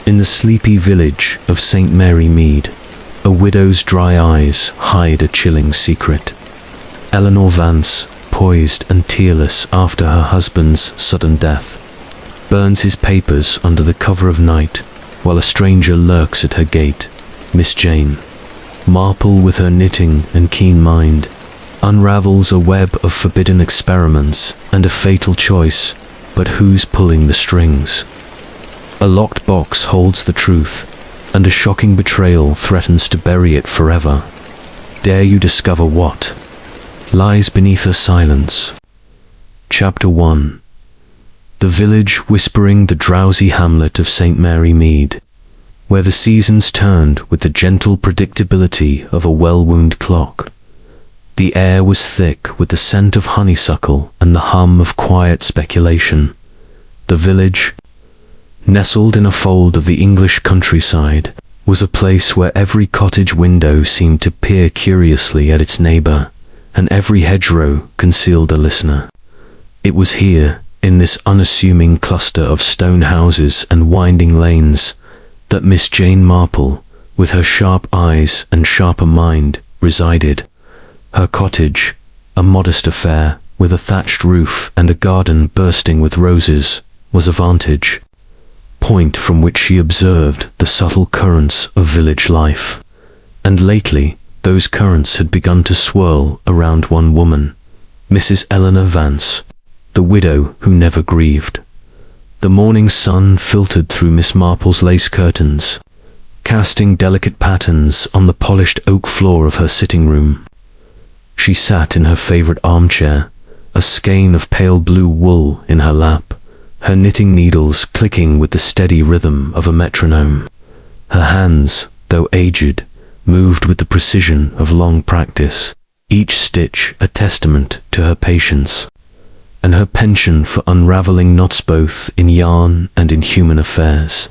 In the sleepy village of St. Mary Mead, a widow's dry eyes hide a chilling secret. Eleanor Vance, poised and tearless after her husband's sudden death, burns his papers under the cover of night, while a stranger lurks at her gate. Miss Jane Marple, with her knitting and keen mind, unravels a web of forbidden experiments and a fatal choice, but who's pulling the strings? A locked box holds the truth, and a shocking betrayal threatens to bury it forever. Dare you discover what lies beneath her silence? Chapter 1. The village whispering, the drowsy hamlet of St. Mary Mead, where the seasons turned with the gentle predictability of a well-wound clock. The air was thick with the scent of honeysuckle and the hum of quiet speculation. The village, nestled in a fold of the English countryside, was a place where every cottage window seemed to peer curiously at its neighbour, and every hedgerow concealed a listener. It was here, in this unassuming cluster of stone houses and winding lanes, that Miss Jane Marple, with her sharp eyes and sharper mind, resided. Her cottage, a modest affair, with a thatched roof and a garden bursting with roses, was a vantage point from which she observed the subtle currents of village life. And lately, those currents had begun to swirl around one woman, Mrs. Eleanor Vance, the widow who never grieved. The morning sun filtered through Miss Marple's lace curtains, casting delicate patterns on the polished oak floor of her sitting room. She sat in her favourite armchair, a skein of pale blue wool in her lap, her knitting needles clicking with the steady rhythm of a metronome. Her hands, though aged, moved with the precision of long practice, each stitch a testament to her patience, and her penchant for unravelling knots both in yarn and in human affairs.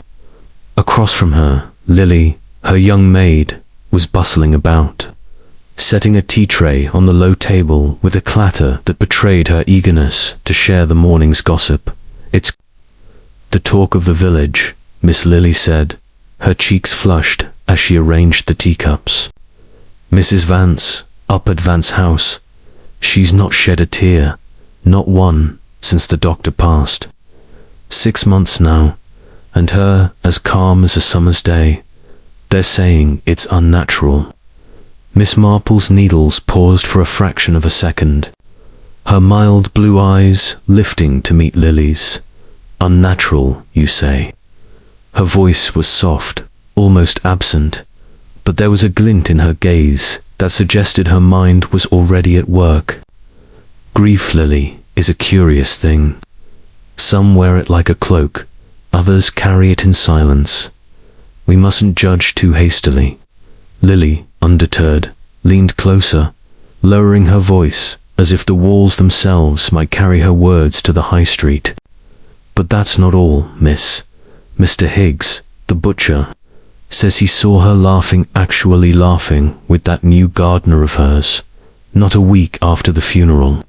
Across from her, Lily, her young maid, was bustling about, setting a tea tray on the low table with a clatter that betrayed her eagerness to share the morning's gossip. "It's the talk of the village," Miss Lily said, her cheeks flushed as she arranged the teacups. "Mrs. Vance, up at Vance House, she's not shed a tear, not one, since the doctor passed. 6 months now, and her as calm as a summer's day. They're saying it's unnatural." Miss Marple's needles paused for a fraction of a second, her mild blue eyes lifting to meet Lily's. "Unnatural, you say?" Her voice was soft, almost absent, but there was a glint in her gaze that suggested her mind was already at work. "Grief, Lily, is a curious thing. Some wear it like a cloak, others carry it in silence. We mustn't judge too hastily." Lily, undeterred, leaned closer, lowering her voice as if the walls themselves might carry her words to the high street. "But that's not all, miss. Mr. Higgs, the butcher, says he saw her laughing, actually laughing, with that new gardener of hers, not a week after the funeral.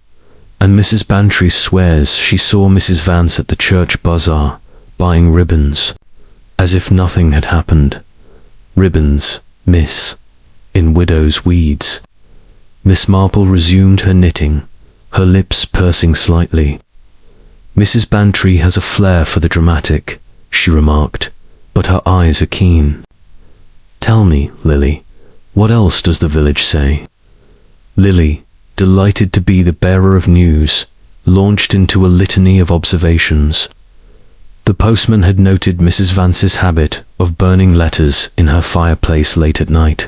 And Mrs. Bantry swears she saw Mrs. Vance at the church bazaar, buying ribbons, as if nothing had happened. Ribbons, miss, in widow's weeds." Miss Marple resumed her knitting, her lips pursing slightly. "Mrs. Bantry has a flair for the dramatic," she remarked, "but her eyes are keen. Tell me, Lily, what else does the village say?" Lily, delighted to be the bearer of news, launched into a litany of observations. The postman had noted Mrs. Vance's habit of burning letters in her fireplace late at night,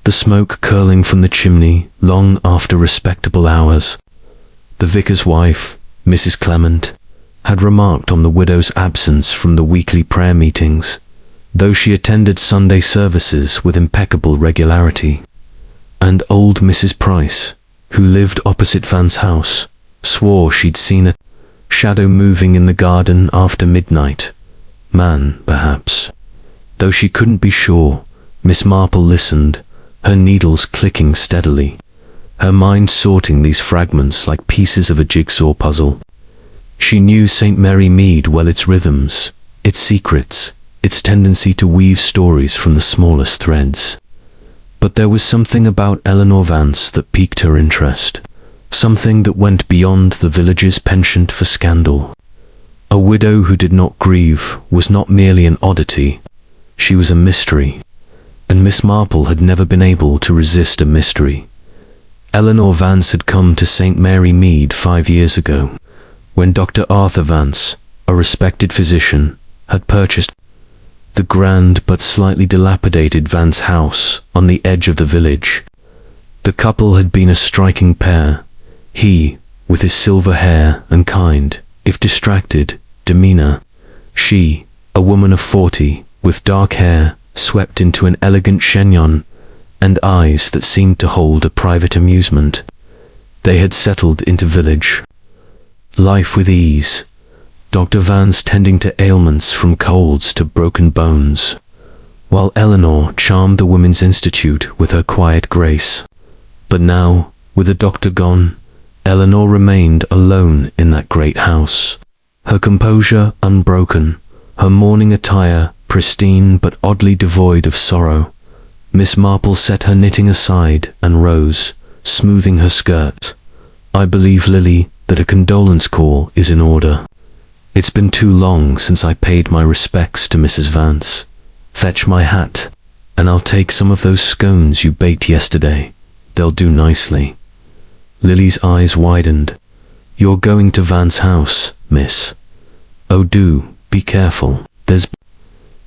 the smoke curling from the chimney long after respectable hours. The vicar's wife, Mrs. Clement, had remarked on the widow's absence from the weekly prayer meetings, though she attended Sunday services with impeccable regularity. And old Mrs. Price, who lived opposite Vance House, swore she'd seen a shadow moving in the garden after midnight. Man, perhaps. Though she couldn't be sure, Miss Marple listened, her needles clicking steadily, her mind sorting these fragments like pieces of a jigsaw puzzle. She knew St. Mary Mead well, its rhythms, its secrets, its its tendency to weave stories from the smallest threads. But there was something about Eleanor Vance that piqued her interest, something that went beyond the village's penchant for scandal. A widow who did not grieve was not merely an oddity, she was a mystery, and Miss Marple had never been able to resist a mystery. Eleanor Vance had come to St. Mary Mead 5 years ago, when Dr. Arthur Vance, a respected physician, had purchased the grand but slightly dilapidated Vance House on the edge of the village. The couple had been a striking pair, he, with his silver hair and kind, if distracted, demeanor, she, a woman of 40, with dark hair swept into an elegant chignon, and eyes that seemed to hold a private amusement. They had settled into village life with ease, Dr. Vance tending to ailments from colds to broken bones, while Eleanor charmed the Women's Institute with her quiet grace. But now, with the doctor gone, Eleanor remained alone in that great house, her composure unbroken, her mourning attire pristine but oddly devoid of sorrow. Miss Marple set her knitting aside and rose, smoothing her skirt. "I believe, Lily, that a condolence call is in order. It's been too long since I paid my respects to Mrs. Vance. Fetch my hat, and I'll take some of those scones you baked yesterday. They'll do nicely." Lily's eyes widened. "You're going to Vance House, miss? Oh, do, be careful. There's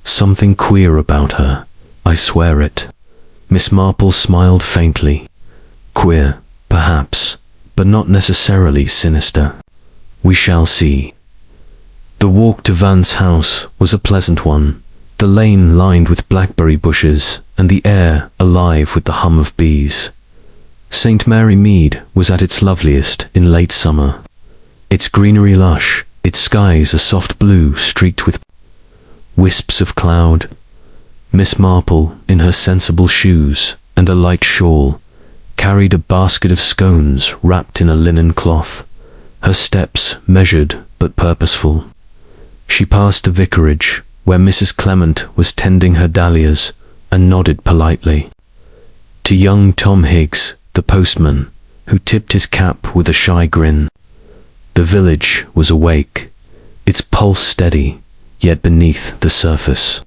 something queer about her, I swear it." Miss Marple smiled faintly. "Queer, perhaps, but not necessarily sinister. We shall see." The walk to Vance House was a pleasant one, the lane lined with blackberry bushes and the air alive with the hum of bees. St. Mary Mead was at its loveliest in late summer, its greenery lush, its skies a soft blue streaked with wisps of cloud. Miss Marple, in her sensible shoes and a light shawl, carried a basket of scones wrapped in a linen cloth, her steps measured but purposeful. She passed the vicarage, where Mrs. Clement was tending her dahlias, and nodded politely to young Tom Higgs, the postman, who tipped his cap with a shy grin. The village was awake, its pulse steady, yet beneath the surface.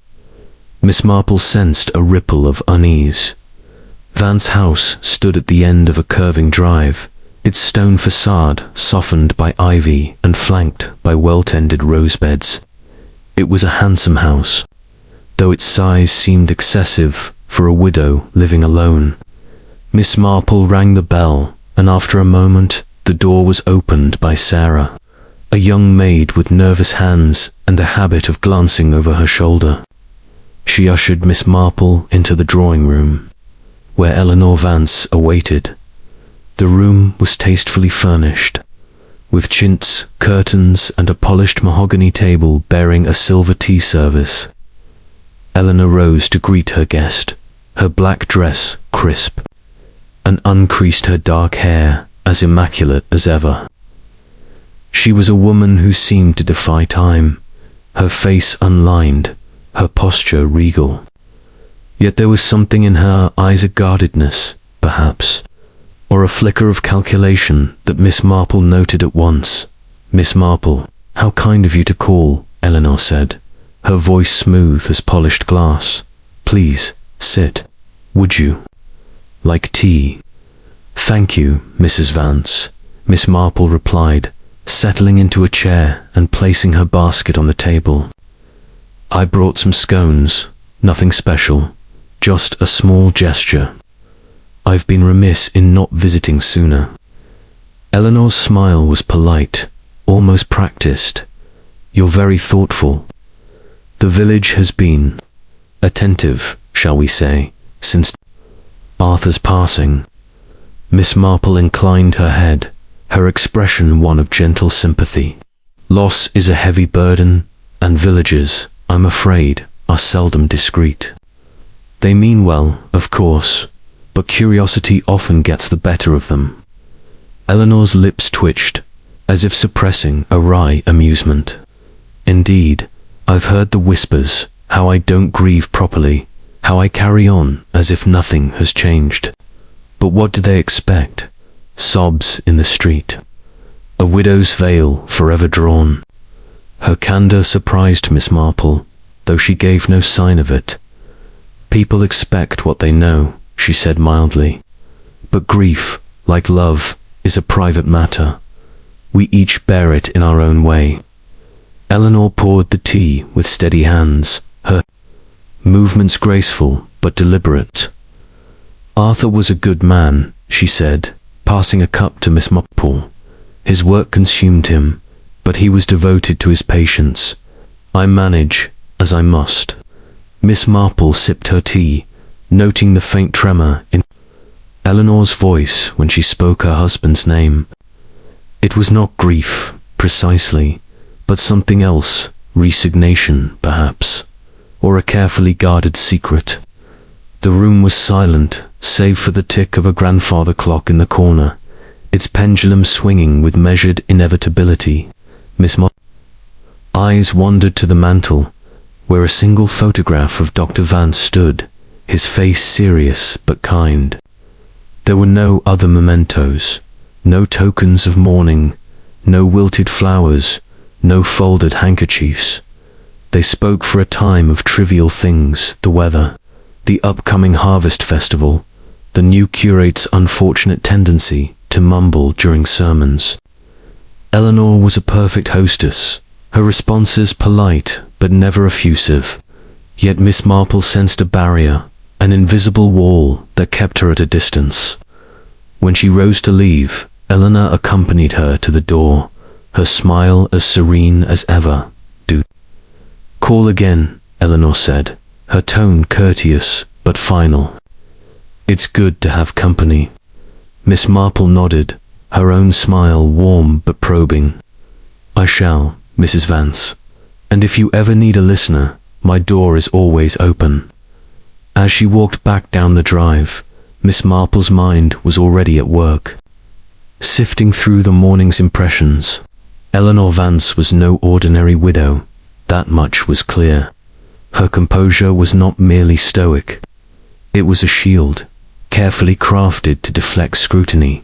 Miss Marple sensed a ripple of unease. Vance House stood at the end of a curving drive, its stone facade softened by ivy and flanked by well-tended rose-beds. It was a handsome house, though its size seemed excessive for a widow living alone. Miss Marple rang the bell, and after a moment the door was opened by Sarah, a young maid with nervous hands and a habit of glancing over her shoulder. She ushered Miss Marple into the drawing-room, where Eleanor Vance awaited. The room was tastefully furnished, with chintz, curtains, and a polished mahogany table bearing a silver tea service. Eleanor rose to greet her guest, her black dress crisp, and uncreased her dark hair as immaculate as ever. She was a woman who seemed to defy time, her face unlined, her posture regal. Yet there was something in her eyes, a guardedness, perhaps, or a flicker of calculation that Miss Marple noted at once. "Miss Marple, how kind of you to call," Eleanor said, her voice smooth as polished glass. "Please, sit. Would you like tea?" "Thank you, Mrs. Vance," Miss Marple replied, settling into a chair and placing her basket on the table. "I brought some scones, nothing special, just a small gesture. I've been remiss in not visiting sooner." Eleanor's smile was polite, almost practiced. "You're very thoughtful. The village has been attentive, shall we say, since Arthur's passing." Miss Marple inclined her head, her expression one of gentle sympathy. "Loss is a heavy burden, and villagers, I'm afraid, are seldom discreet. They mean well, of course, but curiosity often gets the better of them." Eleanor's lips twitched, as if suppressing a wry amusement. "Indeed, I've heard the whispers, how I don't grieve properly, how I carry on as if nothing has changed. But what do they expect? Sobs in the street. A widow's veil forever drawn. Her candour surprised Miss Marple, though she gave no sign of it. People expect what they know, she said mildly. But grief, like love, is a private matter. We each bear it in our own way. Eleanor poured the tea with steady hands, her movements graceful but deliberate. Arthur was a good man, she said, passing a cup to Miss Marple. His work consumed him, but he was devoted to his patients. I manage as I must. Miss Marple sipped her tea, noting the faint tremor in Eleanor's voice when she spoke her husband's name. It was not grief, precisely, but something else, resignation, perhaps, or a carefully guarded secret. The room was silent, save for the tick of a grandfather clock in the corner, its pendulum swinging with measured inevitability. Miss Marple's eyes wandered to the mantel, where a single photograph of Dr. Vance stood, his face serious but kind. There were no other mementos, no tokens of mourning, no wilted flowers, no folded handkerchiefs. They spoke for a time of trivial things, the weather, the upcoming harvest festival, the new curate's unfortunate tendency to mumble during sermons. Eleanor was a perfect hostess, her responses polite but never effusive. Yet Miss Marple sensed a barrier, an invisible wall that kept her at a distance. When she rose to leave, Eleanor accompanied her to the door, her smile as serene as ever. "Do call again," Eleanor said, her tone courteous but final. "It's good to have company." Miss Marple nodded, her own smile warm but probing. "I shall, Mrs. Vance. And if you ever need a listener, my door is always open." As she walked back down the drive, Miss Marple's mind was already at work, sifting through the morning's impressions. Eleanor Vance was no ordinary widow, that much was clear. Her composure was not merely stoic. It was a shield, carefully crafted to deflect scrutiny.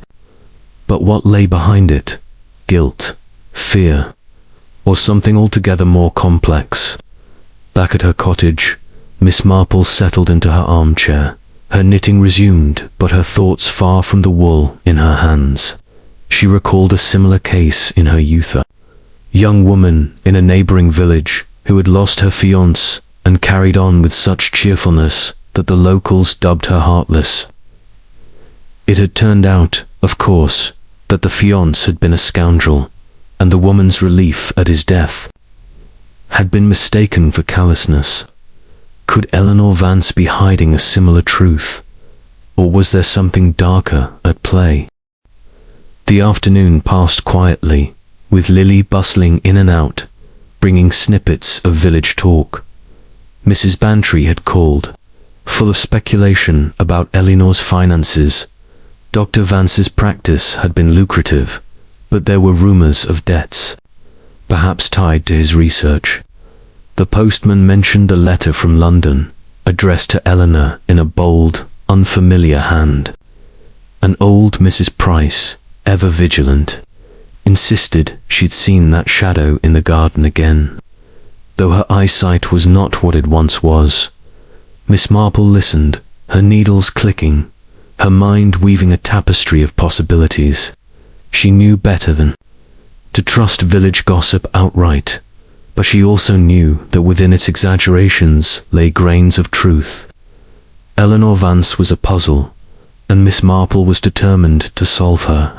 But what lay behind it? Guilt, fear, or something altogether more complex? Back at her cottage, Miss Marple settled into her armchair. Her knitting resumed, but her thoughts far from the wool in her hands. She recalled a similar case in her youth. A young woman in a neighboring village who had lost her fiancé and carried on with such cheerfulness that the locals dubbed her heartless. It had turned out, of course, that the fiancé had been a scoundrel, and the woman's relief at his death had been mistaken for callousness. Could Eleanor Vance be hiding a similar truth, or was there something darker at play? The afternoon passed quietly, with Lily bustling in and out, bringing snippets of village talk. Mrs. Bantry had called, full of speculation about Eleanor's finances. Dr. Vance's practice had been lucrative, but there were rumours of debts, perhaps tied to his research. The postman mentioned a letter from London, addressed to Eleanor in a bold, unfamiliar hand. And old Mrs. Price, ever vigilant, insisted she'd seen that shadow in the garden again, though her eyesight was not what it once was. Miss Marple listened, her needles clicking, her mind weaving a tapestry of possibilities. She knew better than to trust village gossip outright, but she also knew that within its exaggerations lay grains of truth. Eleanor Vance was a puzzle, and Miss Marple was determined to solve her.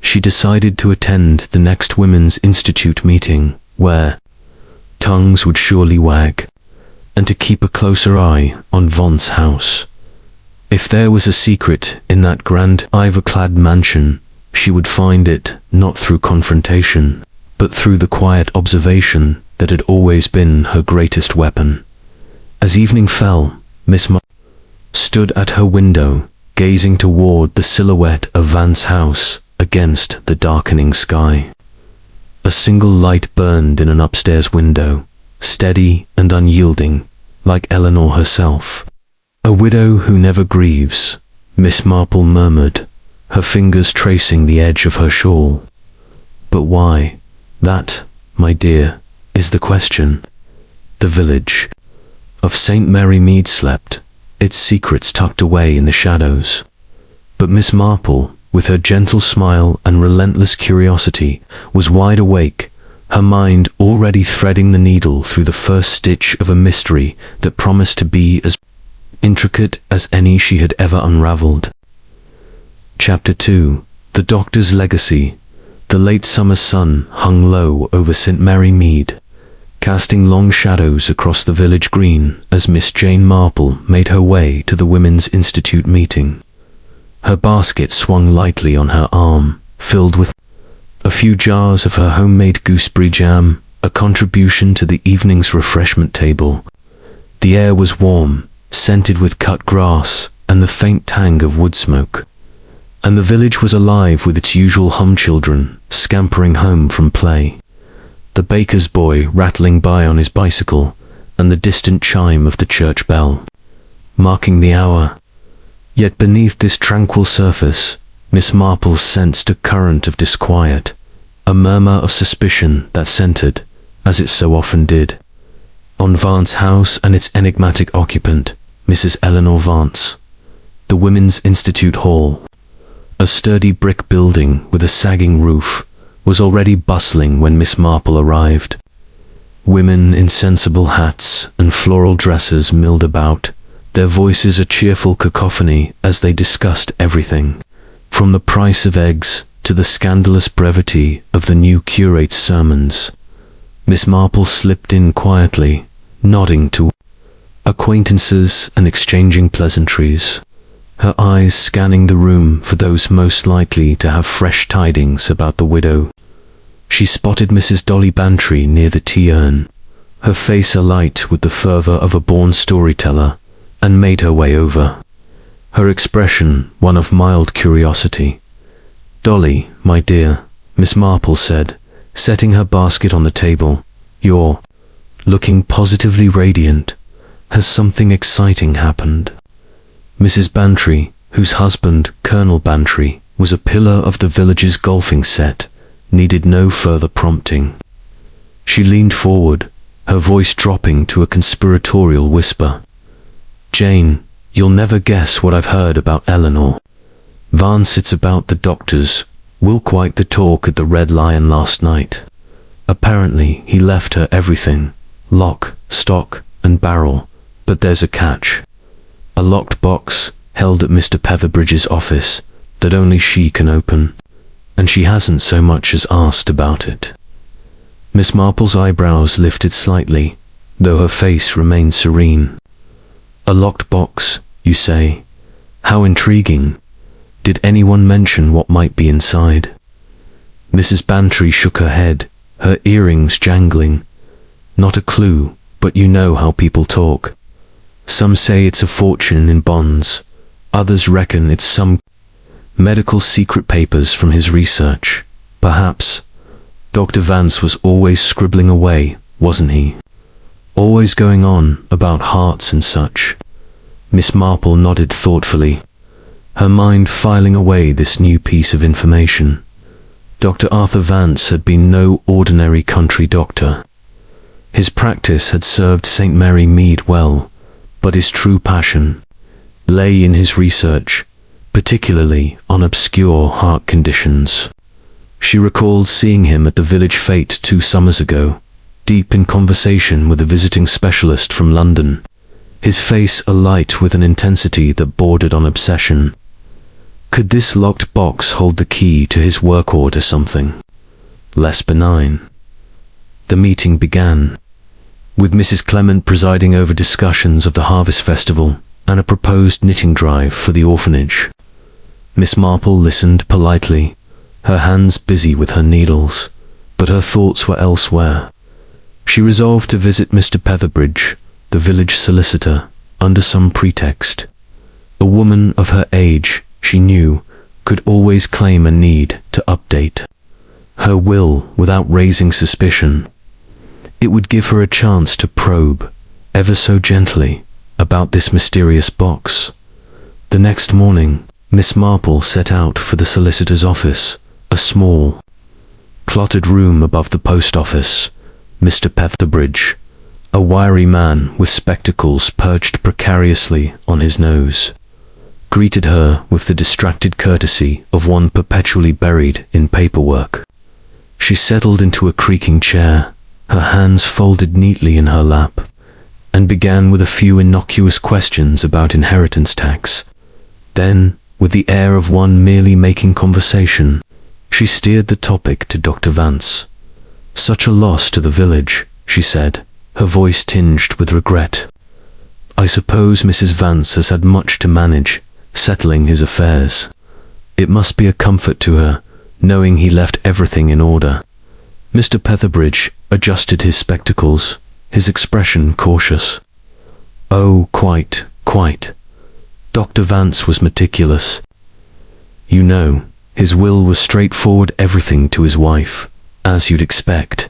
She decided to attend the next Women's Institute meeting, where tongues would surely wag, and to keep a closer eye on Vance House. If there was a secret in that grand ivor-clad mansion, she would find it not through confrontation, but through the quiet observation that had always been her greatest weapon. As evening fell, Miss Marple stood at her window, gazing toward the silhouette of Vance House against the darkening sky. A single light burned in an upstairs window, steady and unyielding, like Eleanor herself. "A widow who never grieves," Miss Marple murmured, her fingers tracing the edge of her shawl. "But why? That, my dear, is the question." The village of St. Mary Mead slept, its secrets tucked away in the shadows. But Miss Marple, with her gentle smile and relentless curiosity, was wide awake, her mind already threading the needle through the first stitch of a mystery that promised to be as intricate as any she had ever unraveled. Chapter 2. The Doctor's Legacy. The late summer sun hung low over St. Mary Mead, casting long shadows across the village green as Miss Jane Marple made her way to the Women's Institute meeting. Her basket swung lightly on her arm, filled with a few jars of her homemade gooseberry jam, a contribution to the evening's refreshment table. The air was warm, scented with cut grass and the faint tang of wood smoke, and the village was alive with its usual children scampering home from play, the baker's boy rattling by on his bicycle, and the distant chime of the church bell, marking the hour. Yet beneath this tranquil surface, Miss Marple sensed a current of disquiet, a murmur of suspicion that centered, as it so often did, on Vance House and its enigmatic occupant, Mrs. Eleanor Vance. The Women's Institute Hall, a sturdy brick building with a sagging roof, was already bustling when Miss Marple arrived. Women in sensible hats and floral dresses milled about, their voices a cheerful cacophony as they discussed everything, from the price of eggs to the scandalous brevity of the new curate's sermons. Miss Marple slipped in quietly, nodding to acquaintances and exchanging pleasantries, her eyes scanning the room for those most likely to have fresh tidings about the widow. She spotted Mrs. Dolly Bantry near the tea urn, her face alight with the fervour of a born storyteller, and made her way over, her expression one of mild curiosity. "Dolly, my dear," Miss Marple said, setting her basket on the table, "you're looking positively radiant. Has something exciting happened?" Mrs. Bantry, whose husband, Colonel Bantry, was a pillar of the village's golfing set, needed no further prompting. She leaned forward, her voice dropping to a conspiratorial whisper. "Jane, you'll never guess what I've heard about Eleanor. Vance, it's about the doctors. Will quite the talk at the Red Lion last night. Apparently he left her everything, lock, stock, and barrel, but there's a catch. A locked box, held at Mr. Petherbridge's office, that only she can open, and she hasn't so much as asked about it." Miss Marple's eyebrows lifted slightly, though her face remained serene. "A locked box, you say? How intriguing. Did anyone mention what might be inside?" Mrs. Bantry shook her head, her earrings jangling. "Not a clue, but you know how people talk. Some say it's a fortune in bonds, others reckon it's some medical secret papers from his research. Perhaps. Dr. Vance was always scribbling away, wasn't he? Always going on about hearts and such." Miss Marple nodded thoughtfully, her mind filing away this new piece of information. Dr. Arthur Vance had been no ordinary country doctor. His practice had served St. Mary Mead well, but his true passion lay in his research, particularly on obscure heart conditions. She recalled seeing him at the village fete 2 summers ago, deep in conversation with a visiting specialist from London, his face alight with an intensity that bordered on obsession. Could this locked box hold the key to his work or to something less benign? The meeting began, with Mrs. Clement presiding over discussions of the Harvest Festival and a proposed knitting drive for the orphanage. Miss Marple listened politely, her hands busy with her needles, but her thoughts were elsewhere. She resolved to visit Mr. Petherbridge, the village solicitor, under some pretext. A woman of her age, she knew, could always claim a need to update her will without raising suspicion. It would give her a chance to probe, ever so gently, about this mysterious box. The next morning, Miss Marple set out for the solicitor's office, a small, cluttered room above the post office. Mr. Petherbridge, a wiry man with spectacles perched precariously on his nose, greeted her with the distracted courtesy of one perpetually buried in paperwork. She settled into a creaking chair, her hands folded neatly in her lap, and began with a few innocuous questions about inheritance tax. Then, with the air of one merely making conversation, she steered the topic to Dr. Vance. "Such a loss to the village," she said, her voice tinged with regret. "I suppose Mrs. Vance has had much to manage, settling his affairs. It must be a comfort to her, knowing he left everything in order." Mr. Petherbridge adjusted his spectacles, his expression cautious. "Oh, quite. Dr. Vance was meticulous. You know, his will was straightforward, everything to his wife, as you'd expect.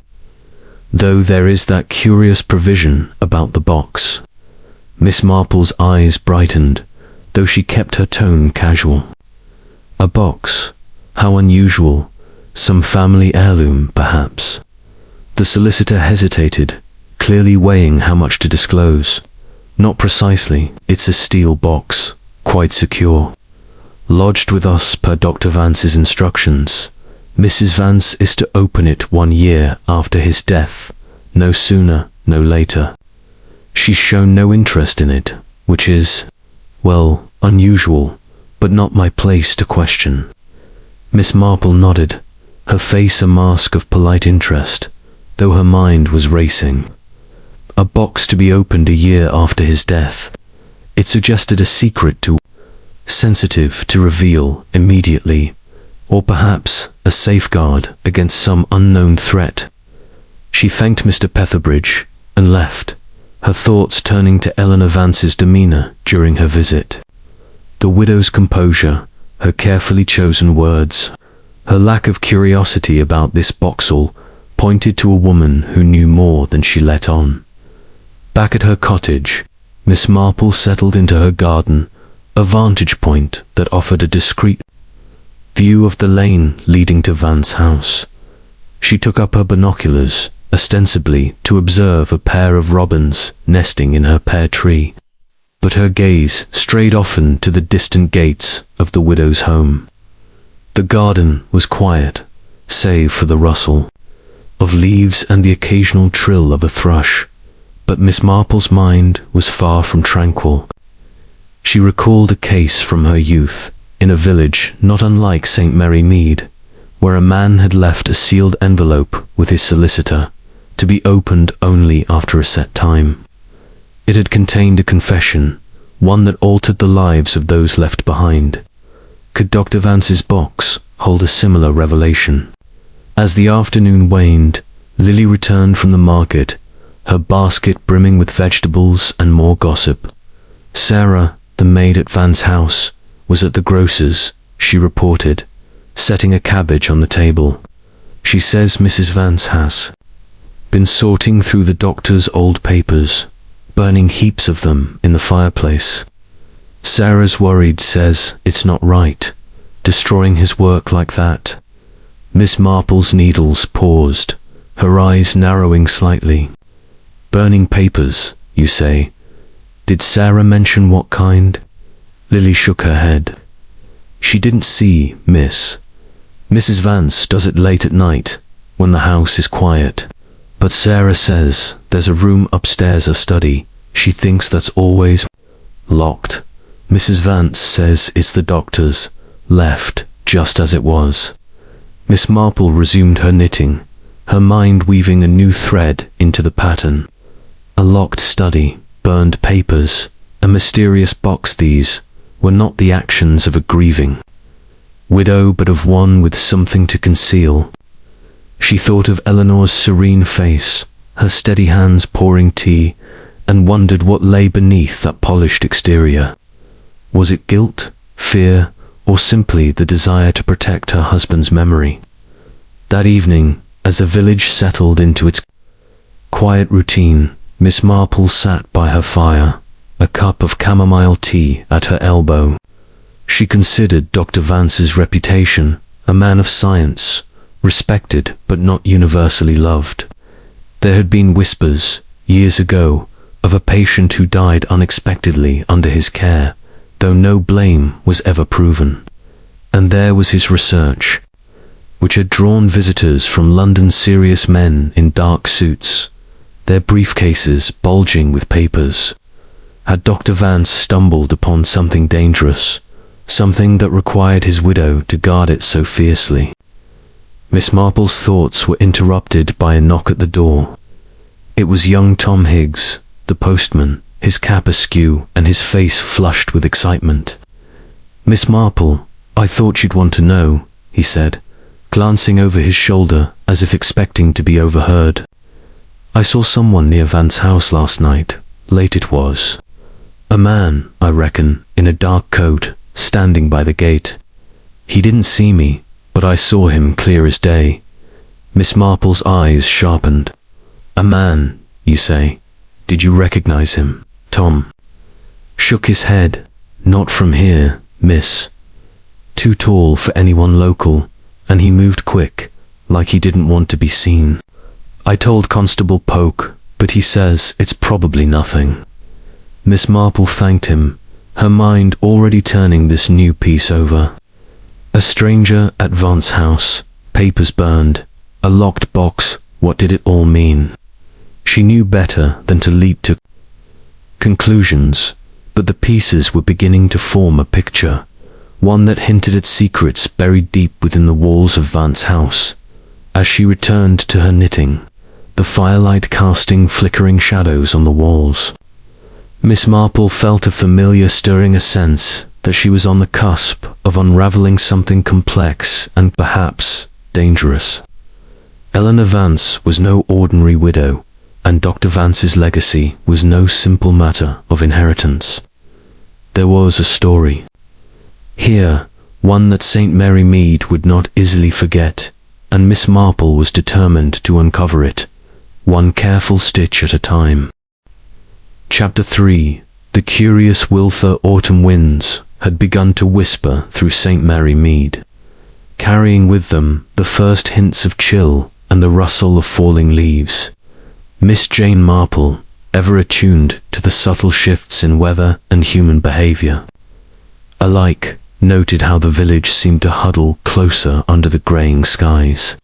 Though there is that curious provision about the box." Miss Marple's eyes brightened, though she kept her tone casual. "A box? How unusual. Some family heirloom, perhaps?" The solicitor hesitated, clearly weighing how much to disclose. "Not precisely. It's a steel box, quite secure. Lodged with us per Dr. Vance's instructions. Mrs. Vance is to open it 1 year after his death, no sooner, no later. She's shown no interest in it, which is, well, unusual, but not my place to question." Miss Marple nodded, her face a mask of polite interest, though her mind was racing. A box to be opened 1 year after his death. It suggested a secret sensitive to reveal immediately, or perhaps a safeguard against some unknown threat. She thanked Mr. Petherbridge and left, her thoughts turning to Eleanor Vance's demeanour during her visit. The widow's composure, her carefully chosen words, her lack of curiosity about this boxall pointed to a woman who knew more than she let on. Back at her cottage, Miss Marple settled into her garden, a vantage point that offered a discreet view of the lane leading to Vance House. She took up her binoculars, ostensibly to observe a pair of robins nesting in her pear tree, but her gaze strayed often to the distant gates of the widow's home. The garden was quiet, save for the rustle of leaves and the occasional trill of a thrush, but Miss Marple's mind was far from tranquil. She recalled a case from her youth, in a village not unlike St. Mary Mead, where a man had left a sealed envelope with his solicitor, to be opened only after a set time. It had contained a confession, one that altered the lives of those left behind. Could Dr. Vance's box hold a similar revelation? As the afternoon waned, Lily returned from the market, her basket brimming with vegetables and more gossip. Sarah, the maid at Vance House, was at the grocer's, she reported, setting a cabbage on the table. "She says Mrs. Vance has been sorting through the doctor's old papers, burning heaps of them in the fireplace. Sarah's worried, says it's not right, destroying his work like that." Miss Marple's needles paused, her eyes narrowing slightly. "Burning papers, you say? Did Sarah mention what kind?" Lily shook her head. "She didn't see, miss. Mrs. Vance does it late at night, when the house is quiet. But Sarah says there's a room upstairs, a study. She thinks that's always locked. Mrs. Vance says it's the doctor's, left just as it was." Miss Marple resumed her knitting, her mind weaving a new thread into the pattern. A locked study, burned papers, a mysterious box. These were not the actions of a grieving widow, but of one with something to conceal. She thought of Eleanor's serene face, her steady hands pouring tea, and wondered what lay beneath that polished exterior. Was it guilt, fear, or simply the desire to protect her husband's memory? That evening, as the village settled into its quiet routine, Miss Marple sat by her fire, a cup of chamomile tea at her elbow. She considered Dr. Vance's reputation, a man of science, respected but not universally loved. There had been whispers, years ago, of a patient who died unexpectedly under his care, though no blame was ever proven. And there was his research, which had drawn visitors from London's serious men in dark suits, their briefcases bulging with papers. Had Dr. Vance stumbled upon something dangerous, something that required his widow to guard it so fiercely? Miss Marple's thoughts were interrupted by a knock at the door. It was young Tom Higgs, the postman, his cap askew and his face flushed with excitement. "Miss Marple, I thought you'd want to know," he said, glancing over his shoulder as if expecting to be overheard. "I saw someone near Vance House last night. Late it was. A man, I reckon, in a dark coat, standing by the gate. He didn't see me, but I saw him clear as day." Miss Marple's eyes sharpened. "A man, you say? Did you recognize him?" Tom shook his head. "Not from here, miss. Too tall for anyone local, and he moved quick, like he didn't want to be seen. I told Constable Polk, but he says it's probably nothing." Miss Marple thanked him, her mind already turning this new piece over. A stranger at Vance House, papers burned, a locked box. What did it all mean? She knew better than to leap to conclusions, but the pieces were beginning to form a picture, one that hinted at secrets buried deep within the walls of Vance House. As she returned to her knitting, the firelight casting flickering shadows on the walls, Miss Marple felt a familiar stirring, a sense that she was on the cusp of unraveling something complex and perhaps dangerous. Eleanor Vance was no ordinary widow, and Dr. Vance's legacy was no simple matter of inheritance. There was a story here, one that St. Mary Mead would not easily forget, and Miss Marple was determined to uncover it, one careful stitch at a time. Chapter 3. The curious Wilther autumn winds had begun to whisper through St. Mary Mead, carrying with them the first hints of chill and the rustle of falling leaves. Miss Jane Marple, ever attuned to the subtle shifts in weather and human behavior, alike noted how the village seemed to huddle closer under the greying skies,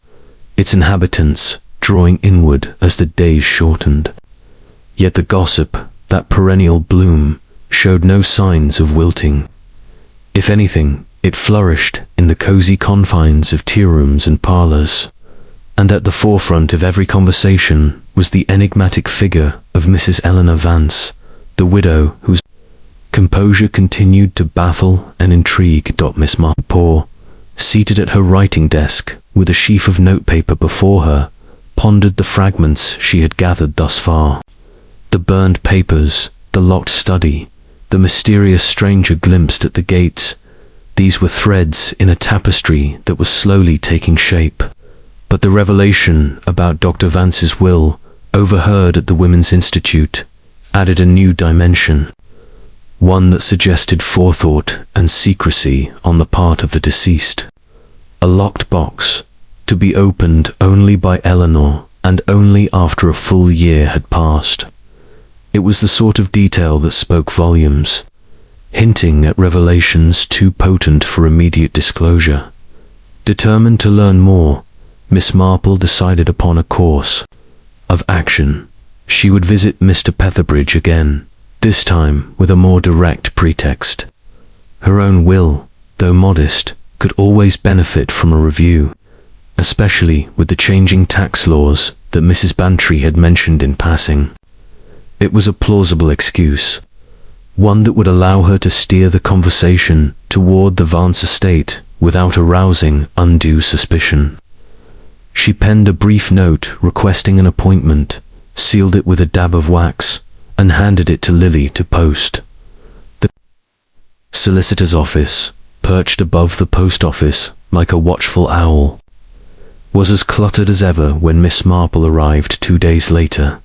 its inhabitants drawing inward as the days shortened. Yet the gossip, that perennial bloom, showed no signs of wilting. If anything, it flourished in the cozy confines of tea-rooms and parlours, and at the forefront of every conversation was the enigmatic figure of Mrs. Eleanor Vance, the widow whose composure continued to baffle and intrigue. Miss Marple, seated at her writing desk with a sheaf of notepaper before her, pondered the fragments she had gathered thus far. The burned papers, the locked study, the mysterious stranger glimpsed at the gate. These were threads in a tapestry that was slowly taking shape. But the revelation about Dr. Vance's will, overheard at the Women's Institute, added a new dimension, one that suggested forethought and secrecy on the part of the deceased. A locked box, to be opened only by Eleanor, and only after a full year had passed. It was the sort of detail that spoke volumes, hinting at revelations too potent for immediate disclosure. Determined to learn more, Miss Marple decided upon a course of action. She would visit Mr. Petherbridge again, this time with a more direct pretext. Her own will, though modest, could always benefit from a review, especially with the changing tax laws that Mrs. Bantry had mentioned in passing. It was a plausible excuse, one that would allow her to steer the conversation toward the Vance estate without arousing undue suspicion. She penned a brief note requesting an appointment, sealed it with a dab of wax, and handed it to Lily to post. The solicitor's office, perched above the post office like a watchful owl, was as cluttered as ever when Miss Marple arrived 2 days later.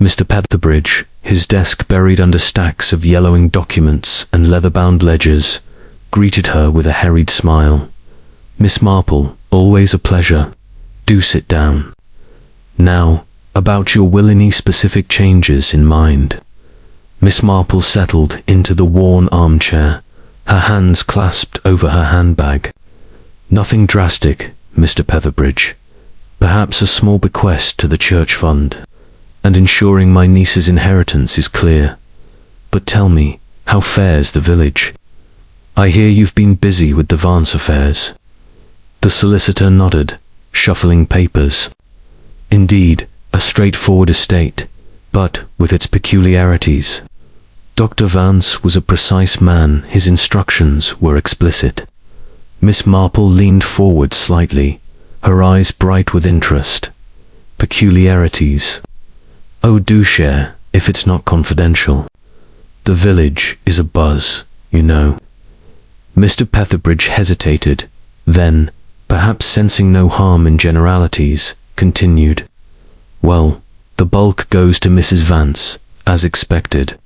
Mr. Petherbridge, his desk buried under stacks of yellowing documents and leather-bound ledgers, greeted her with a harried smile. "Miss Marple, always a pleasure. Do sit down. Now, about your will, any specific changes in mind?" Miss Marple settled into the worn armchair, her hands clasped over her handbag. "Nothing drastic, Mr. Petherbridge. Perhaps a small bequest to the church fund, and ensuring my niece's inheritance is clear. But tell me, how fares the village? I hear you've been busy with the Vance affairs." The solicitor nodded, shuffling papers. "Indeed, a straightforward estate, but with its peculiarities. Dr. Vance was a precise man, his instructions were explicit." Miss Marple leaned forward slightly, her eyes bright with interest. "Peculiarities? Oh, do share, if it's not confidential. The village is a buzz, you know." Mr. Petherbridge hesitated, then, perhaps sensing no harm in generalities, continued. "Well, the bulk goes to Mrs. Vance, as expected.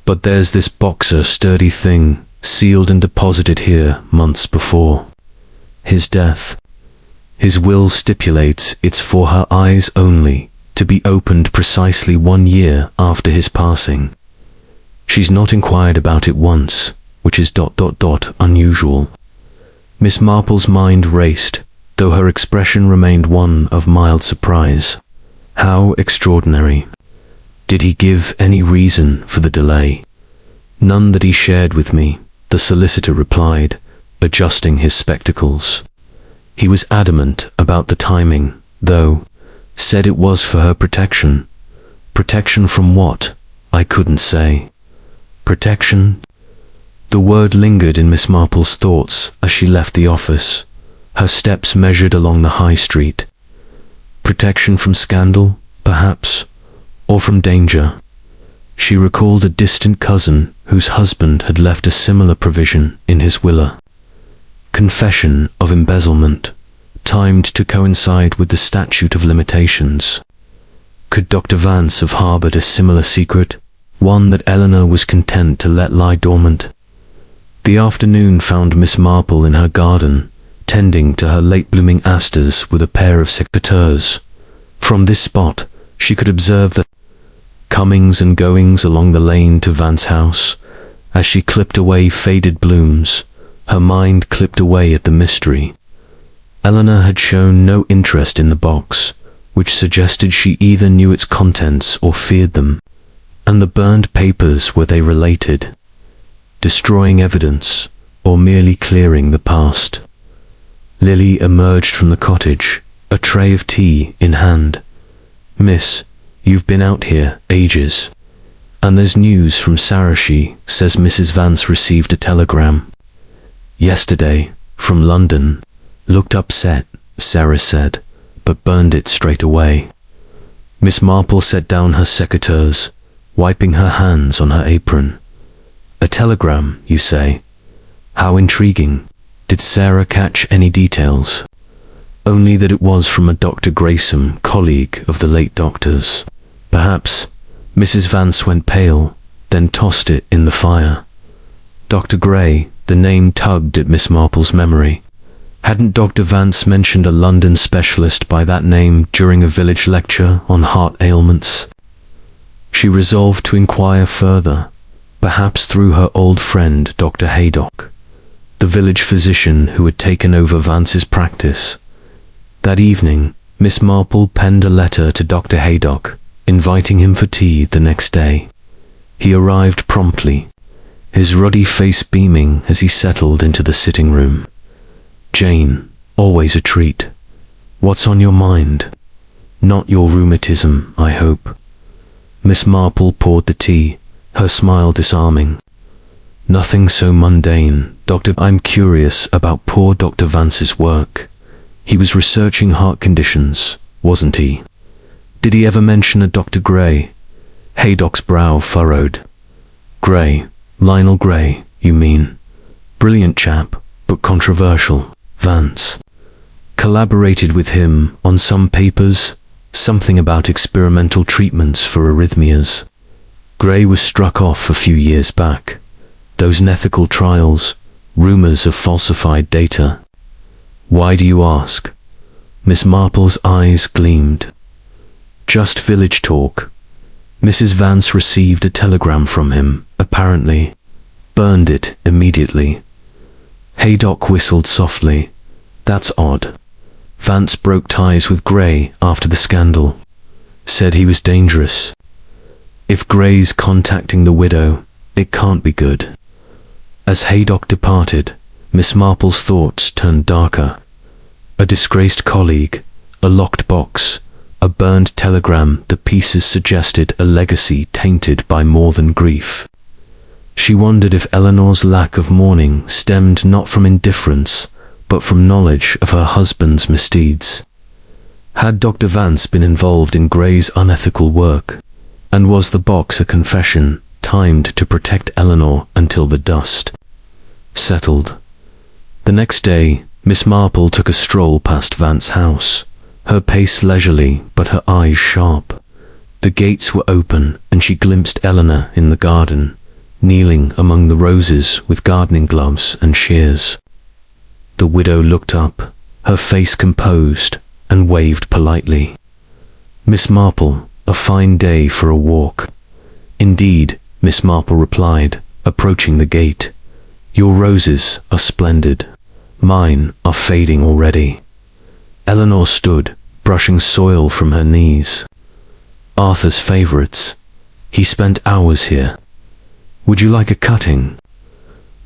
But there's this boxer, sturdy thing, sealed and deposited here months before his death. His will stipulates it's for her eyes only, to be opened precisely 1 year after his passing. She's not inquired about it once, which is ... unusual." Miss Marple's mind raced, though her expression remained one of mild surprise. "How extraordinary. Did he give any reason for the delay?" "None that he shared with me," the solicitor replied, adjusting his spectacles. "He was adamant about the timing, though, said it was for her protection." "Protection from what?" "I couldn't say." "Protection?" The word lingered in Miss Marple's thoughts as she left the office, her steps measured along the high street. Protection from scandal, perhaps, or from danger. She recalled a distant cousin whose husband had left a similar provision in his will. Confession of embezzlement, timed to coincide with the statute of limitations. Could Dr. Vance have harbored a similar secret, one that Eleanor was content to let lie dormant? The afternoon found Miss Marple in her garden, tending to her late-blooming asters with a pair of secateurs. From this spot, she could observe the comings and goings along the lane to Vance House. As she clipped away faded blooms, her mind clipped away at the mystery. Eleanor had shown no interest in the box, which suggested she either knew its contents or feared them. And the burned papers, were they related? Destroying evidence, or merely clearing the past? Lily emerged from the cottage, a tray of tea in hand. "Miss, you've been out here ages. And there's news from Sarashee, says Mrs. Vance received a telegram yesterday, from London. Looked upset, Sarah said, but burned it straight away." Miss Marple set down her secateurs, wiping her hands on her apron. "A telegram, you say? How intriguing. Did Sarah catch any details?" "Only that it was from a Dr. Grayson, colleague of the late doctor's. Perhaps." Mrs. Vance went pale, then tossed it in the fire. Dr. Grey, the name tugged at Miss Marple's memory. Hadn't Dr. Vance mentioned a London specialist by that name during a village lecture on heart ailments? She resolved to inquire further, perhaps through her old friend Dr. Haydock, the village physician who had taken over Vance's practice. That evening, Miss Marple penned a letter to Dr. Haydock, inviting him for tea the next day. He arrived promptly, his ruddy face beaming as he settled into the sitting room. "Jane, always a treat. What's on your mind? Not your rheumatism, I hope." Miss Marple poured the tea, her smile disarming. "Nothing so mundane, Doctor. I'm curious about poor Dr. Vance's work. He was researching heart conditions, wasn't he? Did he ever mention a Dr. Grey?" Haydock's brow furrowed. "Grey, Lionel Grey, you mean? Brilliant chap, but controversial. Vance." collaborated with him on some papers, something about experimental treatments for arrhythmias. Grey was struck off a few years back. Those unethical trials, rumors of falsified data. Why do you ask? Miss Marple's eyes gleamed. Just village talk. Mrs. Vance received a telegram from him, apparently. Burned it immediately. Haydock whistled softly. That's odd. Vance broke ties with Grey after the scandal. Said he was dangerous. If Grey's contacting the widow, it can't be good. As Haydock departed, Miss Marple's thoughts turned darker. A disgraced colleague, a locked box, a burned telegram. The pieces suggested a legacy tainted by more than grief. She wondered if Eleanor's lack of mourning stemmed not from indifference, but from knowledge of her husband's misdeeds. Had Dr. Vance been involved in Grey's unethical work? And was the box a confession, timed to protect Eleanor until the dust settled? The next day, Miss Marple took a stroll past Vance House, her pace leisurely but her eyes sharp. The gates were open and she glimpsed Eleanor in the garden, kneeling among the roses with gardening gloves and shears. The widow looked up, her face composed, and waved politely. Miss Marple, a fine day for a walk. Indeed, Miss Marple replied, approaching the gate. Your roses are splendid. Mine are fading already. Eleanor stood, brushing soil from her knees. Arthur's favourites. He spent hours here. Would you like a cutting?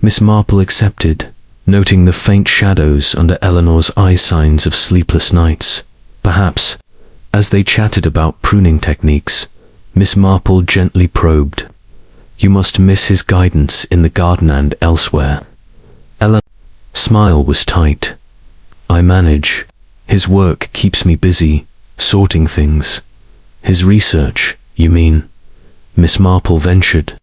Miss Marple accepted, noting the faint shadows under Eleanor's eye signs of sleepless nights. Perhaps, as they chatted about pruning techniques, Miss Marple gently probed. You must miss his guidance in the garden and elsewhere. Eleanor's smile was tight. I manage. His work keeps me busy, sorting things. His research, you mean? Miss Marple ventured.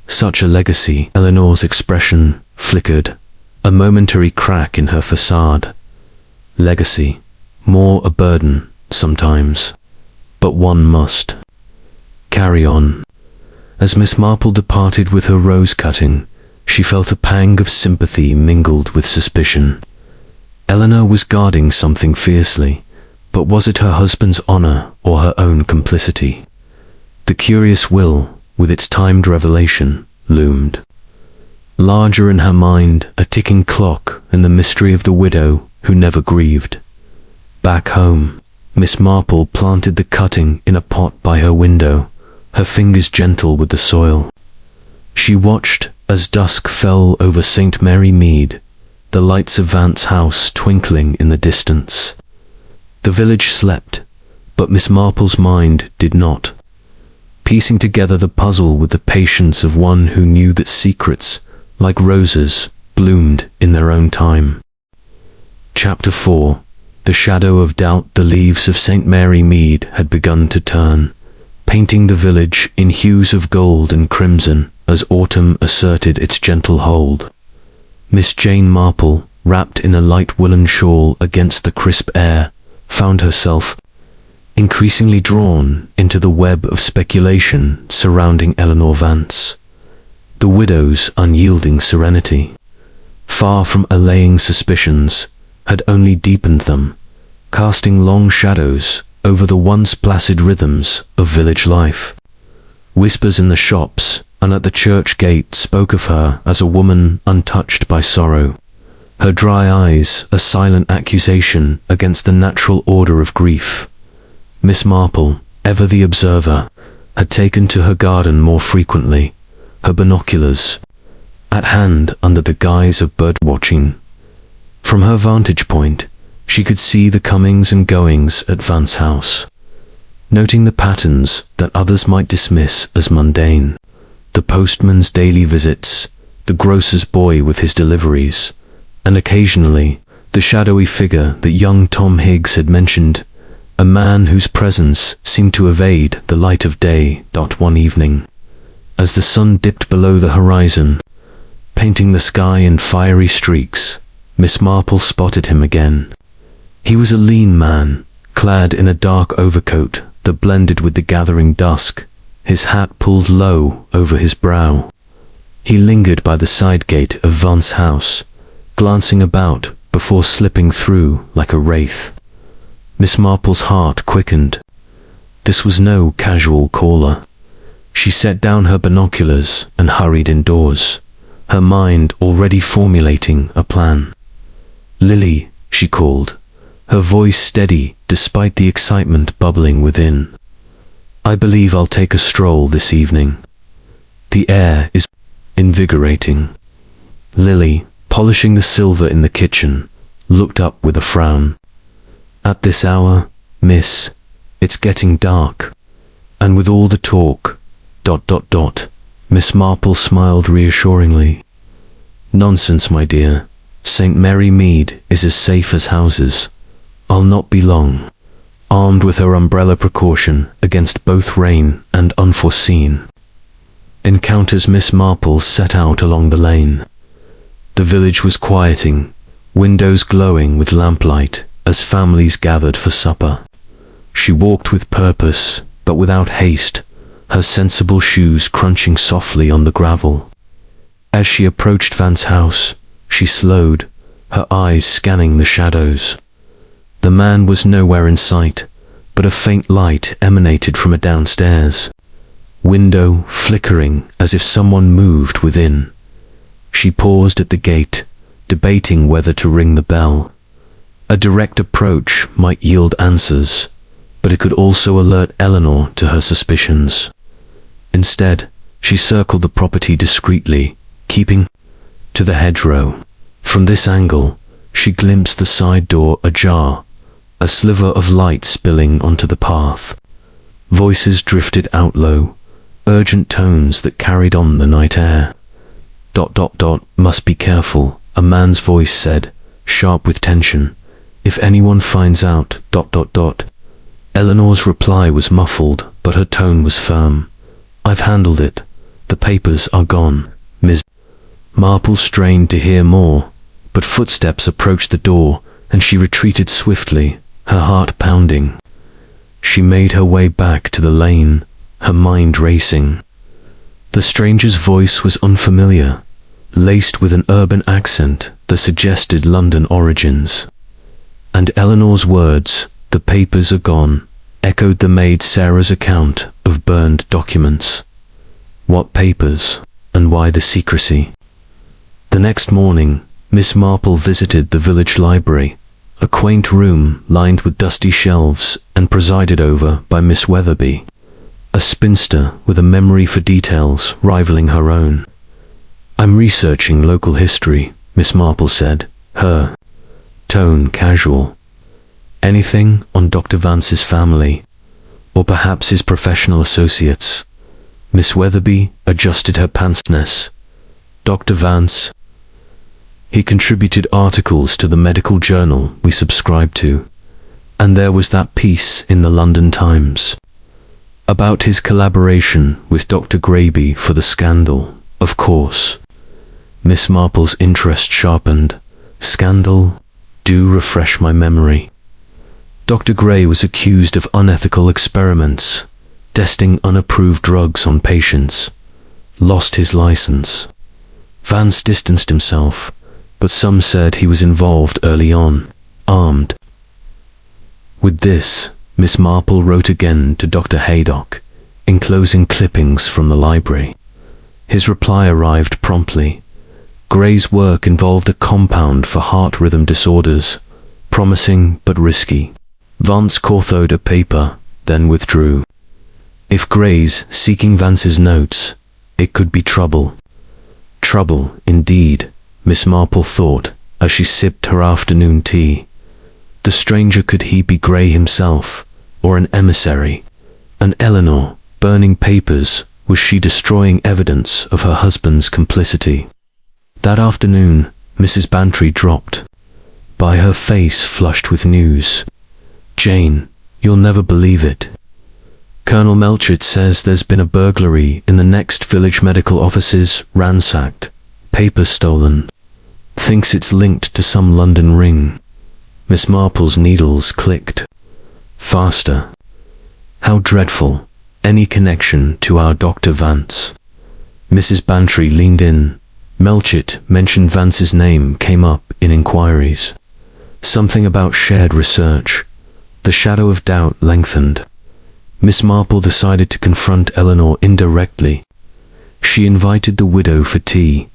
Such a legacy. Eleanor's expression flickered, a momentary crack in her facade. Legacy. More a burden, sometimes. But one must carry on. As Miss Marple departed with her rose-cutting, she felt a pang of sympathy mingled with suspicion. Eleanor was guarding something fiercely, but was it her husband's honor or her own complicity? The curious will, with its timed revelation, loomed. Larger in her mind, a ticking clock and the mystery of the widow who never grieved. Back home, Miss Marple planted the cutting in a pot by her window, her fingers gentle with the soil. She watched as dusk fell over St. Mary Mead, the lights of Vance House twinkling in the distance. The village slept, but Miss Marple's mind did not, piecing together the puzzle with the patience of one who knew that secrets, like roses, bloomed in their own time. Chapter 4. The shadow of doubt. The leaves of St. Mary Mead had begun to turn, painting the village in hues of gold and crimson as autumn asserted its gentle hold. Miss Jane Marple, wrapped in a light woolen shawl against the crisp air, found herself increasingly drawn into the web of speculation surrounding Eleanor Vance. The widow's unyielding serenity, far from allaying suspicions, had only deepened them, casting long shadows over the once placid rhythms of village life. Whispers in the shops and at the church gate spoke of her as a woman untouched by sorrow, her dry eyes a silent accusation against the natural order of grief. Miss Marple, ever the observer, had taken to her garden more frequently, her binoculars at hand under the guise of bird watching. From her vantage point, she could see the comings and goings at Vance House, noting the patterns that others might dismiss as mundane. The postman's daily visits, the grocer's boy with his deliveries, and occasionally the shadowy figure that young Tom Higgs had mentioned, a man whose presence seemed to evade the light of day. One evening, as the sun dipped below the horizon, painting the sky in fiery streaks, Miss Marple spotted him again. He was a lean man, clad in a dark overcoat that blended with the gathering dusk, his hat pulled low over his brow. He lingered by the side gate of Vance House, glancing about before slipping through like a wraith. Miss Marple's heart quickened. This was no casual caller. She set down her binoculars and hurried indoors, her mind already formulating a plan. "Lily," she called, her voice steady despite the excitement bubbling within. "I believe I'll take a stroll this evening. The air is invigorating." Lily, polishing the silver in the kitchen, looked up with a frown. "At this hour, miss, it's getting dark. And with all the talk, ... Miss Marple smiled reassuringly. "Nonsense, my dear. St. Mary Mead is as safe as houses. I'll not be long." Armed with her umbrella precaution against both rain and unforeseen encounters, Miss Marple set out along the lane. The village was quieting, windows glowing with lamplight as families gathered for supper. She walked with purpose, but without haste, her sensible shoes crunching softly on the gravel. As she approached Vance House, she slowed, her eyes scanning the shadows. The man was nowhere in sight, but a faint light emanated from a downstairs window, flickering as if someone moved within. She paused at the gate, debating whether to ring the bell. A direct approach might yield answers, but it could also alert Eleanor to her suspicions. Instead, she circled the property discreetly, keeping to the hedgerow. From this angle, she glimpsed the side door ajar, a sliver of light spilling onto the path. Voices drifted out low, urgent tones that carried on the night air. ... Must be careful," a man's voice said, sharp with tension. "If anyone finds out ... Eleanor's reply was muffled, but her tone was firm. "I've handled it. The papers are gone." Miss Marple strained to hear more, but footsteps approached the door, and she retreated swiftly, her heart pounding. She made her way back to the lane, her mind racing. The stranger's voice was unfamiliar, laced with an urban accent that suggested London origins. And Eleanor's words, "The papers are gone," echoed the maid Sarah's account of burned documents. What papers, and why the secrecy? The next morning, Miss Marple visited the village library, a quaint room lined with dusty shelves and presided over by Miss Weatherby, a spinster with a memory for details rivaling her own. "I'm researching local history," Miss Marple said, her tone casual. "Anything on Dr. Vance's family, or perhaps his professional associates?" Miss Weatherby adjusted her pince-nez. "Dr. Vance? He contributed articles to the medical journal we subscribed to, and there was that piece in the London Times about his collaboration with Dr. Grey for the scandal, of course." Miss Marple's interest sharpened. "Scandal? Do refresh my memory." Dr. Grey was accused of unethical experiments, testing unapproved drugs on patients. Lost his license. Vance distanced himself, but some said he was involved early on, armed. With this, Miss Marple wrote again to Dr. Haydock, enclosing clippings from the library. His reply arrived promptly. Grey's work involved a compound for heart rhythm disorders, promising but risky. Vance caught a paper, then withdrew. If Grey's seeking Vance's notes, it could be trouble. Trouble, indeed, Miss Marple thought as she sipped her afternoon tea. The stranger, could he be Grey himself, or an emissary? And Eleanor, burning papers, was she destroying evidence of her husband's complicity? That afternoon, Mrs. Bantry dropped by, her face flushed with news. "Jane, you'll never believe it. Colonel Melchett says there's been a burglary in the next village medical offices, ransacked, papers stolen. Thinks it's linked to some London ring. Miss Marple's needles clicked. Faster. How dreadful. Any connection to our Dr. Vance? Mrs. Bantry leaned in. Melchett mentioned Vance's name came up in inquiries. Something about shared research. The shadow of doubt lengthened. Miss Marple decided to confront Eleanor indirectly. She invited the widow for tea,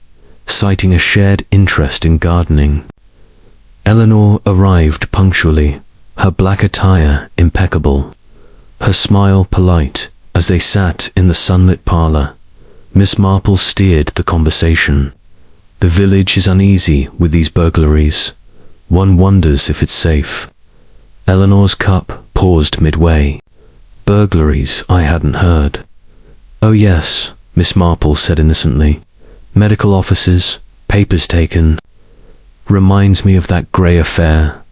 citing a shared interest in gardening. Eleanor arrived punctually, her black attire impeccable, her smile polite as they sat in the sunlit parlour. Miss Marple steered the conversation. The village is uneasy with these burglaries. One wonders if it's safe. Eleanor's cup paused midway. Burglaries, I hadn't heard. Oh yes, Miss Marple said innocently. Medical offices, papers taken. Reminds me of that Grey affair.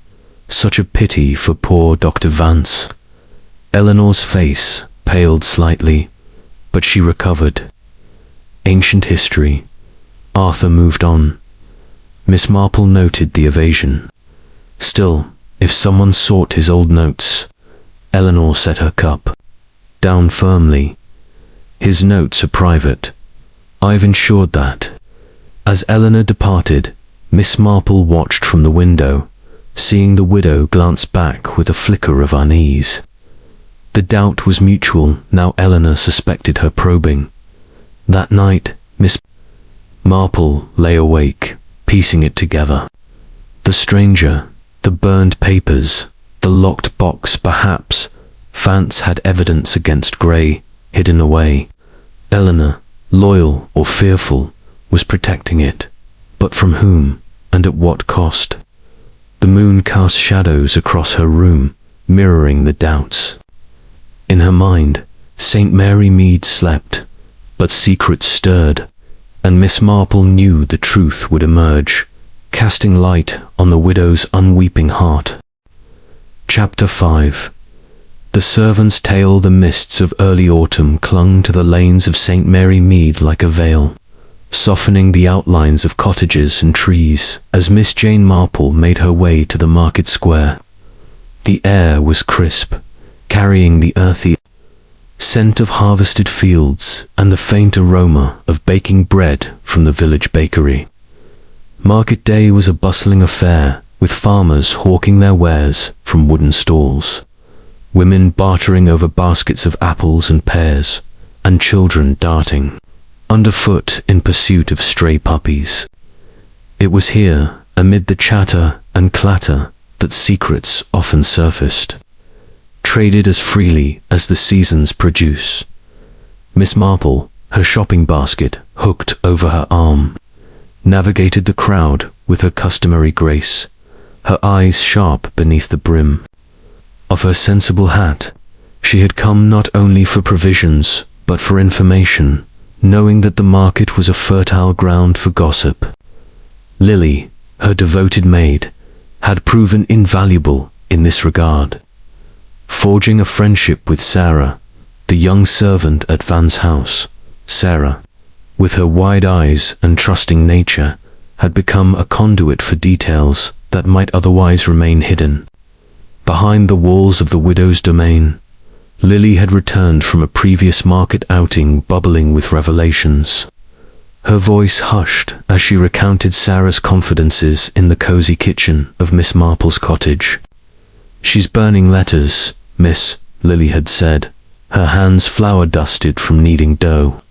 Such a pity for poor Dr. Vance. Eleanor's face paled slightly, but she recovered. Ancient history. Arthur moved on. Miss Marple noted the evasion. Still, if someone sought his old notes. Eleanor set her cup down firmly. His notes are private. I've ensured that. As Eleanor departed, Miss Marple watched from the window, seeing the widow glance back with a flicker of unease. The doubt was mutual, now Eleanor suspected her probing. That night, Miss Marple lay awake, piecing it together. The stranger, the burned papers, the locked box. Perhaps Vance had evidence against Grey, hidden away. Eleanor, loyal or fearful, was protecting it. But from whom, and at what cost? The moon cast shadows across her room, mirroring the doubts. In her mind, St. Mary Mead slept, but secrets stirred, and Miss Marple knew the truth would emerge, casting light on the widow's unweeping heart. Chapter 5. The servant's tale. The mists of early autumn clung to the lanes of St. Mary Mead like a veil, softening the outlines of cottages and trees as Miss Jane Marple made her way to the market square. The air was crisp, carrying the earthy scent of harvested fields and the faint aroma of baking bread from the village bakery. Market day was a bustling affair, with farmers hawking their wares from wooden stalls, women bartering over baskets of apples and pears, and children darting underfoot in pursuit of stray puppies. It was here, amid the chatter and clatter, that secrets often surfaced, traded as freely as the seasons produce. Miss Marple, her shopping basket hooked over her arm, navigated the crowd with her customary grace, her eyes sharp beneath the brim of her sensible hat. She had come not only for provisions, but for information, knowing that the market was a fertile ground for gossip. Lily, her devoted maid, had proven invaluable in this regard, forging a friendship with Sarah, the young servant at Vance House. Sarah, with her wide eyes and trusting nature, had become a conduit for details that might otherwise remain hidden. Behind the walls of the widow's domain, Lily had returned from a previous market outing bubbling with revelations. Her voice hushed as she recounted Sarah's confidences in the cozy kitchen of Miss Marple's cottage. "She's burning letters, miss," Lily had said, her hands flour-dusted from kneading dough.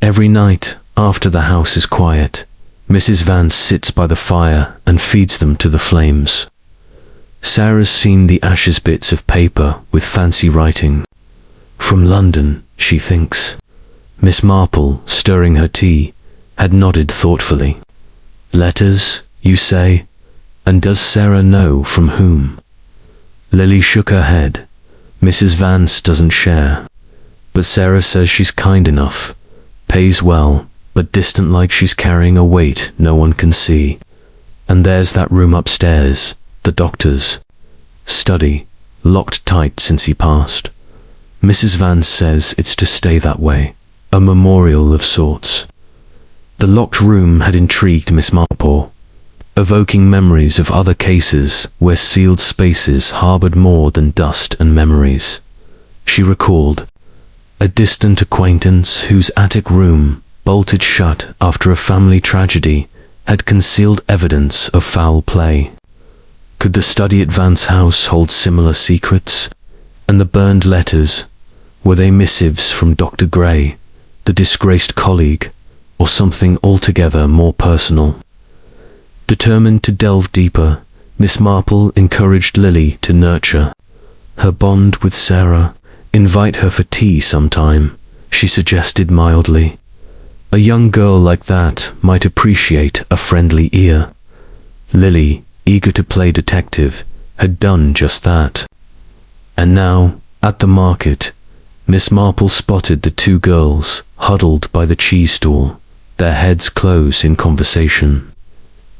"Every night, after the house is quiet, Mrs. Vance sits by the fire and feeds them to the flames. Sarah's seen the ashes bits of paper with fancy writing. From London, she thinks." Miss Marple, stirring her tea, had nodded thoughtfully. "Letters, you say? And does Sarah know from whom?" Lily shook her head. "Mrs. Vance doesn't share. But Sarah says she's kind enough, pays well, but distant, like she's carrying a weight no one can see. And there's that room upstairs, the doctor's study, locked tight since he passed. Mrs. Vance says it's to stay that way, a memorial of sorts." The locked room had intrigued Miss Marple. evoking memories of other cases where sealed spaces harbored more than dust and memories. She recalled a distant acquaintance whose attic room, bolted shut after a family tragedy, had concealed evidence of foul play. Could the study at Vance House hold similar secrets? And the burned letters, were they missives from Dr. Grey, the disgraced colleague, or something altogether more personal? Determined to delve deeper, Miss Marple encouraged Lily to nurture her bond with Sarah. Invite her for tea sometime, she suggested mildly. A young girl like that might appreciate a friendly ear. Lily, eager to play detective, had done just that. And now, at the market, Miss Marple spotted the two girls huddled by the cheese stall, their heads close in conversation.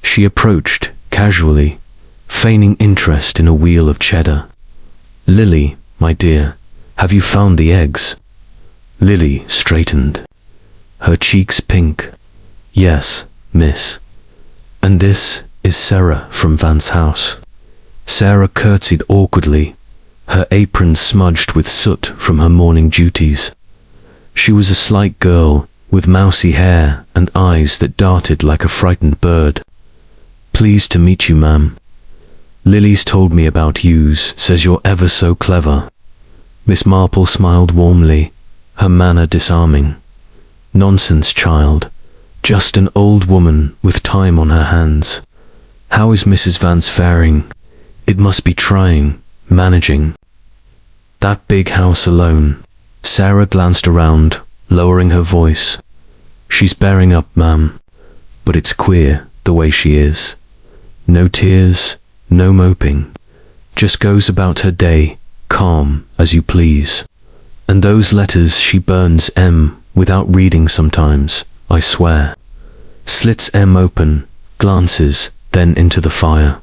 She approached, casually, feigning interest in a wheel of cheddar. "Lily, my dear, have you found the eggs?" Lily straightened, her cheeks pink. "Yes, miss. And this is Sarah from Vance House." Sarah curtsied awkwardly, her apron smudged with soot from her morning duties. She was a slight girl, with mousy hair and eyes that darted like a frightened bird. "Pleased to meet you, ma'am. Lily's told me about yous, says you're ever so clever." Miss Marple smiled warmly, her manner disarming. "Nonsense, child. Just an old woman with time on her hands. How is Mrs. Vance faring? It must be trying, managing that big house alone." Sarah glanced around, lowering her voice. "She's bearing up, ma'am, but it's queer, the way she is. No tears, no moping. Just goes about her day, calm as you please. And those letters she burns without reading sometimes, I swear. Slits open, glances, then into the fire."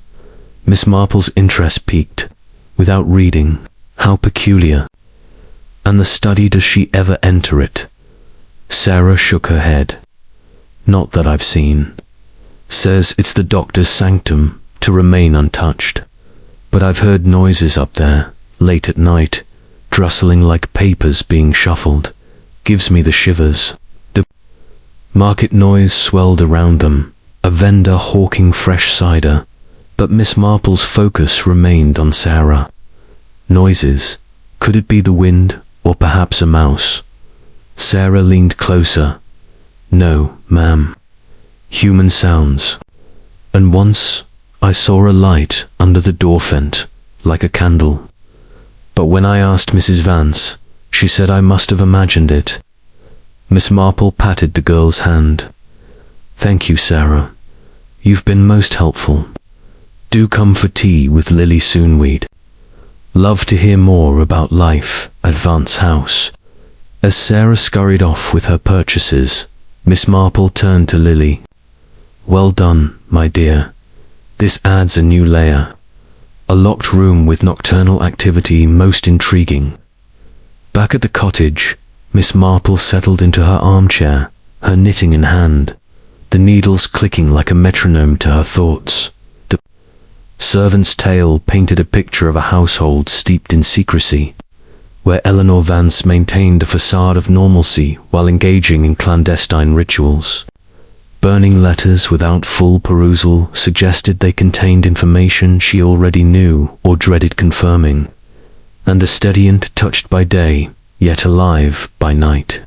Miss Marple's interest peaked. "Without reading, how peculiar. And the study, does she ever enter it?" Sarah shook her head. "Not that I've seen. Says it's the doctor's sanctum to remain untouched. But I've heard noises up there, late at night, rustling like papers being shuffled. Gives me the shivers." The market noise swelled around them, a vendor hawking fresh cider, but Miss Marple's focus remained on Sarah. Noises. Could it be the wind, or perhaps a mouse? Sarah leaned closer. "No, ma'am. Human sounds. And once I saw a light under the door fent, like a candle. But when I asked Mrs. Vance, she said I must have imagined it." Miss Marple patted the girl's hand. "Thank you, Sarah. You've been most helpful. Do come for tea with Lily soon, we'd love to hear more about life at Vance House." As Sarah scurried off with her purchases, Miss Marple turned to Lily. "Well done, my dear. This adds a new layer. A locked room with nocturnal activity most intriguing." Back at the cottage, Miss Marple settled into her armchair, her knitting in hand, the needles clicking like a metronome to her thoughts. The servant's tale painted a picture of a household steeped in secrecy, where Eleanor Vance maintained a facade of normalcy while engaging in clandestine rituals. Burning letters without full perusal suggested they contained information she already knew or dreaded confirming. And the steadient touched by day, yet alive by night.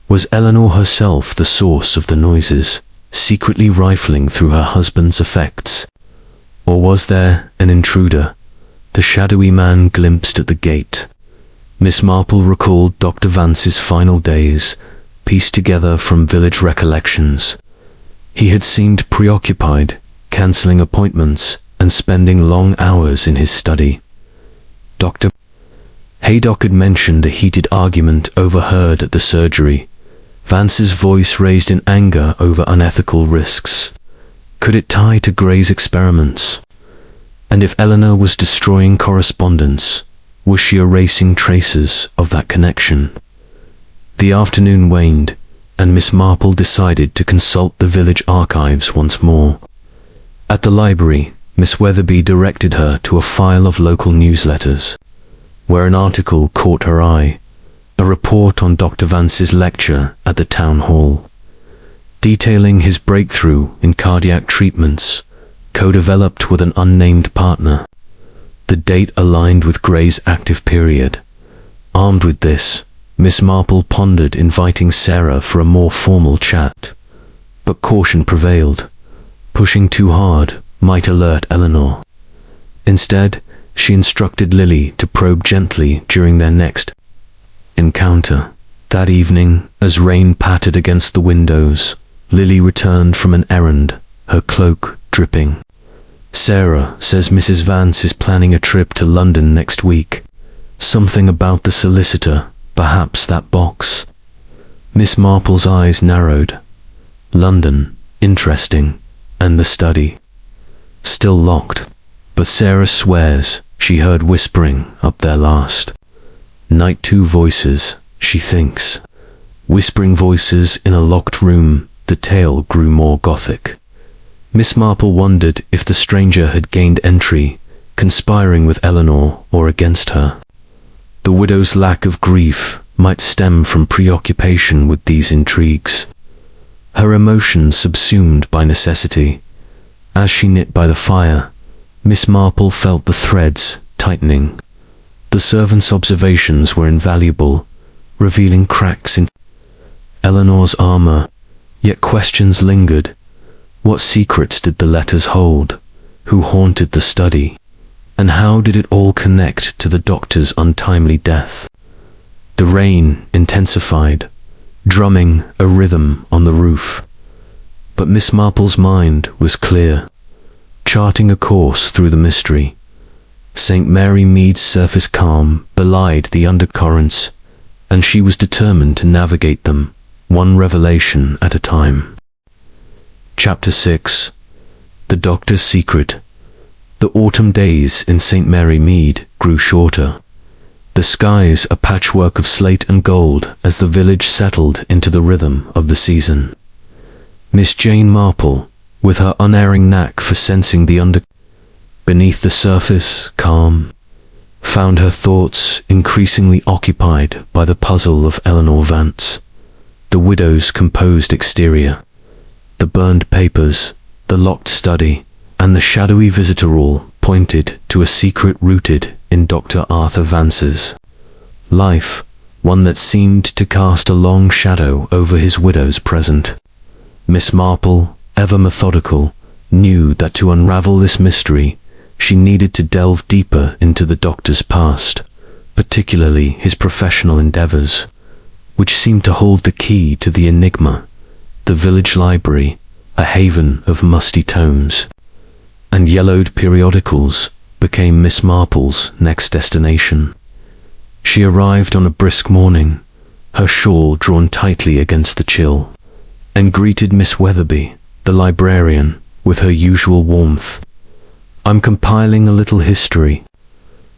Was Eleanor herself the source of the noises, secretly rifling through her husband's effects? Or was there an intruder, the shadowy man glimpsed at the gate? Miss Marple recalled Dr. Vance's final days, pieced together from village recollections. He had seemed preoccupied, cancelling appointments and spending long hours in his study. Dr. Haydock had mentioned a heated argument overheard at the surgery, Vance's voice raised in anger over unethical risks. Could it tie to Grey's experiments? And if Eleanor was destroying correspondence, was she erasing traces of that connection? The afternoon waned, and Miss Marple decided to consult the village archives once more. At the library, Miss Weatherby directed her to a file of local newsletters, where an article caught her eye, a report on Dr. Vance's lecture at the town hall, detailing his breakthrough in cardiac treatments, co-developed with an unnamed partner. The date aligned with Grey's active period. Armed with this, Miss Marple pondered inviting Sarah for a more formal chat, but caution prevailed. Pushing too hard might alert Eleanor. Instead, she instructed Lily to probe gently during their next encounter. That evening, as rain pattered against the windows, Lily returned from an errand, her cloak dripping. "Sarah says Mrs. Vance is planning a trip to London next week. Something about the solicitor, perhaps that box." Miss Marple's eyes narrowed. London, interesting, and the study. Still locked, but Sarah swears she heard whispering up there last night. 2 voices, she thinks. Whispering voices in a locked room. The tale grew more gothic. Miss Marple wondered if the stranger had gained entry, conspiring with Eleanor or against her. The widow's lack of grief might stem from preoccupation with these intrigues, her emotions subsumed by necessity. As she knit by the fire, Miss Marple felt the threads tightening. The servant's observations were invaluable, revealing cracks in Eleanor's armor, yet questions lingered. What secrets did the letters hold? Who haunted the study? And how did it all connect to the doctor's untimely death? The rain intensified, drumming a rhythm on the roof. But Miss Marple's mind was clear, charting a course through the mystery. St. Mary Mead's surface calm belied the undercurrents, and she was determined to navigate them, one revelation at a time. Chapter 6. The Doctor's Secret. The autumn days in St. Mary Mead grew shorter, the skies a patchwork of slate and gold as the village settled into the rhythm of the season. Miss Jane Marple, with her unerring knack for sensing the beneath the surface calm, found her thoughts increasingly occupied by the puzzle of Eleanor Vance, the widow's composed exterior, the burned papers, the locked study, and the shadowy visitor all pointed to a secret rooted in Dr. Arthur Vance's life, one that seemed to cast a long shadow over his widow's present. Miss Marple, ever methodical, knew that to unravel this mystery, she needed to delve deeper into the doctor's past, particularly his professional endeavors, which seemed to hold the key to the enigma. The village library, a haven of musty tomes and yellowed periodicals, became Miss Marple's next destination. She arrived on a brisk morning, her shawl drawn tightly against the chill, and greeted Miss Weatherby, the librarian, with her usual warmth. "I'm compiling a little history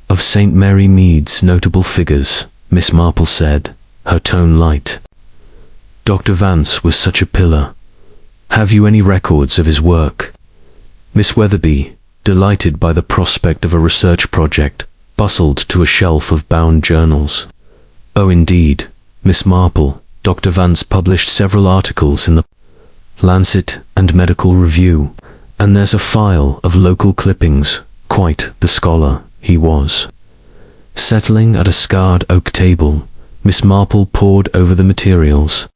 of St. Mary Mead's notable figures," Miss Marple said, her tone light. "Dr. Vance was such a pillar. Have you any records of his work?" Miss Weatherby, delighted by the prospect of a research project, bustled to a shelf of bound journals. "Oh, indeed, Miss Marple. Dr. Vance published several articles in the Lancet and Medical Review, and there's a file of local clippings. Quite the scholar he was." Settling at a scarred oak table, Miss Marple pored over the materials.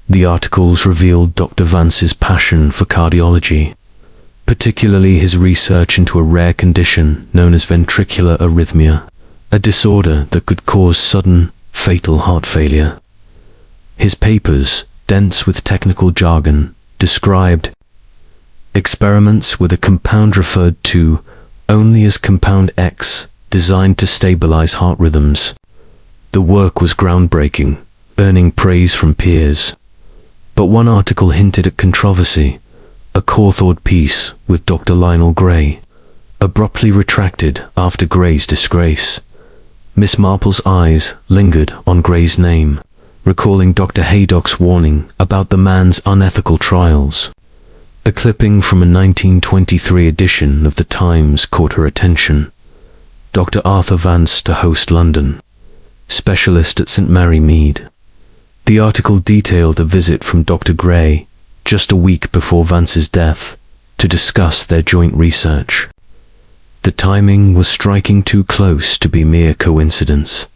The articles revealed Dr. Vance's passion for cardiology, particularly his research into a rare condition known as ventricular arrhythmia, a disorder that could cause sudden, fatal heart failure. His papers, dense with technical jargon, described experiments with a compound referred to only as Compound X, designed to stabilize heart rhythms. The work was groundbreaking, earning praise from peers. But one article hinted at controversy. A Cawthorne piece with Dr. Lionel Grey, abruptly retracted after Grey's disgrace. Miss Marple's eyes lingered on Grey's name, recalling Dr. Haydock's warning about the man's unethical trials. A clipping from a 1923 edition of the Times caught her attention. Dr. Arthur Vance to host London. Specialist at St. Mary Mead. The article detailed a visit from Dr. Grey, just a week before Vance's death, to discuss their joint research. The timing was striking too close to be mere coincidence.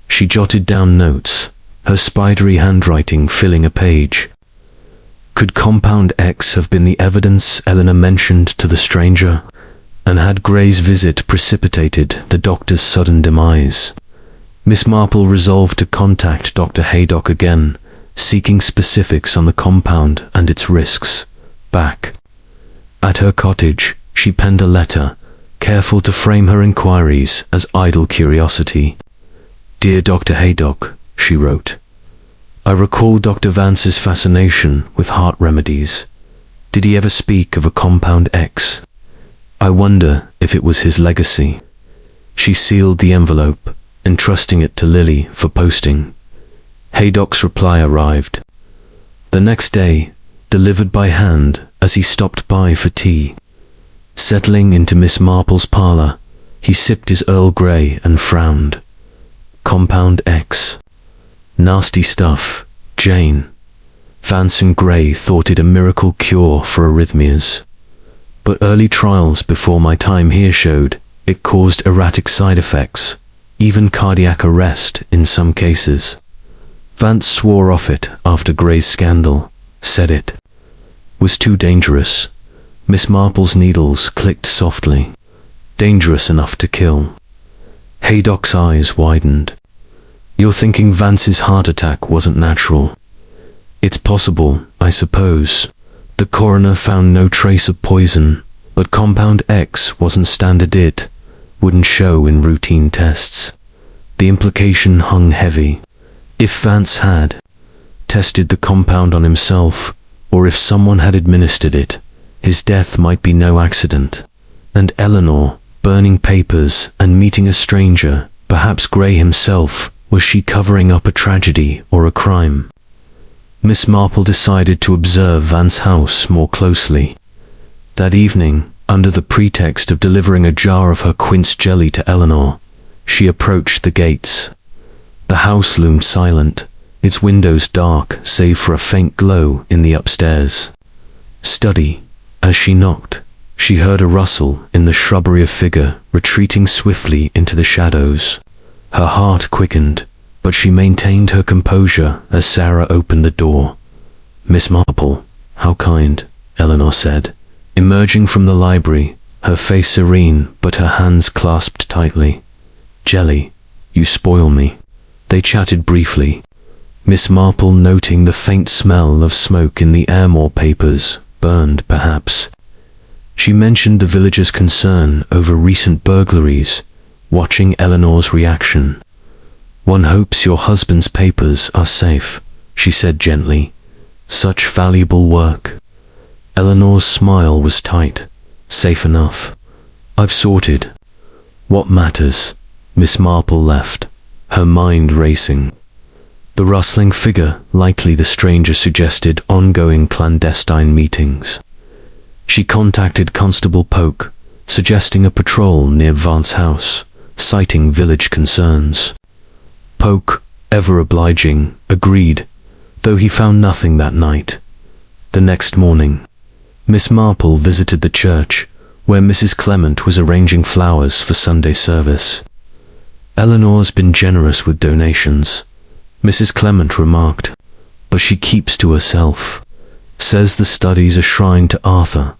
She jotted down notes, her spidery handwriting filling a page. Could Compound X have been the evidence Eleanor mentioned to the stranger? And had Grey's visit precipitated the doctor's sudden demise? Miss Marple resolved to contact Dr. Haydock again, seeking specifics on the compound and its risks. Back at her cottage, she penned a letter, careful to frame her inquiries as idle curiosity. "Dear Dr. Haydock," she wrote, "I recall Dr. Vance's fascination with heart remedies. Did he ever speak of a Compound X? I wonder if it was his legacy." She sealed the envelope, entrusting it to Lily for posting. Haydock's reply arrived the next day, delivered by hand as he stopped by for tea. Settling into Miss Marple's parlour, he sipped his Earl Grey and frowned. Compound X. Nasty stuff, Jane. Vance and Grey thought it a miracle cure for arrhythmias. But early trials before my time here showed it caused erratic side effects, even cardiac arrest in some cases. Vance swore off it after Grey's scandal, said it was too dangerous. Miss Marple's needles clicked softly. Dangerous enough to kill. Haydock's eyes widened. "You're thinking Vance's heart attack wasn't natural?" "It's possible, I suppose. The coroner found no trace of poison, but Compound X wasn't standard. It wouldn't show in routine tests." The implication hung heavy. If Vance had tested the compound on himself, or if someone had administered it, his death might be no accident. And Eleanor, burning papers and meeting a stranger, perhaps Grey himself, was she covering up a tragedy or a crime? Miss Marple decided to observe Vance House more closely. That evening, under the pretext of delivering a jar of her quince jelly to Eleanor, she approached the gates. The house loomed silent, its windows dark save for a faint glow in the upstairs study. As she knocked, she heard a rustle in the shrubbery, a figure retreating swiftly into the shadows. Her heart quickened, but she maintained her composure as Sarah opened the door. "Miss Marple, how kind," Eleanor said, emerging from the library, her face serene but her hands clasped tightly. "Jelly, you spoil me." They chatted briefly, Miss Marple noting the faint smell of smoke in the air. More papers, burned perhaps. She mentioned the villagers' concern over recent burglaries, watching Eleanor's reaction. "One hopes your husband's papers are safe," she said gently. "Such valuable work." Eleanor's smile was tight. "Safe enough. I've sorted what matters." Miss Marple left, her mind racing. The rustling figure, likely the stranger, suggested ongoing clandestine meetings. She contacted Constable Polk, suggesting a patrol near Vance House, citing village concerns. Polk, ever obliging, agreed, though he found nothing that night. The next morning, Miss Marple visited the church, where Mrs. Clement was arranging flowers for Sunday service. "Eleanor's been generous with donations," Mrs. Clement remarked, "but she keeps to herself. Says the study's a shrine to Arthur,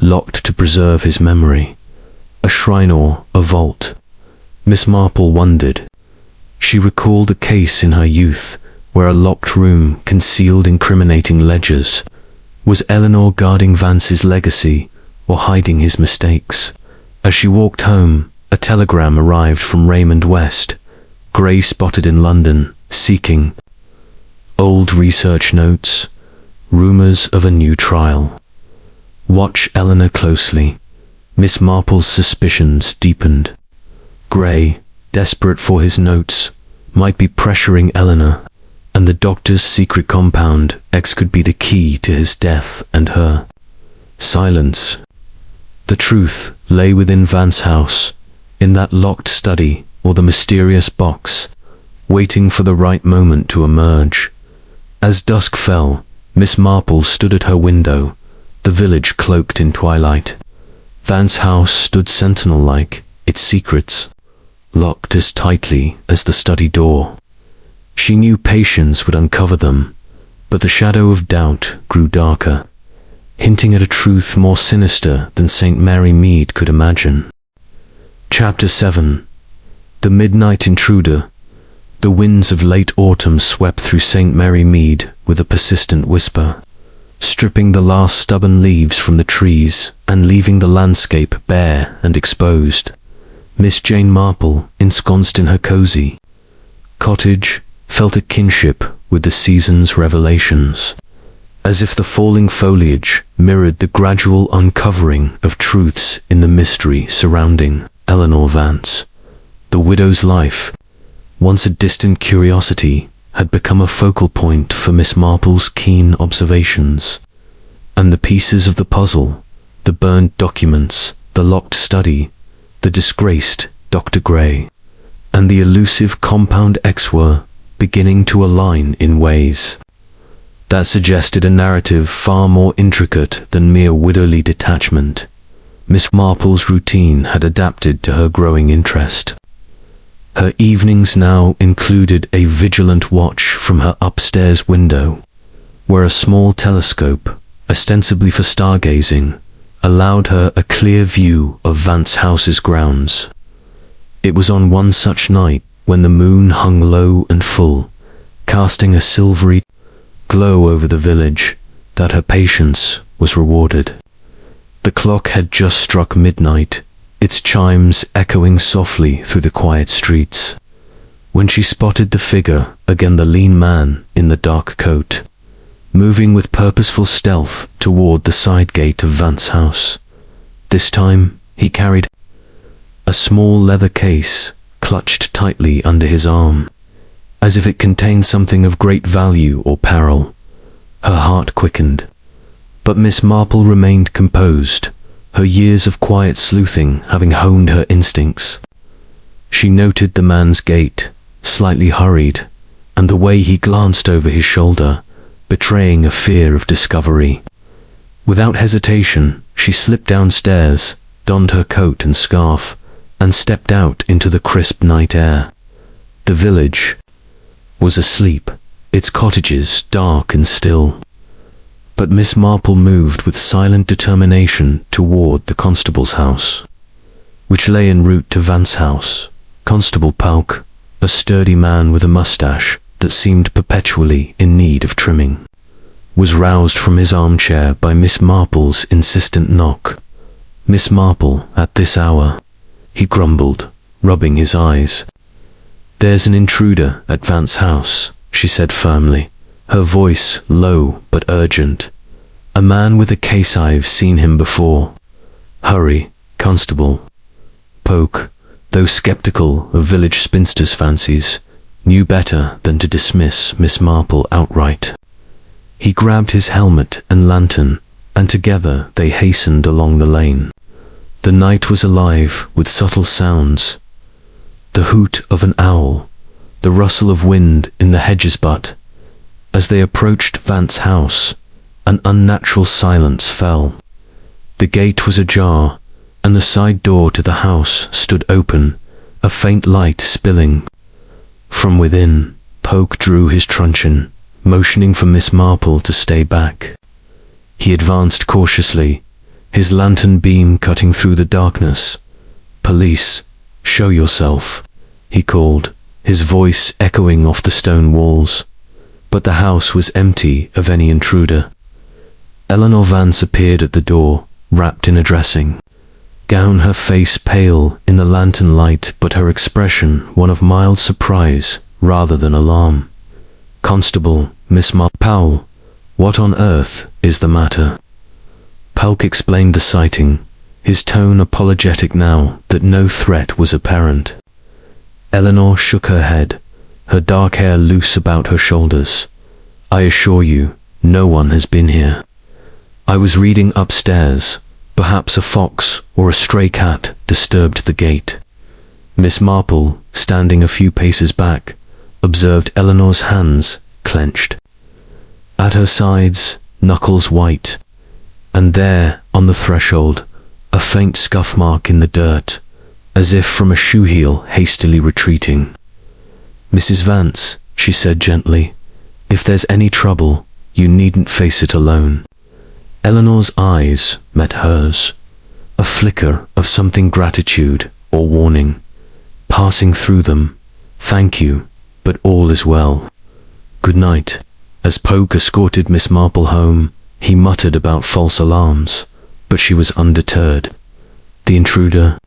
locked to preserve his memory. A shrine or a vault?" Miss Marple wondered. She recalled a case in her youth where a locked room concealed incriminating ledgers. Was Eleanor guarding Vance's legacy or hiding his mistakes? As she walked home, a telegram arrived from Raymond West, Grey spotted in London, seeking old research notes, rumours of a new trial. Watch Eleanor closely. Miss Marple's suspicions deepened. Grey, desperate for his notes, might be pressuring Eleanor, and the doctor's secret compound X could be the key to his death and her Silence. The truth lay within Vance House, in that locked study or the mysterious box, waiting for the right moment to emerge. As dusk fell, Miss Marple stood at her window, the village cloaked in twilight. Vance House stood sentinel-like, its secrets locked as tightly as the study door. She knew patience would uncover them, but the shadow of doubt grew darker, hinting at a truth more sinister than St. Mary Mead could imagine. Chapter 7. The Midnight Intruder. The winds of late autumn swept through St. Mary Mead with a persistent whisper, stripping the last stubborn leaves from the trees and leaving the landscape bare and exposed. Miss Jane Marple, ensconced in her cozy cottage, felt a kinship with the season's revelations, as if the falling foliage mirrored the gradual uncovering of truths in the mystery surrounding Eleanor Vance. The widow's life, once a distant curiosity, had become a focal point for Miss Marple's keen observations, and the pieces of the puzzle, the burned documents, the locked study, the disgraced Dr. Grey, and the elusive compound X were beginning to align in ways that suggested a narrative far more intricate than mere widowly detachment. Miss Marple's routine had adapted to her growing interest. Her evenings now included a vigilant watch from her upstairs window, where a small telescope, ostensibly for stargazing, allowed her a clear view of Vance House's grounds. It was on one such night, when the moon hung low and full, casting a silvery glow over the village, that her patience was rewarded. The clock had just struck midnight, its chimes echoing softly through the quiet streets, when she spotted the figure again, the lean man in the dark coat, moving with purposeful stealth toward the side gate of Vance House. This time he carried a small leather case clutched tightly under his arm, as if it contained something of great value or peril. Her heart quickened, but Miss Marple remained composed, her years of quiet sleuthing having honed her instincts. She noted the man's gait, slightly hurried, and the way he glanced over his shoulder, betraying a fear of discovery. Without hesitation, she slipped downstairs, donned her coat and scarf, and stepped out into the crisp night air. The village was asleep, its cottages dark and still. But Miss Marple moved with silent determination toward the constable's house, which lay en route to Vance House. Constable Pauk, a sturdy man with a mustache that seemed perpetually in need of trimming, was roused from his armchair by Miss Marple's insistent knock. "Miss Marple, at this hour," he grumbled, rubbing his eyes. "There's an intruder at Vance House," she said firmly, her voice low but urgent. "A man with a case. I've seen him before." "Hurry, Constable." Pauk, though skeptical of village spinsters' fancies, knew better than to dismiss Miss Marple outright. He grabbed his helmet and lantern, and together they hastened along the lane. The night was alive with subtle sounds, the hoot of an owl, the rustle of wind in the hedges, but as they approached Vance House, an unnatural silence fell. The gate was ajar, and the side door to the house stood open, a faint light spilling. From within, Pauk drew his truncheon, motioning for Miss Marple to stay back. He advanced cautiously, his lantern beam cutting through the darkness. "Police, show yourself," he called, his voice echoing off the stone walls. But the house was empty of any intruder. Eleanor Vance appeared at the door, wrapped in a dressing gown, her face pale in the lantern light, but her expression one of mild surprise rather than alarm. "Constable, Miss Marple, what on earth is the matter?" Pauk explained the sighting, his tone apologetic now that no threat was apparent. Eleanor shook her head, her dark hair loose about her shoulders. "I assure you, no one has been here. I was reading upstairs. Perhaps a fox or a stray cat disturbed the gate. Miss Marple, standing a few paces back, observed Eleanor's hands clenched. At her sides, knuckles white, and there, on the threshold, a faint scuff mark in the dirt, as if from a shoe heel hastily retreating. "Mrs. Vance," she said gently, "if there's any trouble, you needn't face it alone." Eleanor's eyes met hers, a flicker of something gratitude or warning, passing through them. "Thank you, but all is well. Good night." As Polk escorted Miss Marple home, he muttered about false alarms, but she was undeterred. The intruder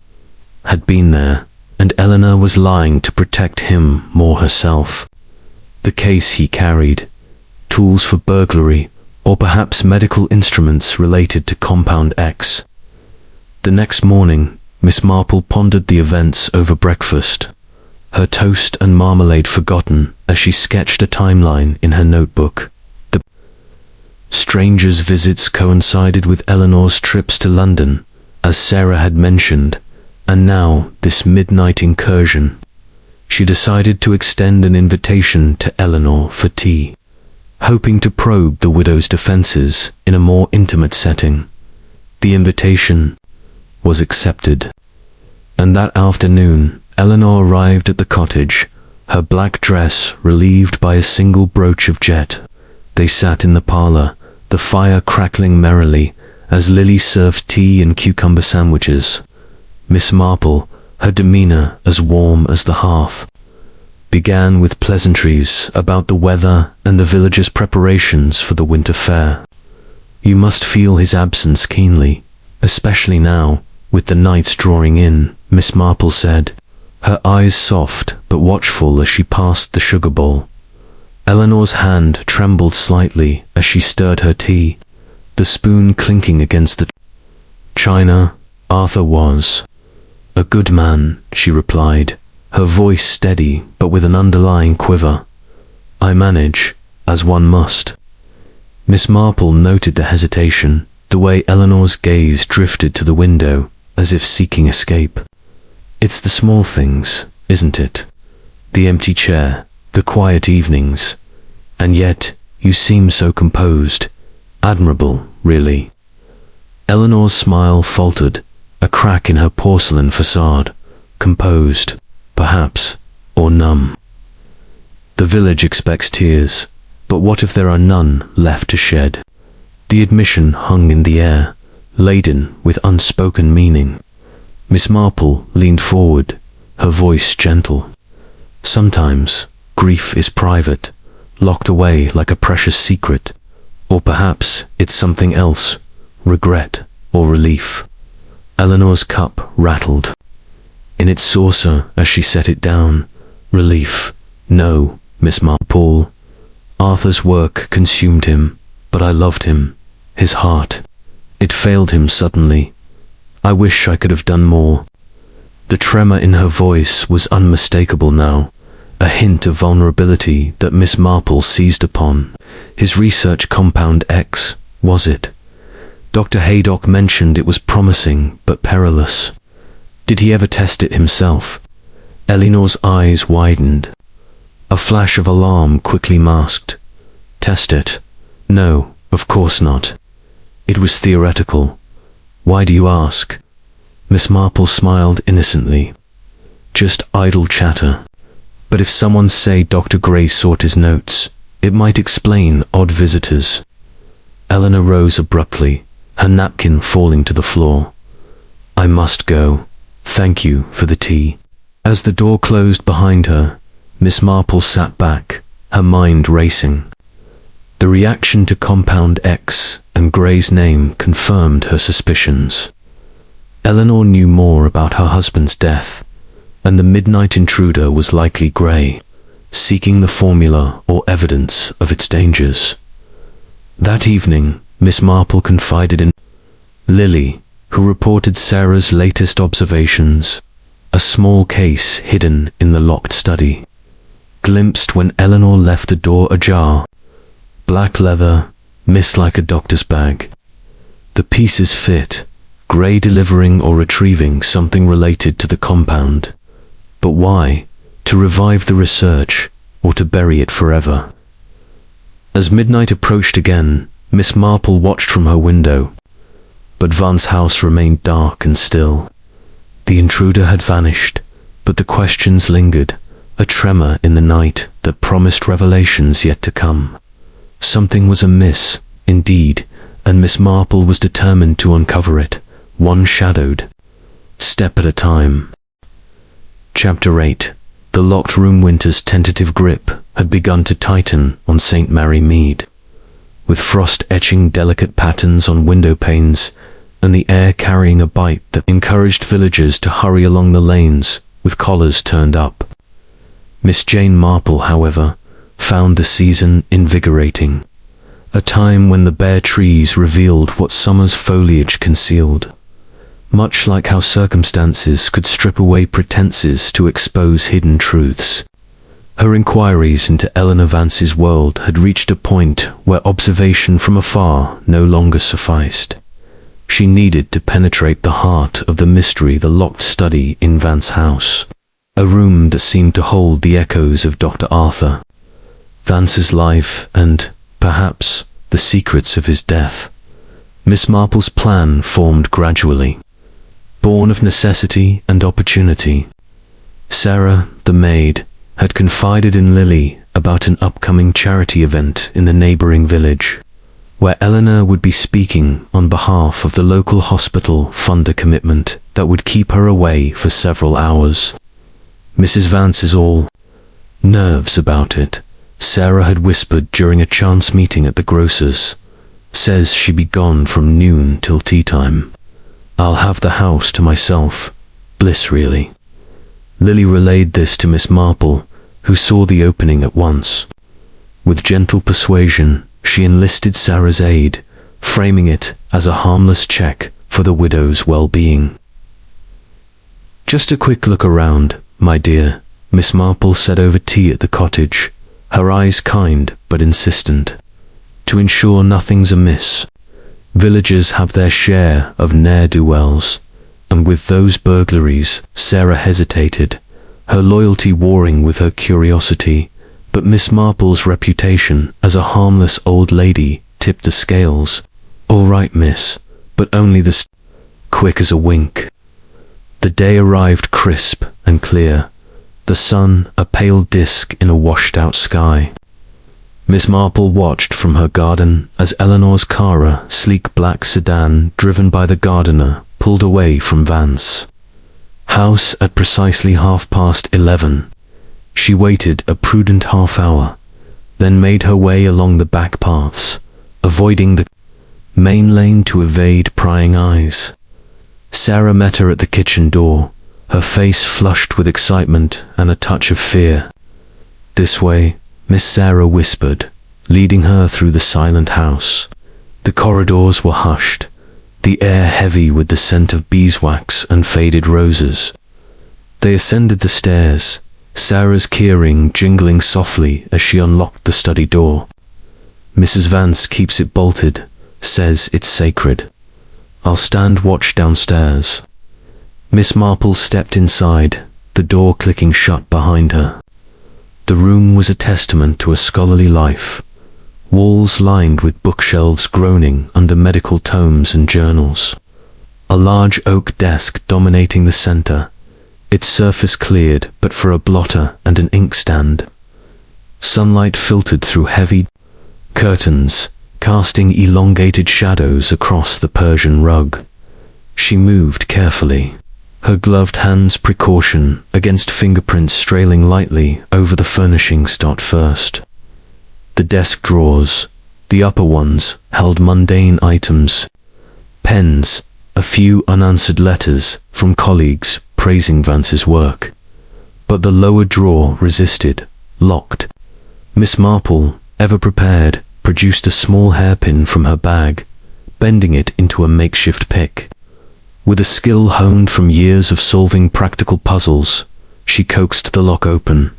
had been there, and Eleanor was lying to protect him more herself. The case he carried, tools for burglary, or perhaps medical instruments related to Compound X. The next morning, Miss Marple pondered the events over breakfast, her toast and marmalade forgotten as she sketched a timeline in her notebook. The stranger's visits coincided with Eleanor's trips to London, as Sarah had mentioned, and now this midnight incursion. She decided to extend an invitation to Eleanor for tea, hoping to probe the widow's defenses in a more intimate setting. The invitation was accepted, and that afternoon Eleanor arrived at the cottage, her black dress relieved by a single brooch of jet. They sat in the parlour, the fire crackling merrily as Lily served tea and cucumber sandwiches. Miss Marple, her demeanour as warm as the hearth, began with pleasantries about the weather and the villagers' preparations for the winter fair. "You must feel his absence keenly, especially now, with the nights drawing in," Miss Marple said, her eyes soft but watchful as she passed the sugar bowl. Eleanor's hand trembled slightly as she stirred her tea, the spoon clinking against the china. "Arthur was a good man," she replied, her voice steady but with an underlying quiver. "I manage, as one must." Miss Marple noted the hesitation, the way Eleanor's gaze drifted to the window, as if seeking escape. "It's the small things, isn't it? The empty chair, the quiet evenings. And yet, you seem so composed. Admirable, really." Eleanor's smile faltered, a crack in her porcelain facade. Composed, perhaps, or numb. The village expects tears, but what if there are none left to shed? The admission hung in the air, laden with unspoken meaning. Miss Marple leaned forward, her voice gentle. "Sometimes grief is private, locked away like a precious secret. Or perhaps it's something else, regret or relief." Eleanor's cup rattled in its saucer as she set it down. "Relief? No, Miss Marple. Arthur's work consumed him, but I loved him. His heart. It failed him suddenly. I wish I could have done more." The tremor in her voice was unmistakable now, a hint of vulnerability that Miss Marple seized upon. "His research Compound X, was it? Dr. Haydock mentioned it was promising but perilous. Did he ever test it himself?" Eleanor's eyes widened. A flash of alarm quickly masked. "Test it? No, of course not. It was theoretical. Why do you ask?" Miss Marple smiled innocently. "Just idle chatter. But if someone say Dr. Grey sought his notes, it might explain odd visitors." Eleanor rose abruptly, her napkin falling to the floor. "I must go. Thank you for the tea." As the door closed behind her, Miss Marple sat back, her mind racing. The reaction to Compound X and Grey's name confirmed her suspicions. Eleanor knew more about her husband's death, and the midnight intruder was likely Grey, seeking the formula or evidence of its dangers. That evening, Miss Marple confided in Lily, who reported Sarah's latest observations, a small case hidden in the locked study, glimpsed when Eleanor left the door ajar. Black leather, mist like a doctor's bag. The pieces fit, Grey delivering or retrieving something related to the compound. But why? To revive the research, or to bury it forever? As midnight approached again, Miss Marple watched from her window. But Vance House remained dark and still. The intruder had vanished, but the questions lingered, a tremor in the night that promised revelations yet to come. Something was amiss, indeed, and Miss Marple was determined to uncover it, one shadowed step at a time. Chapter 8. The locked room. Winter's tentative grip had begun to tighten on St. Mary Mead, with frost etching delicate patterns on window panes, and the air carrying a bite that encouraged villagers to hurry along the lanes with collars turned up. Miss Jane Marple, however, found the season invigorating, a time when the bare trees revealed what summer's foliage concealed. Much like how circumstances could strip away pretenses to expose hidden truths, her inquiries into Eleanor Vance's world had reached a point where observation from afar no longer sufficed. She needed to penetrate the heart of the mystery, the locked study in Vance House, a room that seemed to hold the echoes of Dr. Arthur Vance's life and, perhaps, the secrets of his death. Miss Marple's plan formed gradually, born of necessity and opportunity. Sarah, the maid, had confided in Lily about an upcoming charity event in the neighboring village, where Eleanor would be speaking on behalf of the local hospital funder commitment that would keep her away for several hours. Mrs. Vance is all nerves about it, Sarah had whispered during a chance meeting at the grocer's. Says she'd be gone from noon till tea time. I'll have the house to myself. Bliss, really. Lily relayed this to Miss Marple, who saw the opening at once. With gentle persuasion, she enlisted Sarah's aid, framing it as a harmless check for the widow's well-being. Just a quick look around, my dear, Miss Marple said over tea at the cottage, her eyes kind but insistent. To ensure nothing's amiss. Villagers have their share of ne'er-do-wells, and with those burglaries, Sarah hesitated, her loyalty warring with her curiosity, but Miss Marple's reputation as a harmless old lady tipped the scales. All right, miss, but only quick as a wink. The day arrived crisp and clear, the sun a pale disk in a washed-out sky. Miss Marple watched from her garden as Eleanor's car, a sleek black sedan driven by the gardener, pulled away from Vance House at precisely 11:30. She waited a prudent half-hour, then made her way along the back paths, avoiding the main lane to evade prying eyes. Sarah met her at the kitchen door, her face flushed with excitement and a touch of fear. This way, Miss Sarah whispered, leading her through the silent house. The corridors were hushed, the air heavy with the scent of beeswax and faded roses. They ascended the stairs, Sarah's keyring jingling softly as she unlocked the study door. Mrs. Vance keeps it bolted, says it's sacred. I'll stand watch downstairs. Miss Marple stepped inside, the door clicking shut behind her. The room was a testament to a scholarly life, walls lined with bookshelves groaning under medical tomes and journals. A large oak desk dominating the center, its surface cleared but for a blotter and an inkstand. Sunlight filtered through heavy curtains, casting elongated shadows across the Persian rug. She moved carefully, her gloved hands precaution against fingerprints trailing lightly over the furnishings. First, the desk drawers, the upper ones, held mundane items, pens, a few unanswered letters from colleagues praising Vance's work. But the lower drawer resisted, locked. Miss Marple, ever prepared, produced a small hairpin from her bag, bending it into a makeshift pick. With a skill honed from years of solving practical puzzles, she coaxed the lock open.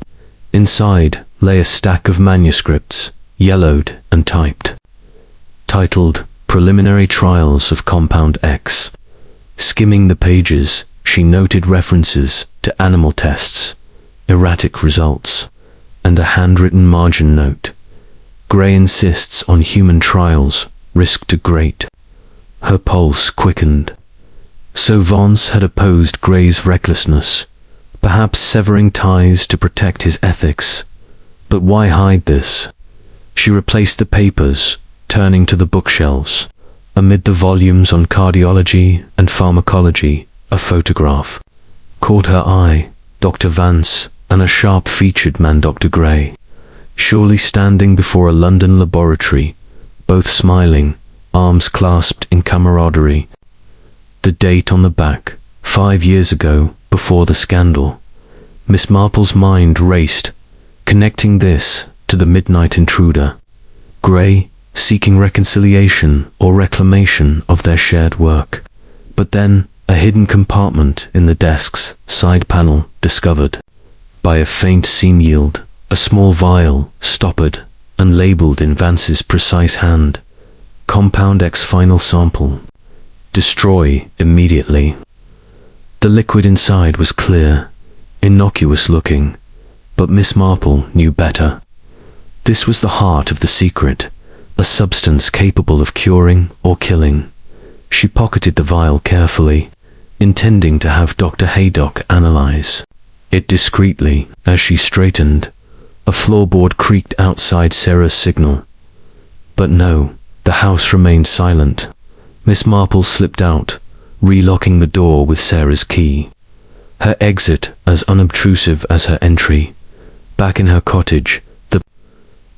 Inside lay a stack of manuscripts, yellowed and typed. Titled, Preliminary Trials of Compound X. Skimming the pages, she noted references to animal tests, erratic results, and a handwritten margin note. Grey insists on human trials, risk too great. Her pulse quickened. So Vance had opposed Grey's recklessness, perhaps severing ties to protect his ethics. But why hide this? She replaced the papers, turning to the bookshelves. Amid the volumes on cardiology and pharmacology, a photograph caught her eye. Dr. Vance and a sharp-featured man, Dr. Grey, surely standing before a London laboratory, both smiling, arms clasped in camaraderie. The date on the back, 5 years ago, before the scandal. Miss Marple's mind raced, connecting this to the midnight intruder. Grey, seeking reconciliation or reclamation of their shared work. But then, a hidden compartment in the desk's side panel discovered. By a faint seam yield, a small vial, stoppered and labelled in Vance's precise hand. Compound X final sample. Destroy immediately. The liquid inside was clear, innocuous looking, but Miss Marple knew better. This was the heart of the secret, a substance capable of curing or killing. She pocketed the vial carefully, intending to have Dr. Haydock analyze it discreetly. As she straightened, a floorboard creaked outside Sarah's signal. But no, the house remained silent. Miss Marple slipped out, relocking the door with Sarah's key. Her exit as unobtrusive as her entry. Back in her cottage, the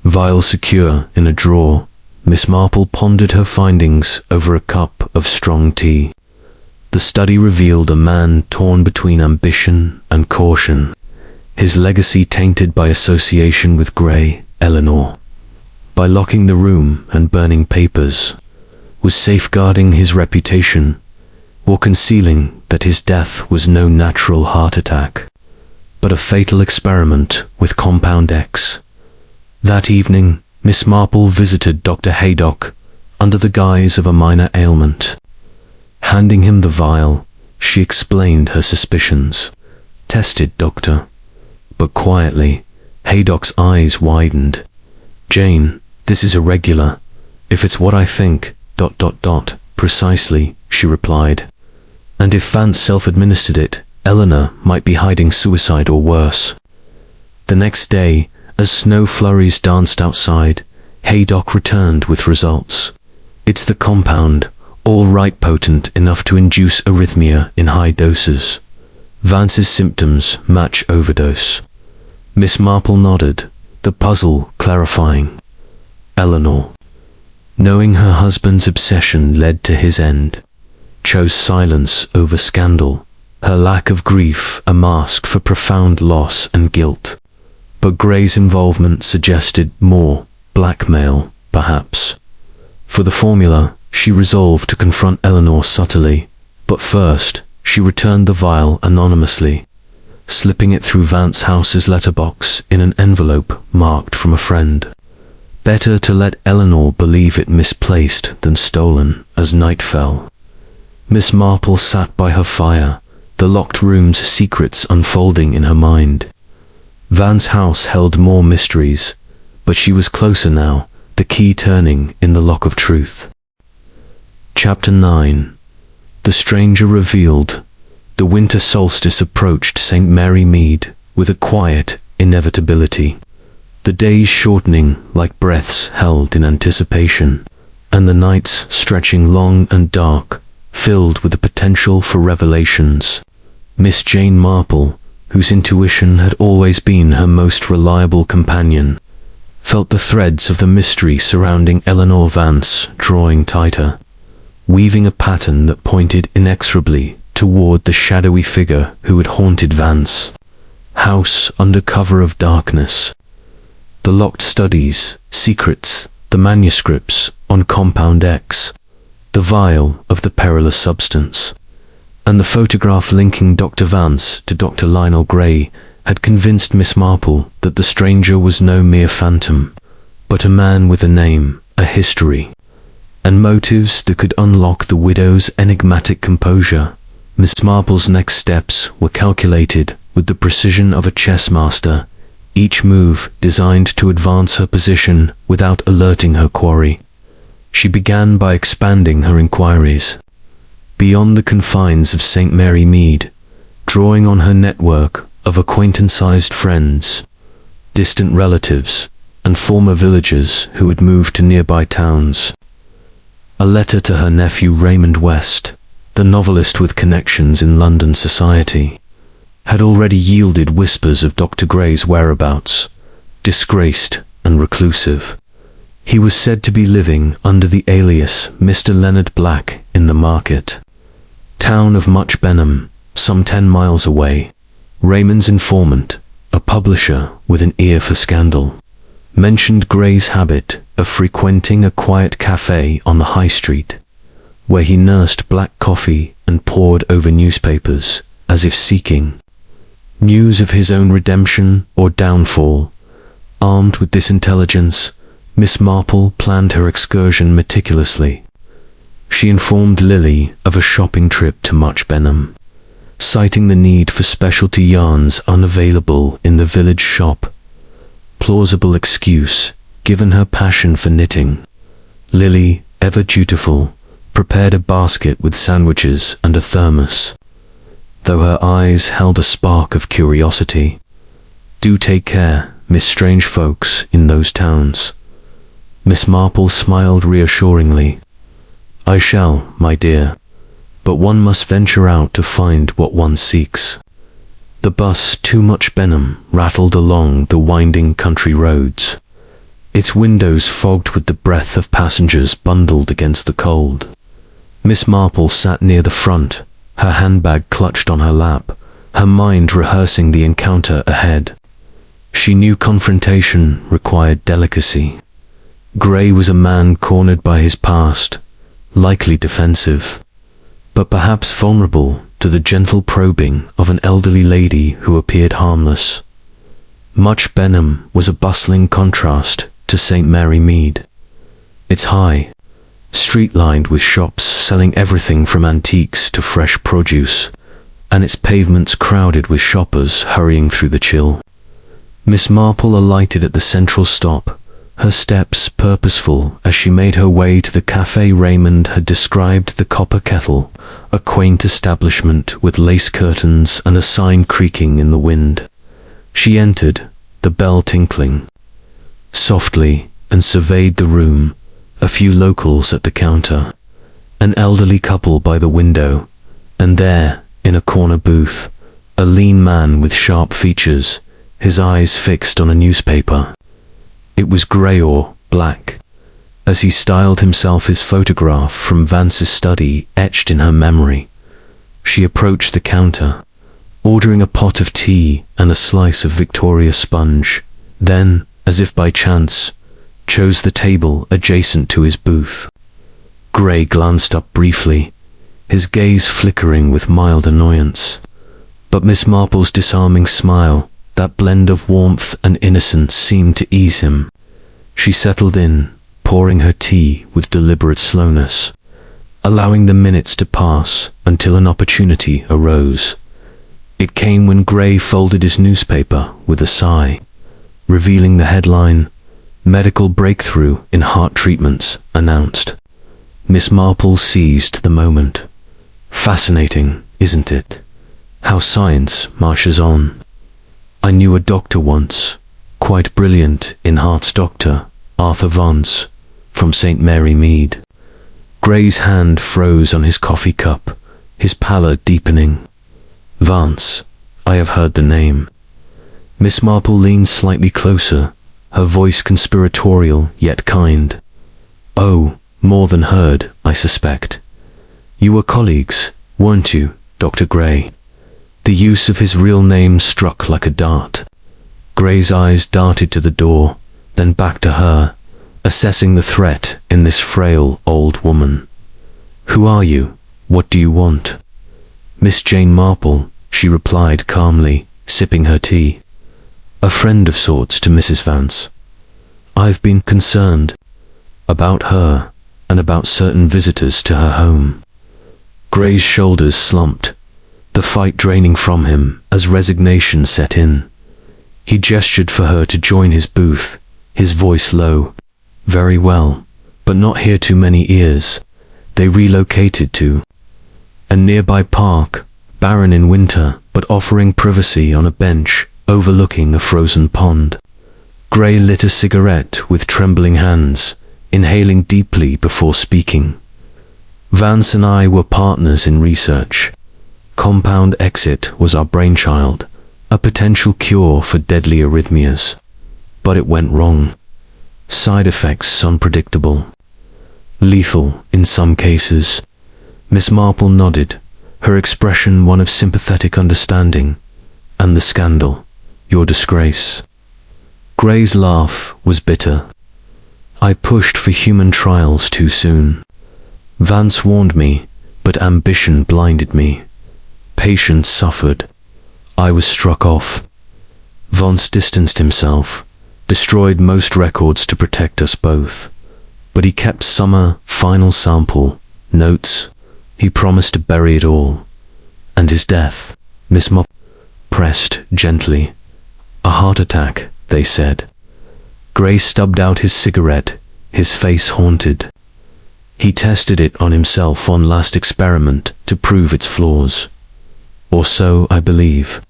vial secure in a drawer, Miss Marple pondered her findings over a cup of strong tea. The study revealed a man torn between ambition and caution, his legacy tainted by association with Grey. Eleanor, by locking the room and burning papers, was safeguarding his reputation, or concealing that his death was no natural heart attack, but a fatal experiment with Compound X. That evening, Miss Marple visited Dr. Haydock under the guise of a minor ailment. Handing him the vial, she explained her suspicions. Tested, doctor. But quietly, Haydock's eyes widened. Jane, this is irregular. If it's what I think, ... Precisely, she replied. And if Vance self-administered it, Eleanor might be hiding suicide or worse. The next day, as snow flurries danced outside, Haydock returned with results. It's the compound, all right, potent enough to induce arrhythmia in high doses. Vance's symptoms match overdose. Miss Marple nodded, the puzzle clarifying. Eleanor, knowing her husband's obsession led to his end, chose silence over scandal, her lack of grief a mask for profound loss and guilt. But Grey's involvement suggested more, blackmail, perhaps. For the formula, she resolved to confront Eleanor subtly, but first, she returned the vial anonymously, slipping it through Vance House's letterbox in an envelope marked from a friend. Better to let Eleanor believe it misplaced than stolen. As night fell, Miss Marple sat by her fire, the locked room's secrets unfolding in her mind. Vance House held more mysteries, but she was closer now, the key turning in the lock of truth. Chapter 9. The stranger revealed. The winter solstice approached St. Mary Mead with a quiet inevitability, the days shortening like breaths held in anticipation, and the nights stretching long and dark, filled with the potential for revelations. Miss Jane Marple, whose intuition had always been her most reliable companion, felt the threads of the mystery surrounding Eleanor Vance drawing tighter, weaving a pattern that pointed inexorably toward the shadowy figure who had haunted Vance House under cover of darkness. The locked studies, secrets, the manuscripts on Compound X, the vial of the perilous substance, and the photograph linking Dr. Vance to Dr. Lionel Grey had convinced Miss Marple that the stranger was no mere phantom, but a man with a name, a history. and motives that could unlock the widow's enigmatic composure. Miss Marple's next steps were calculated with the precision of a chess master, each move designed to advance her position without alerting her quarry. She began by expanding her inquiries beyond the confines of St. Mary Mead, drawing on her network of acquaintance-sized friends, distant relatives, and former villagers who had moved to nearby towns. A letter to her nephew Raymond West, the novelist with connections in London society, had already yielded whispers of Dr. Grey's whereabouts, disgraced and reclusive. He was said to be living under the alias Mr. Leonard Black in the market town of Much Benham, some 10 miles away. Raymond's informant, a publisher with an ear for scandal, mentioned Grey's habit of frequenting a quiet cafe on the high street, where he nursed black coffee and pored over newspapers, as if seeking news of his own redemption or downfall. Armed with this intelligence, Miss Marple planned her excursion meticulously. She informed Lily of a shopping trip to Much Benham, citing the need for specialty yarns unavailable in the village shop. Plausible excuse, given her passion for knitting. Lily, ever dutiful, prepared a basket with sandwiches and a thermos, though her eyes held a spark of curiosity. "Do take care, Miss Strange folks in those towns." Miss Marple smiled reassuringly. "I shall, my dear, but one must venture out to find what one seeks." The bus to Much Benham rattled along the winding country roads, its windows fogged with the breath of passengers bundled against the cold. Miss Marple sat near the front, her handbag clutched on her lap, her mind rehearsing the encounter ahead. She knew confrontation required delicacy. Grey was a man cornered by his past, likely defensive, but perhaps vulnerable to the gentle probing of an elderly lady who appeared harmless. Much Benham was a bustling contrast to St. Mary Mead. Its high, street-lined with shops selling everything from antiques to fresh produce, and its pavements crowded with shoppers hurrying through the chill. Miss Marple alighted at the central stop, her steps purposeful as she made her way to the cafe Raymond had described, the Copper Kettle, a quaint establishment with lace curtains and a sign creaking in the wind. She entered, the bell tinkling softly, and surveyed the room, a few locals at the counter, an elderly couple by the window, and there, in a corner booth, a lean man with sharp features, his eyes fixed on a newspaper. It was Grey or Black, as he styled himself, his photograph from Vance's study etched in her memory. She approached the counter, ordering a pot of tea and a slice of Victoria sponge, then, as if by chance, chose the table adjacent to his booth. Grey glanced up briefly, his gaze flickering with mild annoyance. But Miss Marple's disarming smile, that blend of warmth and innocence, seemed to ease him. She settled in, pouring her tea with deliberate slowness, allowing the minutes to pass until an opportunity arose. It came when Grey folded his newspaper with a sigh, revealing the headline, "Medical Breakthrough in Heart Treatments Announced." Miss Marple seized the moment. Fascinating, isn't it? How science marches on. I knew a doctor once, quite brilliant in hearts, Dr. Arthur Vance, from St. Mary Mead. Grey's hand froze on his coffee cup, his pallor deepening. Vance, I have heard the name. Miss Marple leaned slightly closer, her voice conspiratorial yet kind. Oh, more than heard, I suspect. You were colleagues, weren't you, Dr. Grey? The use of his real name struck like a dart. Grey's eyes darted to the door, then back to her, assessing the threat in this frail old woman. Who are you? What do you want? Miss Jane Marple, she replied calmly, sipping her tea. A friend of sorts to Mrs. Vance. I've been concerned about her, and about certain visitors to her home. Grey's shoulders slumped, the fight draining from him as resignation set in. He gestured for her to join his booth, his voice low. Very well, but not here too many ears. They relocated to a nearby park, barren in winter, but offering privacy on a bench overlooking a frozen pond. Grey lit a cigarette with trembling hands, inhaling deeply before speaking. Vance and I were partners in research. Compound Exit was our brainchild, a potential cure for deadly arrhythmias. But it went wrong. Side effects unpredictable. Lethal in some cases. Miss Marple nodded, her expression one of sympathetic understanding. And the scandal, your disgrace. Grey's laugh was bitter. I pushed for human trials too soon. Vance warned me, but ambition blinded me. Patience suffered. I was struck off. Vance distanced himself, destroyed most records to protect us both. But he kept some final sample, notes. He promised to bury it all. And his death, Miss Marple pressed gently. A heart attack, they said. Grey stubbed out his cigarette, his face haunted. He tested it on himself on last experiment to prove its flaws. Or so I believe.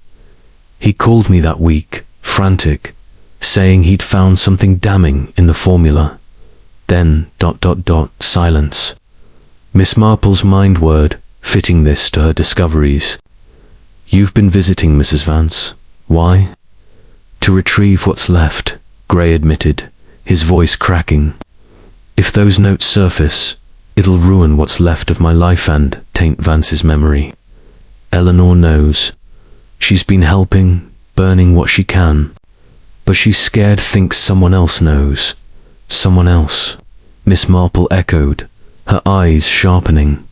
He called me that week, frantic, saying he'd found something damning in the formula. Then, silence. Miss Marple's mind word, fitting this to her discoveries. You've been visiting Mrs. Vance. Why? To retrieve what's left, Grey admitted, his voice cracking. If those notes surface, it'll ruin what's left of my life and taint Vance's memory. Eleanor knows. She's been helping, burning what she can. But she's scared thinks someone else knows. Someone else. Miss Marple echoed, her eyes sharpening.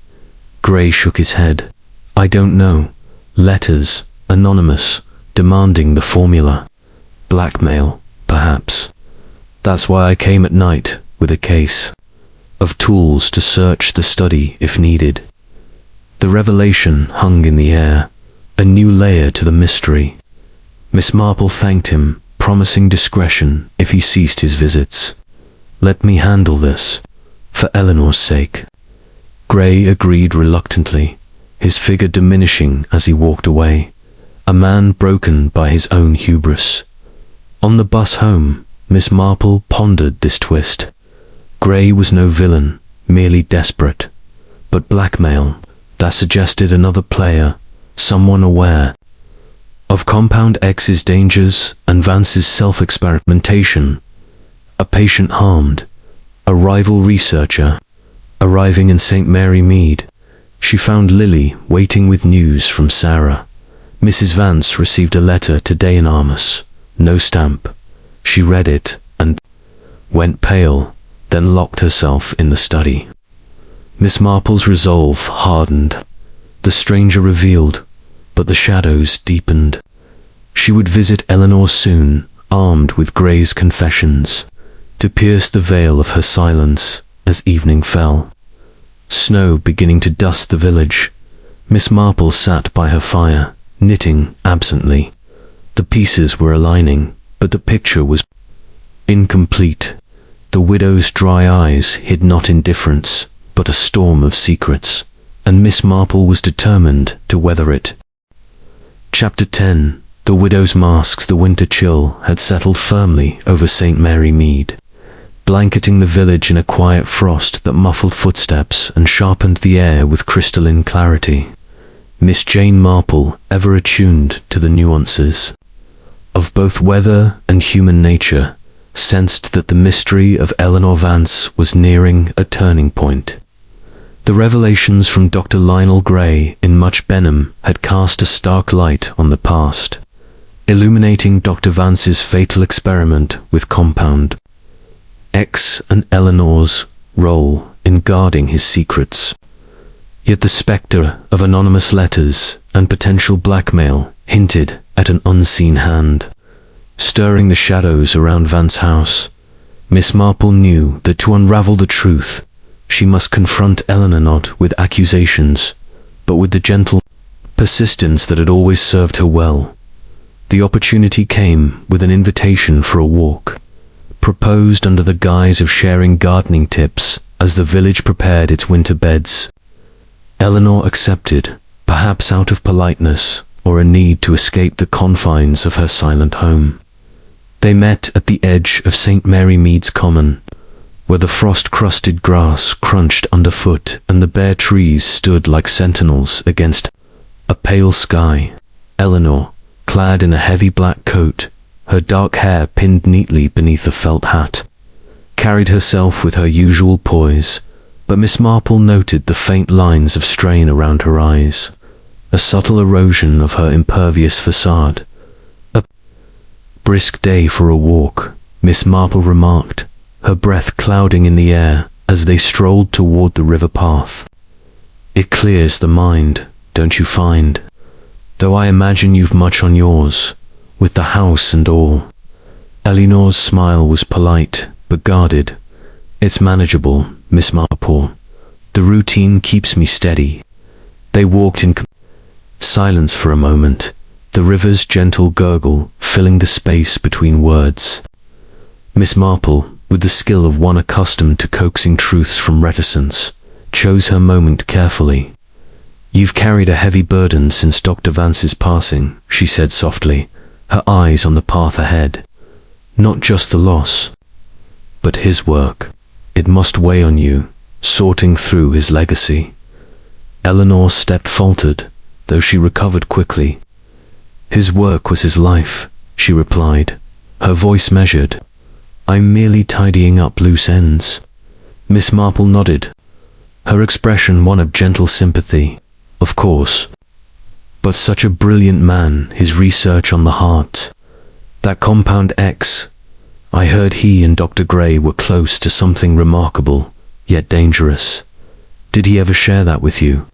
Grey shook his head. I don't know. Letters, anonymous, demanding the formula. Blackmail, perhaps. That's why I came at night with a case of tools to search the study if needed. The revelation hung in the air, a new layer to the mystery. Miss Marple thanked him, promising discretion if he ceased his visits. Let me handle this, for Eleanor's sake. Grey agreed reluctantly, his figure diminishing as he walked away, a man broken by his own hubris. On the bus home, Miss Marple pondered this twist. Grey was no villain, merely desperate. But blackmail, that suggested another player, someone aware of Compound X's dangers and Vance's self-experimentation. A patient harmed, a rival researcher. Arriving in St. Mary Mead, she found Lily waiting with news from Sarah. Mrs. Vance received a letter today anonymous, no stamp. She read it and went pale, then locked herself in the study. Miss Marple's resolve hardened. The stranger revealed, but the shadows deepened. She would visit Eleanor soon, armed with Grey's confessions, to pierce the veil of her silence as evening fell. Snow beginning to dust the village. Miss Marple sat by her fire, knitting absently. The pieces were aligning, but the picture was incomplete. The widow's dry eyes hid not indifference, but a storm of secrets, and Miss Marple was determined to weather it. Chapter 10. The widow's masks. The winter chill had settled firmly over St. Mary Mead, blanketing the village in a quiet frost that muffled footsteps and sharpened the air with crystalline clarity. Miss Jane Marple, ever attuned to the nuances of both weather and human nature, sensed that the mystery of Eleanor Vance was nearing a turning point. The revelations from Dr. Lionel Grey in Much Benham had cast a stark light on the past, illuminating Dr. Vance's fatal experiment with Compound X and Eleanor's role in guarding his secrets. Yet the spectre of anonymous letters and potential blackmail hinted at an unseen hand, stirring the shadows around Vance House. Miss Marple knew that to unravel the truth, she must confront Eleanor not with accusations, but with the gentle persistence that had always served her well. The opportunity came with an invitation for a walk, proposed under the guise of sharing gardening tips as the village prepared its winter beds. Eleanor accepted, perhaps out of politeness or a need to escape the confines of her silent home. They met at the edge of St. Mary Mead's common, where the frost-crusted grass crunched underfoot and the bare trees stood like sentinels against a pale sky. Eleanor, clad in a heavy black coat, her dark hair pinned neatly beneath a felt hat, carried herself with her usual poise, but Miss Marple noted the faint lines of strain around her eyes, a subtle erosion of her impervious facade. "A brisk day for a walk," Miss Marple remarked, her breath clouding in the air as they strolled toward the river path. "It clears the mind, don't you find? Though I imagine you've much on yours, with the house and all." Eleanor's smile was polite, but guarded. "It's manageable, Miss Marple. The routine keeps me steady." They walked in silence for a moment, the river's gentle gurgle filling the space between words. Miss Marple, with the skill of one accustomed to coaxing truths from reticence, chose her moment carefully. "You've carried a heavy burden since Dr. Vance's passing," she said softly, her eyes on the path ahead. "Not just the loss, but his work. It must weigh on you, sorting through his legacy." Eleanor's step faltered, though she recovered quickly. "His work was his life," she replied, her voice measured. "I'm merely tidying up loose ends." Miss Marple nodded, her expression one of gentle sympathy. "Of course. But such a brilliant man, his research on the heart. That compound X. I heard he and Dr. Grey were close to something remarkable, yet dangerous. Did he ever share that with you?"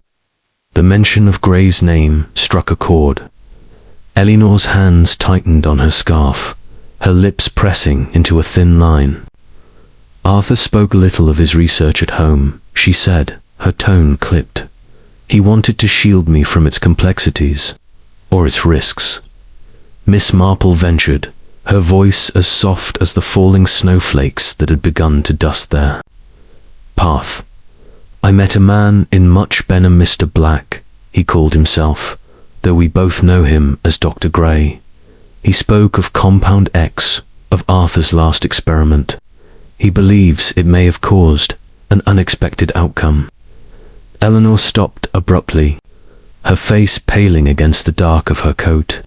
The mention of Grey's name struck a chord. Eleanor's hands tightened on her scarf, her lips pressing into a thin line. "Arthur spoke little of his research at home," she said, her tone clipped. "He wanted to shield me from its complexities, or its risks." Miss Marple ventured, her voice as soft as the falling snowflakes that had begun to dust their path. "I met a man in much Benham, Mr. Black, he called himself, though we both know him as Dr. Grey. He spoke of Compound X, of Arthur's last experiment. He believes it may have caused an unexpected outcome." Eleanor stopped abruptly, her face paling against the dark of her coat.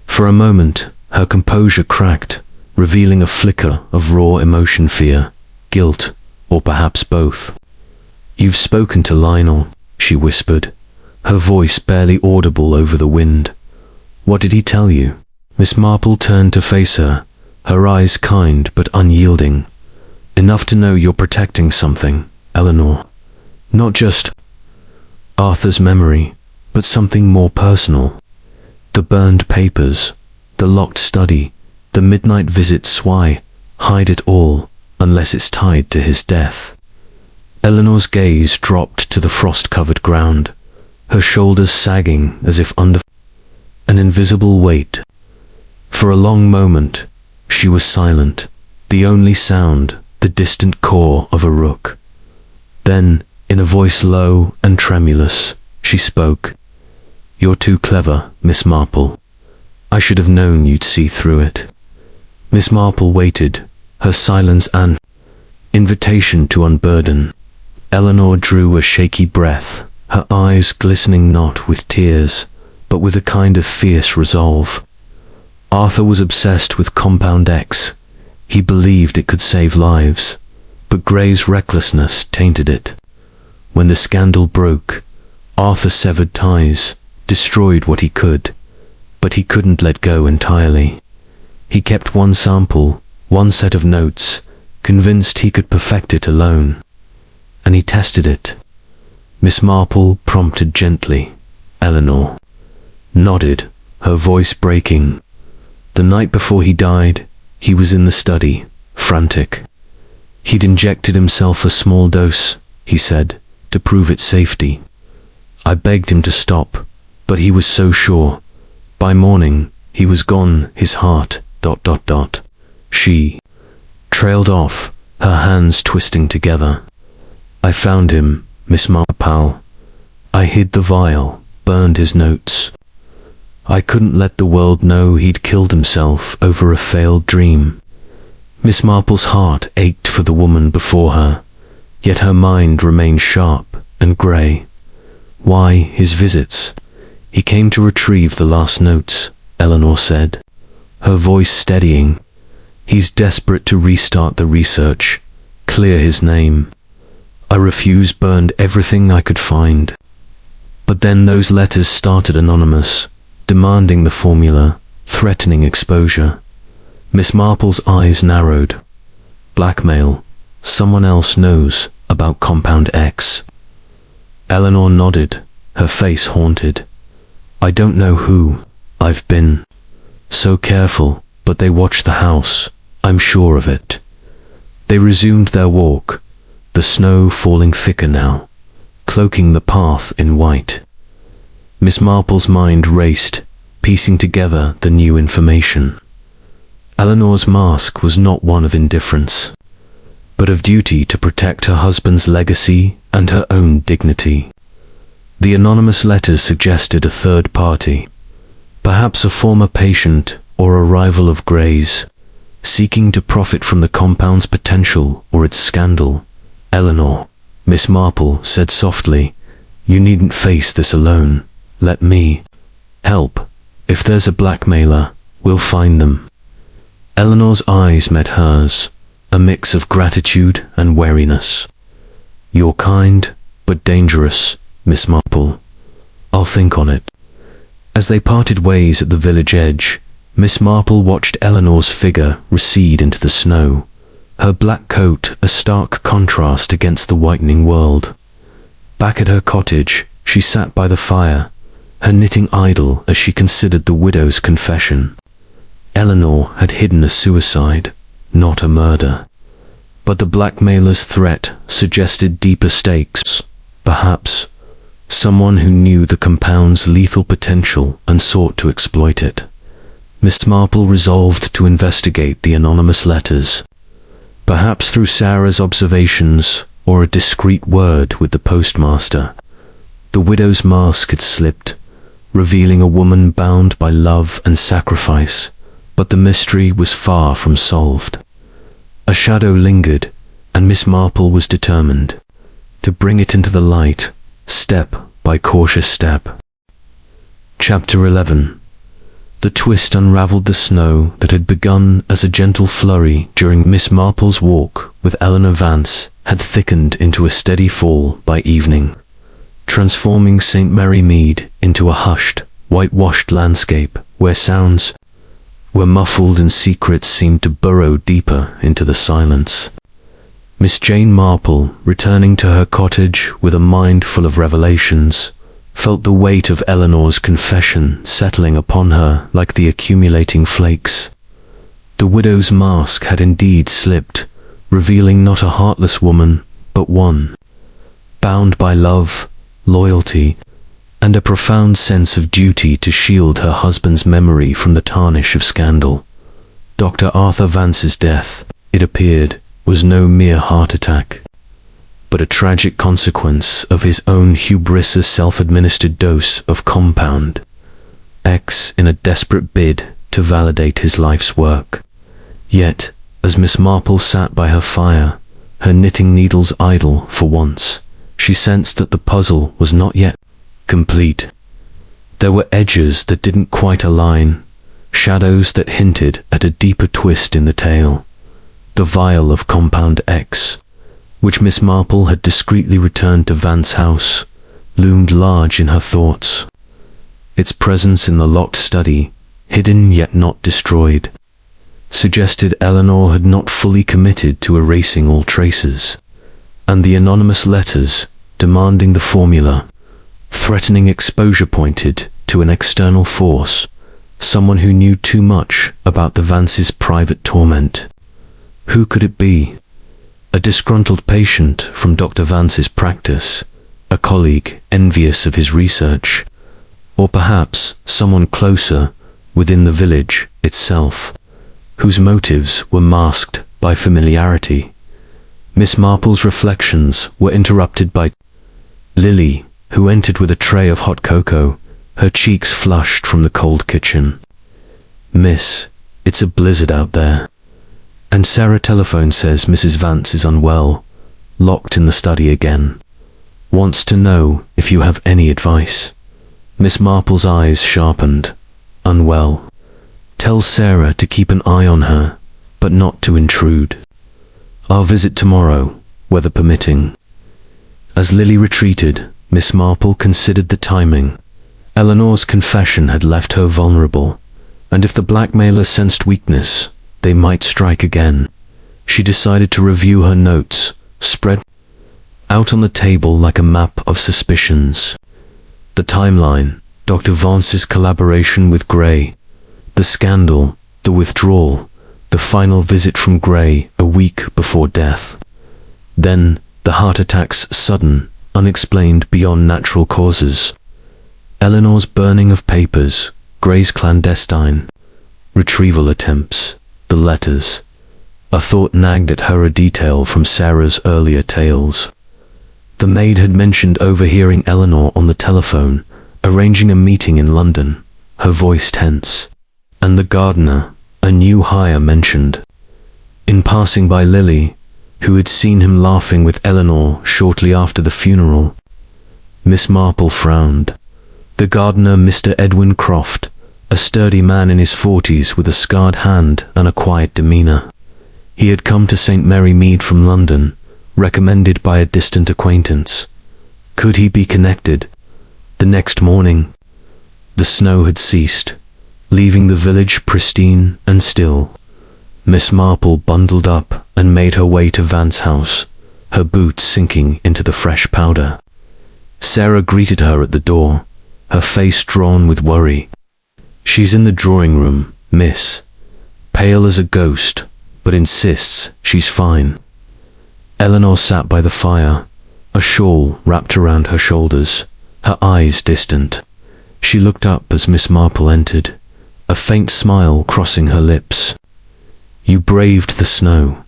For a moment, her composure cracked, revealing a flicker of raw emotion, fear, guilt, or perhaps both. "You've spoken to Lionel," she whispered, her voice barely audible over the wind. "What did he tell you?" Miss Marple turned to face her, her eyes kind but unyielding. "Enough to know you're protecting something, Eleanor. Not just Arthur's memory, but something more personal. The burned papers, the locked study, the midnight visits. Why hide it all unless it's tied to his death?" Eleanor's gaze dropped to the frost-covered ground, her shoulders sagging as if under an invisible weight. For a long moment, she was silent, the only sound the distant caw of a rook. Then, in a voice low and tremulous, she spoke. "You're too clever, Miss Marple. I should have known you'd see through it." Miss Marple waited, her silence an invitation to unburden. Eleanor drew a shaky breath, her eyes glistening not with tears, but with a kind of fierce resolve. Arthur was obsessed with Compound X. He believed it could save lives, but Grey's recklessness tainted it. When the scandal broke, Arthur severed ties, destroyed what he could, but he couldn't let go entirely. He kept one sample, one set of notes, convinced he could perfect it alone. And he tested it. Miss Marple prompted gently. Eleanor nodded, her voice breaking. The night before he died, he was in the study, frantic. He'd injected himself a small dose, he said, to prove its safety. I begged him to stop, but he was so sure. By morning, he was gone, his heart, ... She trailed off, her hands twisting together. I found him, Miss Marple. I hid the vial, burned his notes. I couldn't let the world know he'd killed himself over a failed dream. Miss Marple's heart ached for the woman before her, yet her mind remained sharp and grey. Why his visits? He came to retrieve the last notes, Eleanor said, her voice steadying. He's desperate to restart the research, clear his name. I refused, burned everything I could find. But then those letters started anonymous, demanding the formula, threatening exposure. Miss Marple's eyes narrowed. Blackmail. Someone else knows about Compound X. Eleanor nodded, her face haunted. I don't know who. I've been so careful, but they watch the house, I'm sure of it. They resumed their walk, the snow falling thicker now, cloaking the path in white. Miss Marple's mind raced, piecing together the new information. Eleanor's mask was not one of indifference, but of duty to protect her husband's legacy and her own dignity. The anonymous letters suggested a third party, perhaps a former patient or a rival of Grey's, seeking to profit from the compound's potential or its scandal. Eleanor, Miss Marple said softly, you needn't face this alone. Let me help. If there's a blackmailer, we'll find them. Eleanor's eyes met hers, a mix of gratitude and wariness. You're kind, but dangerous, Miss Marple. I'll think on it. As they parted ways at the village edge, Miss Marple watched Eleanor's figure recede into the snow, her black coat a stark contrast against the whitening world. Back at her cottage, she sat by the fire, her knitting idle as she considered the widow's confession. Eleanor had hidden a suicide, not a murder. But the blackmailer's threat suggested deeper stakes. Perhaps someone who knew the compound's lethal potential and sought to exploit it. Miss Marple resolved to investigate the anonymous letters, perhaps through Sarah's observations or a discreet word with the postmaster. The widow's mask had slipped, revealing a woman bound by love and sacrifice, but the mystery was far from solved. A shadow lingered, and Miss Marple was determined to bring it into the light, step by cautious step. Chapter 11. The twist unravelled the snow that had begun as a gentle flurry during Miss Marple's walk with Eleanor Vance had thickened into a steady fall by evening, transforming St. Mary Mead into a hushed, whitewashed landscape where sounds were muffled and secrets seemed to burrow deeper into the silence. Miss Jane Marple, returning to her cottage with a mind full of revelations, felt the weight of Eleanor's confession settling upon her like the accumulating flakes. The widow's mask had indeed slipped, revealing not a heartless woman, but one bound by love, loyalty, and a profound sense of duty to shield her husband's memory from the tarnish of scandal. Dr. Arthur Vance's death, it appeared, was no mere heart attack, but a tragic consequence of his own hubris, self-administered dose of Compound X in a desperate bid to validate his life's work. Yet, as Miss Marple sat by her fire, her knitting needles idle for once, she sensed that the puzzle was not yet complete. There were edges that didn't quite align, shadows that hinted at a deeper twist in the tale. The vial of Compound X, which Miss Marple had discreetly returned to Vance House, loomed large in her thoughts. Its presence in the locked study, hidden yet not destroyed, suggested Eleanor had not fully committed to erasing all traces, and the anonymous letters, demanding the formula, threatening exposure, pointed to an external force, someone who knew too much about the Vances' private torment. Who could it be? A disgruntled patient from Dr. Vance's practice, a colleague envious of his research, or perhaps someone closer within the village itself, whose motives were masked by familiarity. Miss Marple's reflections were interrupted by Lily, who entered with a tray of hot cocoa, her cheeks flushed from the cold kitchen. "Miss, it's a blizzard out there. And Sarah telephone says Mrs. Vance is unwell, locked in the study again. Wants to know if you have any advice." Miss Marple's eyes sharpened. "Unwell. Tell Sarah to keep an eye on her, but not to intrude. I'll visit tomorrow, weather permitting." As Lily retreated, Miss Marple considered the timing. Eleanor's confession had left her vulnerable, and if the blackmailer sensed weakness, they might strike again. She decided to review her notes, spread out on the table like a map of suspicions. The timeline, Dr. Vance's collaboration with Grey, the scandal, the withdrawal, the final visit from Grey a week before death. Then, the heart attacks sudden, unexplained beyond natural causes. Eleanor's burning of papers, Grey's clandestine retrieval attempts, the letters. A thought nagged at her, a detail from Sarah's earlier tales. The maid had mentioned overhearing Eleanor on the telephone, arranging a meeting in London, her voice tense. And the gardener, a new hire, mentioned. In passing by Lily, who had seen him laughing with Eleanor shortly after the funeral. Miss Marple frowned. The gardener, Mr. Edwin Croft, a sturdy man in his 40s with a scarred hand and a quiet demeanour. He had come to St. Mary Mead from London, recommended by a distant acquaintance. Could he be connected? The next morning, the snow had ceased, leaving the village pristine and still. Miss Marple bundled up and made her way to Vance House, her boots sinking into the fresh powder. Sarah greeted her at the door, her face drawn with worry. "She's in the drawing room, miss. Pale as a ghost, but insists she's fine." Eleanor sat by the fire, a shawl wrapped around her shoulders, her eyes distant. She looked up as Miss Marple entered, a faint smile crossing her lips. "You braved the snow.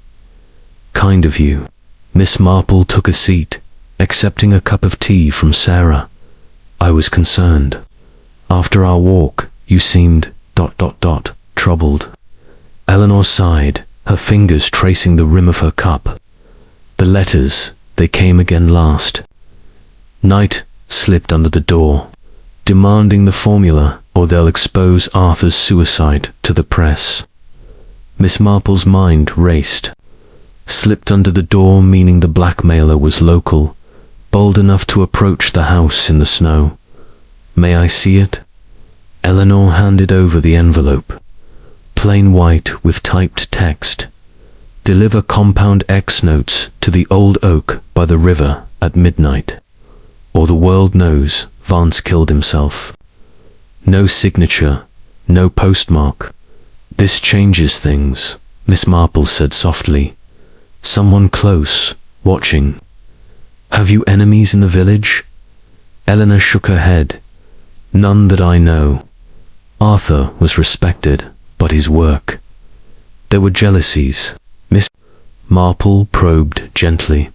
Kind of you." Miss Marple took a seat, accepting a cup of tea from Sarah. "I was concerned. After our walk, you seemed ... troubled." Eleanor sighed, her fingers tracing the rim of her cup. The letters, they came again last. Night slipped under the door, demanding the formula or they'll expose Arthur's suicide to the press. Miss Marple's mind raced. Slipped under the door meaning the blackmailer was local, bold enough to approach the house in the snow. "May I see it?" Eleanor handed over the envelope. Plain white with typed text. "Deliver compound X notes to the old oak by the river at midnight, or the world knows Vance killed himself." No signature, no postmark. "This changes things," Miss Marple said softly. "Someone close, watching." "Have you enemies in the village?" Eleanor shook her head. "None that I know. Arthur was respected, but his work. There were jealousies." Miss Marple probed gently.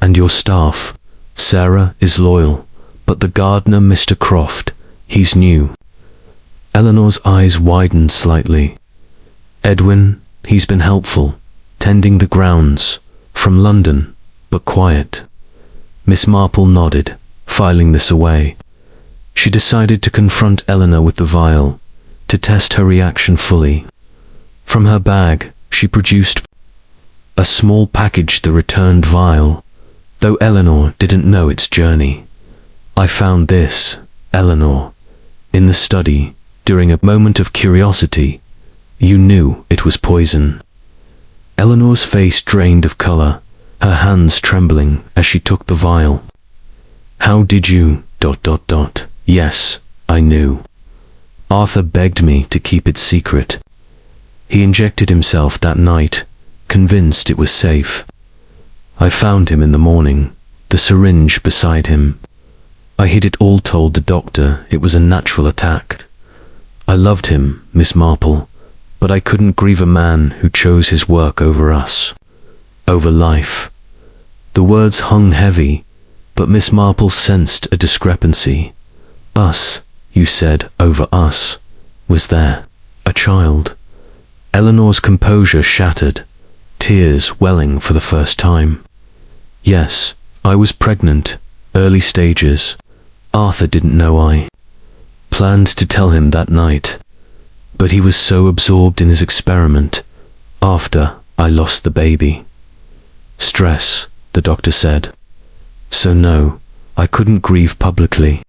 "And your staff? Sarah is loyal, but the gardener, Mr. Croft, he's new." Eleanor's eyes widened slightly. "Edwin, he's been helpful, tending the grounds, from London, but quiet." Miss Marple nodded, filing this away. She decided to confront Eleanor with the vial, to test her reaction fully. From her bag, she produced a small package, the returned vial, though Eleanor didn't know its journey. "I found this, Eleanor, in the study, during a moment of curiosity. You knew it was poison." Eleanor's face drained of color, her hands trembling as she took the vial. "How did you... Yes, I knew. Arthur begged me to keep it secret. He injected himself that night, convinced it was safe. I found him in the morning, the syringe beside him. I hid it all, told the doctor. It was a natural attack. I loved him, Miss Marple, but I couldn't grieve a man who chose his work over us, over life. The words hung heavy, but Miss Marple sensed a discrepancy. Us, you said, over us. Was there a child? Eleanor's composure shattered, tears welling for the first time. Yes, I was pregnant, early stages. Arthur didn't know. I planned to tell him that night, but he was so absorbed in his experiment after I lost the baby. Stress, the doctor said. So no, I couldn't grieve publicly.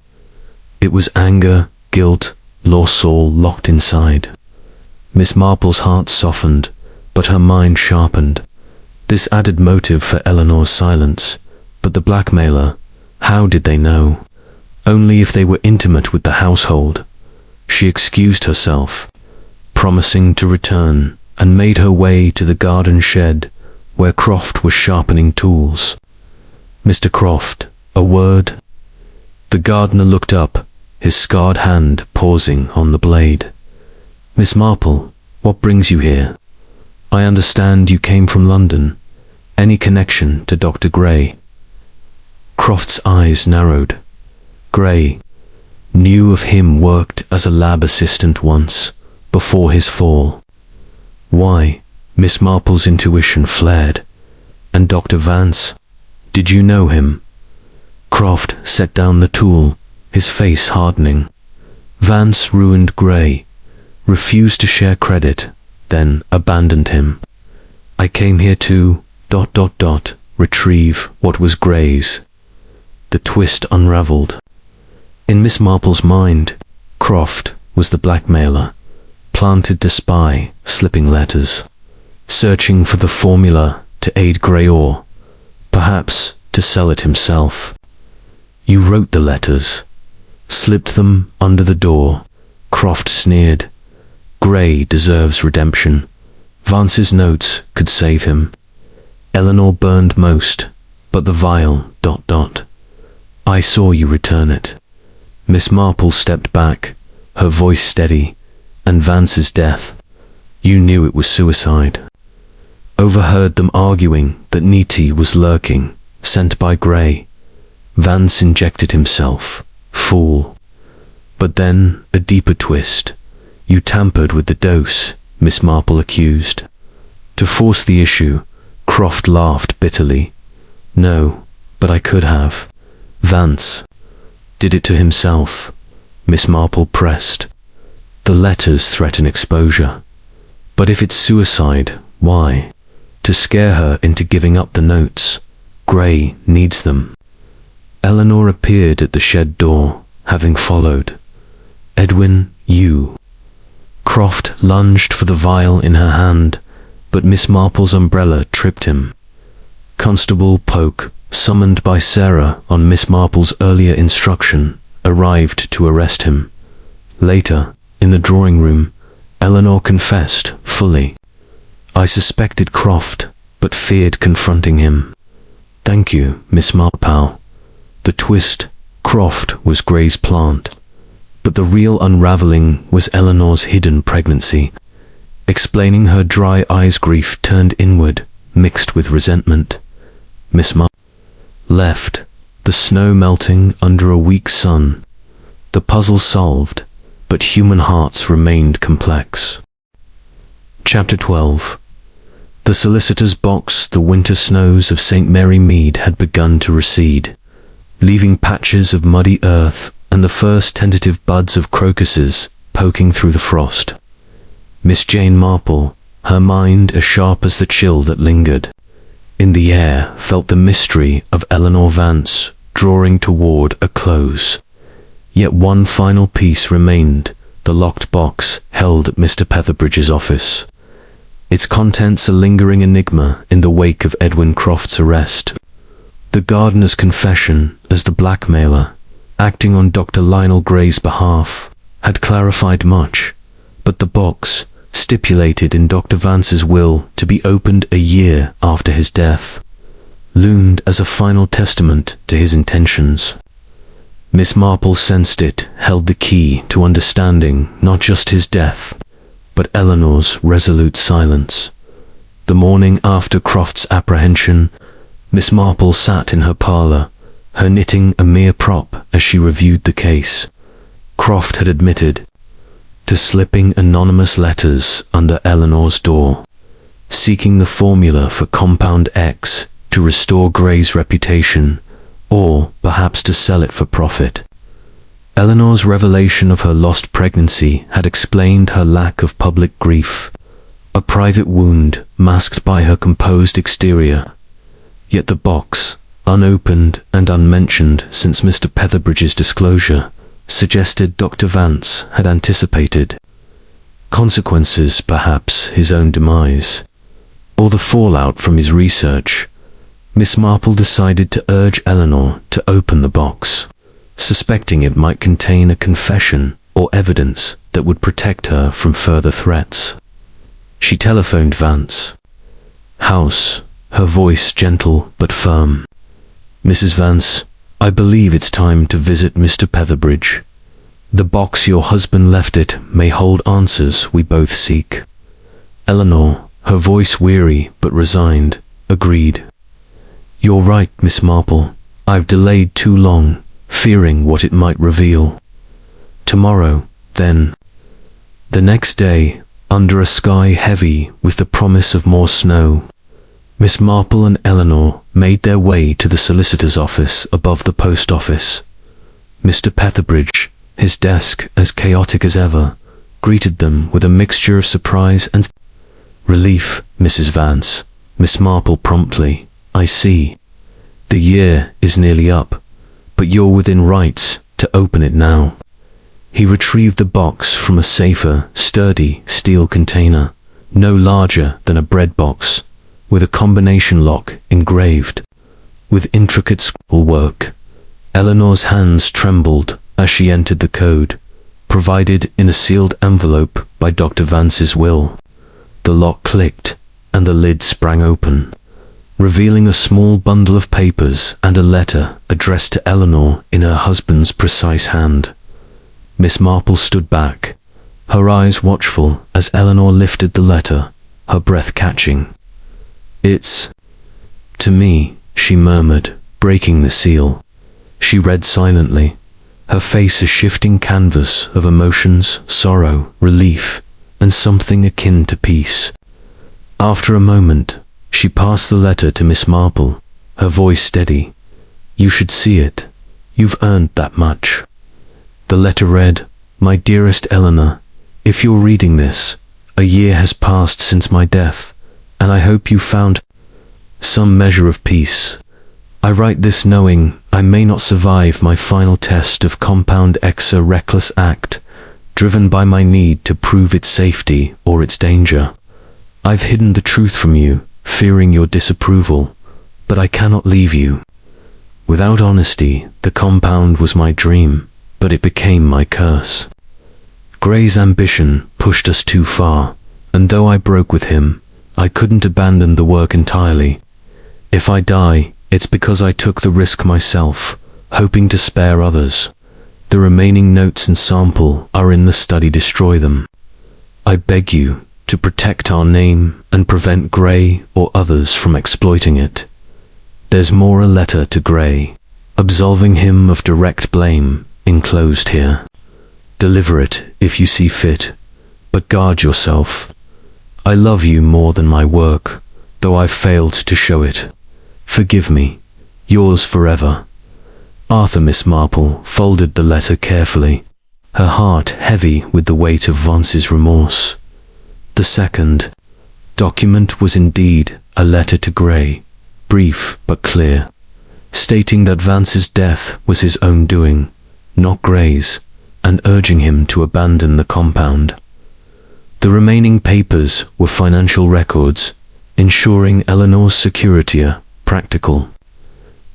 It was anger, guilt, loss all locked inside. Miss Marple's heart softened, but her mind sharpened. This added motive for Eleanor's silence. But the blackmailer, how did they know? Only if they were intimate with the household. She excused herself, promising to return, and made her way to the garden shed where Croft was sharpening tools. Mr. Croft, a word? The gardener looked up, his scarred hand pausing on the blade. Miss Marple, what brings you here? I understand you came from London. Any connection to Dr. Grey? Croft's eyes narrowed. Grey. Knew of him, worked as a lab assistant once, before his fall. Why? Miss Marple's intuition flared. And Dr. Vance? Did you know him? Croft set down the tool, his face hardening. Vance ruined Grey, refused to share credit, then abandoned him. I came here to... retrieve what was Grey's. The twist unraveled. In Miss Marple's mind, Croft was the blackmailer, planted to spy, slipping letters, searching for the formula to aid Grey, or perhaps to sell it himself. You wrote the letters, slipped them under the door. Croft sneered. Grey deserves redemption. Vance's notes could save him. Eleanor burned most, but the vial... I saw you return it. Miss Marple stepped back, her voice steady. And Vance's death. You knew it was suicide. Overheard them arguing that Niti was lurking, sent by Grey. Vance injected himself. Fool. But then, a deeper twist. You tampered with the dose, Miss Marple accused. To force the issue, Croft laughed bitterly. No, but I could have. Vance did it to himself, Miss Marple pressed. The letters threaten exposure. But if it's suicide, why? To scare her into giving up the notes. Grey needs them. Eleanor appeared at the shed door, having followed. Edwin, you. Croft lunged for the vial in her hand, but Miss Marple's umbrella tripped him. Constable Polk, summoned by Sarah on Miss Marple's earlier instruction, arrived to arrest him. Later, in the drawing room, Eleanor confessed fully. I suspected Croft, but feared confronting him. Thank you, Miss Marple. The twist, Croft was Grey's plant. But the real unraveling was Eleanor's hidden pregnancy. Explaining her dry eyes, grief turned inward, mixed with resentment. Miss Marple left, the snow melting under a weak sun. The puzzle solved, but human hearts remained complex. Chapter 12. The solicitor's box. The winter snows of St. Mary Mead had begun to recede, leaving patches of muddy earth and the first tentative buds of crocuses poking through the frost. Miss Jane Marple, her mind as sharp as the chill that lingered in the air, felt the mystery of Eleanor Vance drawing toward a close. Yet one final piece remained, the locked box held at Mr. Petherbridge's office. Its contents a lingering enigma in the wake of Edwin Croft's arrest. The gardener's confession as the blackmailer, acting on Dr. Lionel Grey's behalf, had clarified much, but the box, stipulated in Dr. Vance's will to be opened a year after his death, loomed as a final testament to his intentions. Miss Marple sensed it held the key to understanding not just his death, but Eleanor's resolute silence. The morning after Croft's apprehension, Miss Marple sat in her parlour, her knitting a mere prop as she reviewed the case. Croft had admitted to slipping anonymous letters under Eleanor's door, seeking the formula for Compound X to restore Grey's reputation, or perhaps to sell it for profit. Eleanor's revelation of her lost pregnancy had explained her lack of public grief, a private wound masked by her composed exterior. Yet the box, unopened and unmentioned since Mr. Petherbridge's disclosure, suggested Dr. Vance had anticipated consequences, perhaps his own demise, or the fallout from his research. Miss Marple decided to urge Eleanor to open the box, suspecting it might contain a confession or evidence that would protect her from further threats. She telephoned Vance House, her voice gentle but firm. "Mrs. Vance, I believe it's time to visit Mr. Petherbridge. The box your husband left it may hold answers we both seek." Eleanor, her voice weary but resigned, agreed. "You're right, Miss Marple. I've delayed too long, fearing what it might reveal. Tomorrow, then." The next day, under a sky heavy with the promise of more snow, Miss Marple and Eleanor made their way to the solicitor's office above the post office. Mr. Petherbridge, his desk as chaotic as ever, greeted them with a mixture of surprise and relief. "Mrs. Vance," Miss Marple promptly, "I see. The year is nearly up, but you're within rights to open it now." He retrieved the box from a safer, sturdy steel container, no larger than a bread box, with a combination lock engraved with intricate scroll work. Eleanor's hands trembled as she entered the code, provided in a sealed envelope by Dr. Vance's will. The lock clicked, and the lid sprang open, revealing a small bundle of papers and a letter addressed to Eleanor in her husband's precise hand. Miss Marple stood back, her eyes watchful as Eleanor lifted the letter, her breath catching. "It's to me," she murmured, breaking the seal. She read silently, her face a shifting canvas of emotions, sorrow, relief, and something akin to peace. After a moment, she passed the letter to Miss Marple, her voice steady. "You should see it. You've earned that much." The letter read, "My dearest Eleanor, if you're reading this, a year has passed since my death, and I hope you found some measure of peace. I write this knowing I may not survive my final test of Compound X, a reckless act, driven by my need to prove its safety or its danger. I've hidden the truth from you, fearing your disapproval, but I cannot leave you. Without honesty, the compound was my dream, but it became my curse. Grey's ambition pushed us too far, and though I broke with him, I couldn't abandon the work entirely. If I die, it's because I took the risk myself, hoping to spare others. The remaining notes and sample are in the study. Destroy them. I beg you to protect our name and prevent Grey or others from exploiting it. There's more, a letter to Grey, absolving him of direct blame, enclosed here. Deliver it if you see fit, but guard yourself. I love you more than my work, though I've failed to show it. Forgive me. Yours forever, Arthur." Miss Marple folded the letter carefully, her heart heavy with the weight of Vance's remorse. The second document was indeed a letter to Grey, brief but clear, stating that Vance's death was his own doing, not Grey's, and urging him to abandon the compound. The remaining papers were financial records, ensuring Eleanor's security, a practical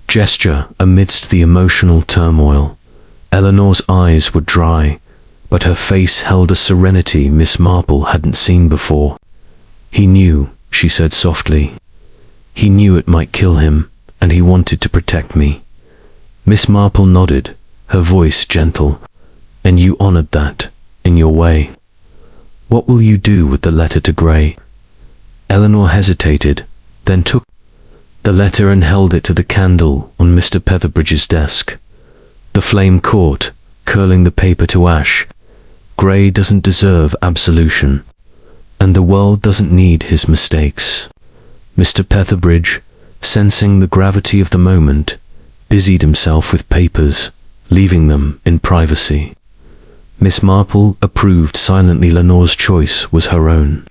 gesture amidst the emotional turmoil. Eleanor's eyes were dry, but her face held a serenity Miss Marple hadn't seen before. "He knew," she said softly. "He knew it might kill him, and he wanted to protect me. Miss Marple nodded, her voice gentle. And you honored that, in your way. What will you do with the letter to Grey? Eleanor hesitated, then took the letter and held it to the candle on Mr. Petherbridge's desk. The flame caught, curling the paper to ash. Grey doesn't deserve absolution, and the world doesn't need his mistakes. Mr. Petherbridge, sensing the gravity of the moment, busied himself with papers, leaving them in privacy. Miss Marple approved silently. Lenore's choice was her own,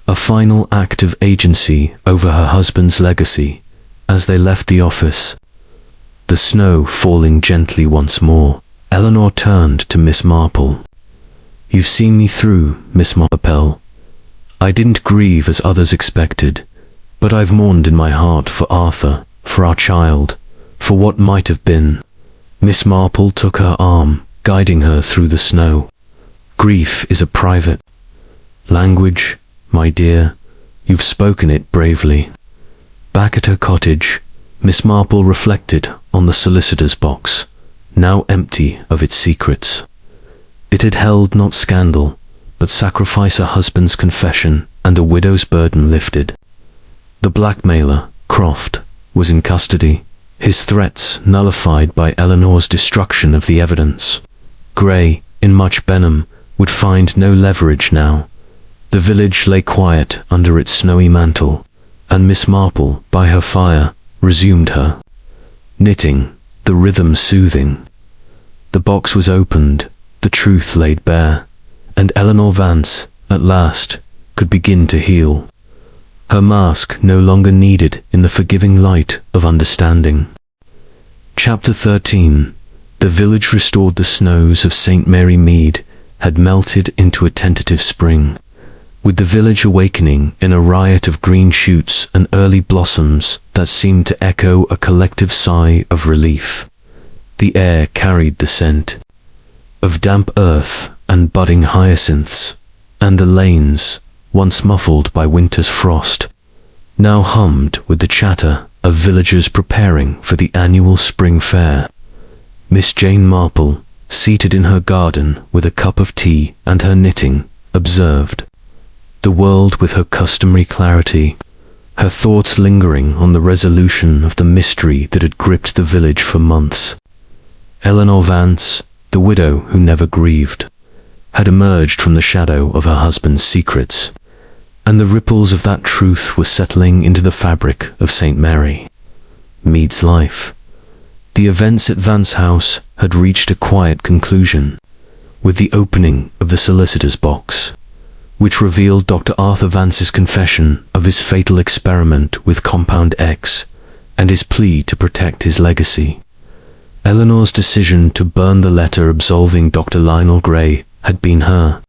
a final act of agency over her husband's legacy. As they left the office, the snow falling gently once more, Eleanor turned to Miss Marple. You've seen me through, Miss Marple. I didn't grieve as others expected, but I've mourned in my heart for Arthur, for our child, for what might have been. Miss Marple took her arm, guiding her through the snow. Grief is a private language, my dear. You've spoken it bravely. Back at her cottage, Miss Marple reflected on the solicitor's box, now empty of its secrets. It had held not scandal, but sacrifice, a husband's confession, and a widow's burden lifted. The blackmailer, Croft, was in custody, his threats nullified by Eleanor's destruction of the evidence. Grey, in Much Benham, would find no leverage now. The village lay quiet under its snowy mantle, and Miss Marple, by her fire, resumed her knitting, the rhythm soothing. The box was opened, the truth laid bare, and Eleanor Vance, at last, could begin to heal. Her mask no longer needed in the forgiving light of understanding. Chapter 13. The village restored. The snows of St. Mary Mead had melted into a tentative spring, with the village awakening in a riot of green shoots and early blossoms that seemed to echo a collective sigh of relief. The air carried the scent of damp earth and budding hyacinths, and the lanes, once muffled by winter's frost, now hummed with the chatter of villagers preparing for the annual spring fair. Miss Jane Marple, seated in her garden with a cup of tea and her knitting, observed the world with her customary clarity, her thoughts lingering on the resolution of the mystery that had gripped the village for months. Eleanor Vance, the widow who never grieved, had emerged from the shadow of her husband's secrets, and the ripples of that truth were settling into the fabric of St. Mary Mead's life. The events at Vance House had reached a quiet conclusion, with the opening of the solicitor's box, which revealed Dr. Arthur Vance's confession of his fatal experiment with Compound X and his plea to protect his legacy. Eleanor's decision to burn the letter absolving Dr. Lionel Grey had been her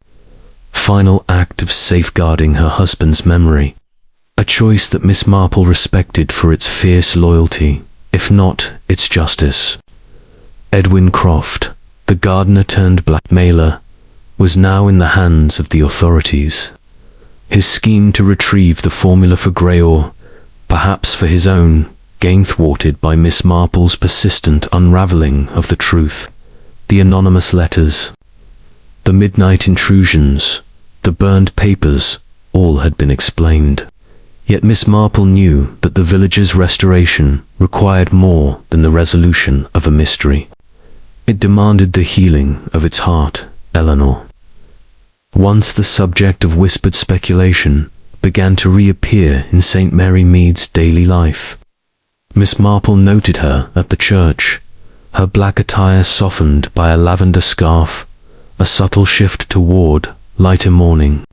final act of safeguarding her husband's memory, a choice that Miss Marple respected for its fierce loyalty, if not its justice. Edwin Croft, the gardener turned blackmailer, was now in the hands of the authorities. His scheme to retrieve the formula for Grey, or perhaps for his own, gain thwarted by Miss Marple's persistent unravelling of the truth. The anonymous letters, the midnight intrusions, the burned papers, all had been explained. Yet Miss Marple knew that the village's restoration required more than the resolution of a mystery. It demanded the healing of its heart, Eleanor. Once the subject of whispered speculation began to reappear in St. Mary Mead's daily life. Miss Marple noted her at the church, her black attire softened by a lavender scarf, a subtle shift toward lighter mourning.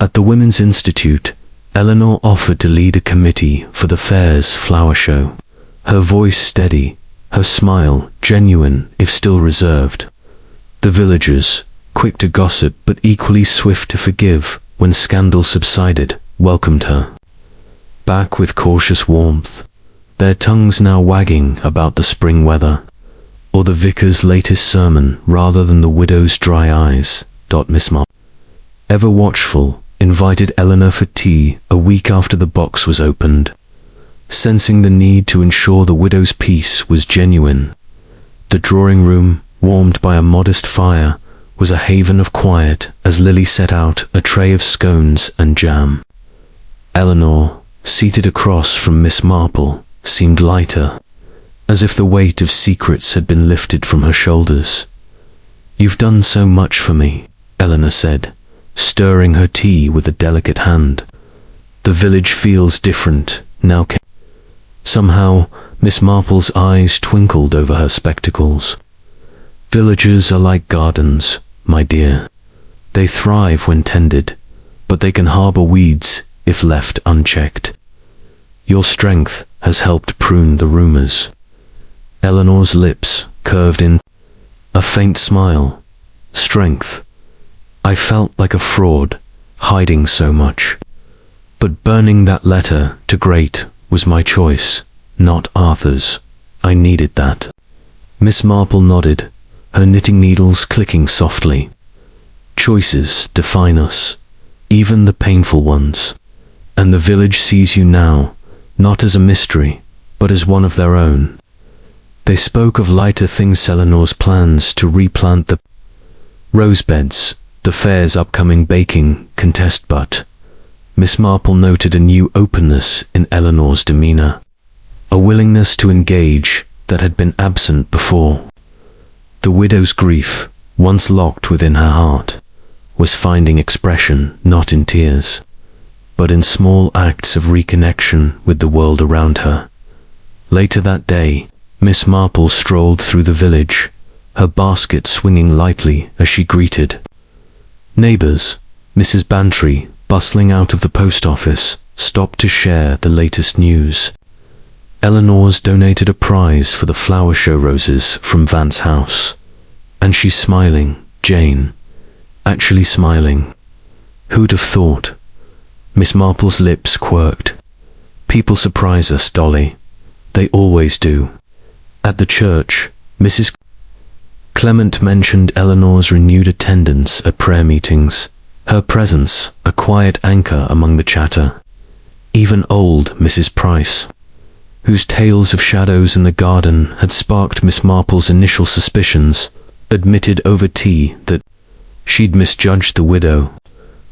At the Women's Institute, Eleanor offered to lead a committee for the fair's flower show, her voice steady, her smile genuine if still reserved. The villagers, quick to gossip but equally swift to forgive when scandal subsided, welcomed her back with cautious warmth, their tongues now wagging about the spring weather, or the vicar's latest sermon rather than the widow's dry eyes. Miss Marple, ever watchful, invited Eleanor for tea a week after the box was opened. sensing the need to ensure the widow's peace was genuine. The drawing room, warmed by a modest fire, was a haven of quiet as Lily set out a tray of scones and jam. Eleanor, seated across from Miss Marple, seemed lighter, as if the weight of secrets had been lifted from her shoulders. "You've done so much for me," Eleanor said, stirring her tea with a delicate hand. "The village feels different now." Somehow, Miss Marple's eyes twinkled over her spectacles. "Villages are like gardens, my dear. They thrive when tended, but they can harbor weeds if left unchecked. Your strength has helped prune the rumors." Eleanor's lips curved in a faint smile. "Strength. I felt like a fraud, hiding so much. But burning that letter to Great was my choice, not Arthur's. I needed that." Miss Marple nodded, her knitting needles clicking softly. "Choices define us, even the painful ones. And the village sees you now, not as a mystery, but as one of their own." They spoke of lighter things, Eleanor's plans to replant the rose beds, the fair's upcoming baking contest, but Miss Marple noted a new openness in Eleanor's demeanor, a willingness to engage that had been absent before. The widow's grief, once locked within her heart, was finding expression not in tears, but in small acts of reconnection with the world around her. Later that day, Miss Marple strolled through the village, her basket swinging lightly as she greeted neighbors. Mrs. Bantry, bustling out of the post office, stopped to share the latest news. Eleanor's donated a prize for the flower show roses from Vance House. And she's smiling, Jane. Actually smiling. Who'd have thought? Miss Marple's lips quirked. "People surprise us, Dolly. They always do." At the church, Mrs. Clement mentioned Eleanor's renewed attendance at prayer meetings, her presence a quiet anchor among the chatter. Even old Mrs. Price, whose tales of shadows in the garden had sparked Miss Marple's initial suspicions, admitted over tea that she'd misjudged the widow,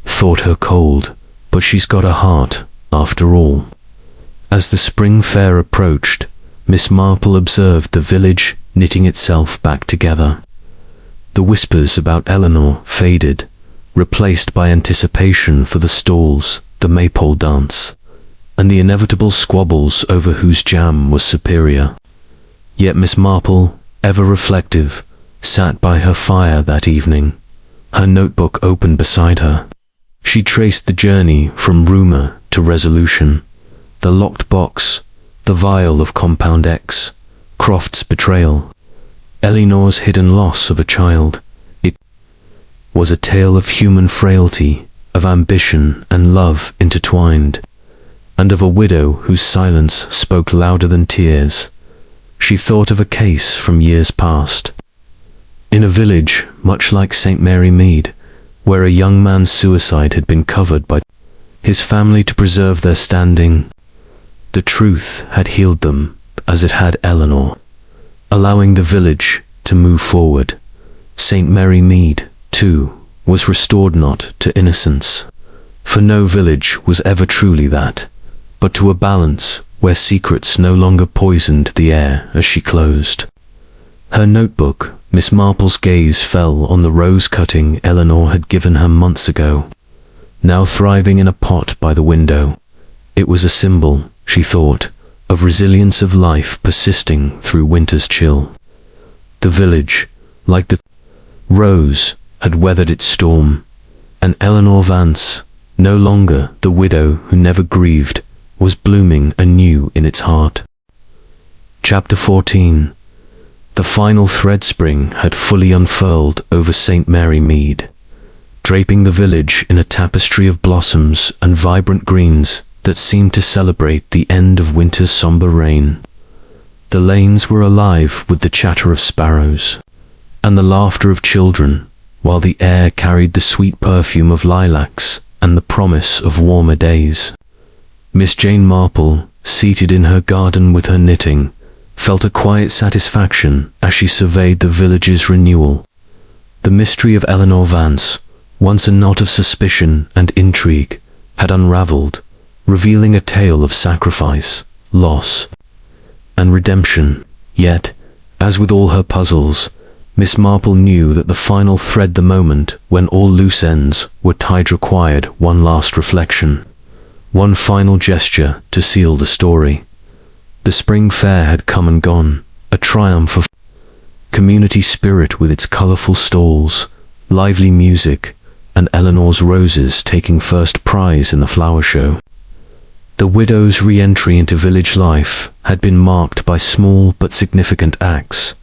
thought her cold, but she's got a heart, after all. As the spring fair approached, Miss Marple observed the village knitting itself back together. The whispers about Eleanor faded, replaced by anticipation for the stalls, the maypole dance, and the inevitable squabbles over whose jam was superior. Yet Miss Marple, ever reflective, sat by her fire that evening, her notebook open beside her. She traced the journey from rumor to resolution, the locked box, the vial of compound X, Croft's betrayal, Eleanor's hidden loss of a child. It was a tale of human frailty, of ambition and love intertwined, and of a widow whose silence spoke louder than tears. She thought of a case from years past. In a village much like St. Mary Mead, where a young man's suicide had been covered by his family to preserve their standing. The truth had healed them, as it had Eleanor, allowing the village to move forward. St. Mary Mead, too, was restored not to innocence, for no village was ever truly that, but to a balance where secrets no longer poisoned the air. As she closed her notebook, Miss Marple's gaze fell on the rose cutting Eleanor had given her months ago, now thriving in a pot by the window. It was a symbol, she thought, of resilience of life persisting through winter's chill. The village, like the rose, had weathered its storm, and Eleanor Vance, no longer the widow who never grieved, was blooming anew in its heart. Chapter 14. The final thread spring had fully unfurled over St. Mary Mead, draping the village in a tapestry of blossoms and vibrant greens that seemed to celebrate the end of winter's somber reign. The lanes were alive with the chatter of sparrows and the laughter of children, while the air carried the sweet perfume of lilacs and the promise of warmer days. Miss Jane Marple, seated in her garden with her knitting, felt a quiet satisfaction as she surveyed the village's renewal. The mystery of Eleanor Vance, once a knot of suspicion and intrigue, had unraveled, revealing a tale of sacrifice, loss, and redemption. Yet, as with all her puzzles, Miss Marple knew that the final thread, the moment when all loose ends were tied, required one last reflection, one final gesture to seal the story. The spring fair had come and gone, a triumph of community spirit with its colourful stalls, lively music, and Eleanor's roses taking first prize in the flower show. The widow's re-entry into village life had been marked by small but significant acts: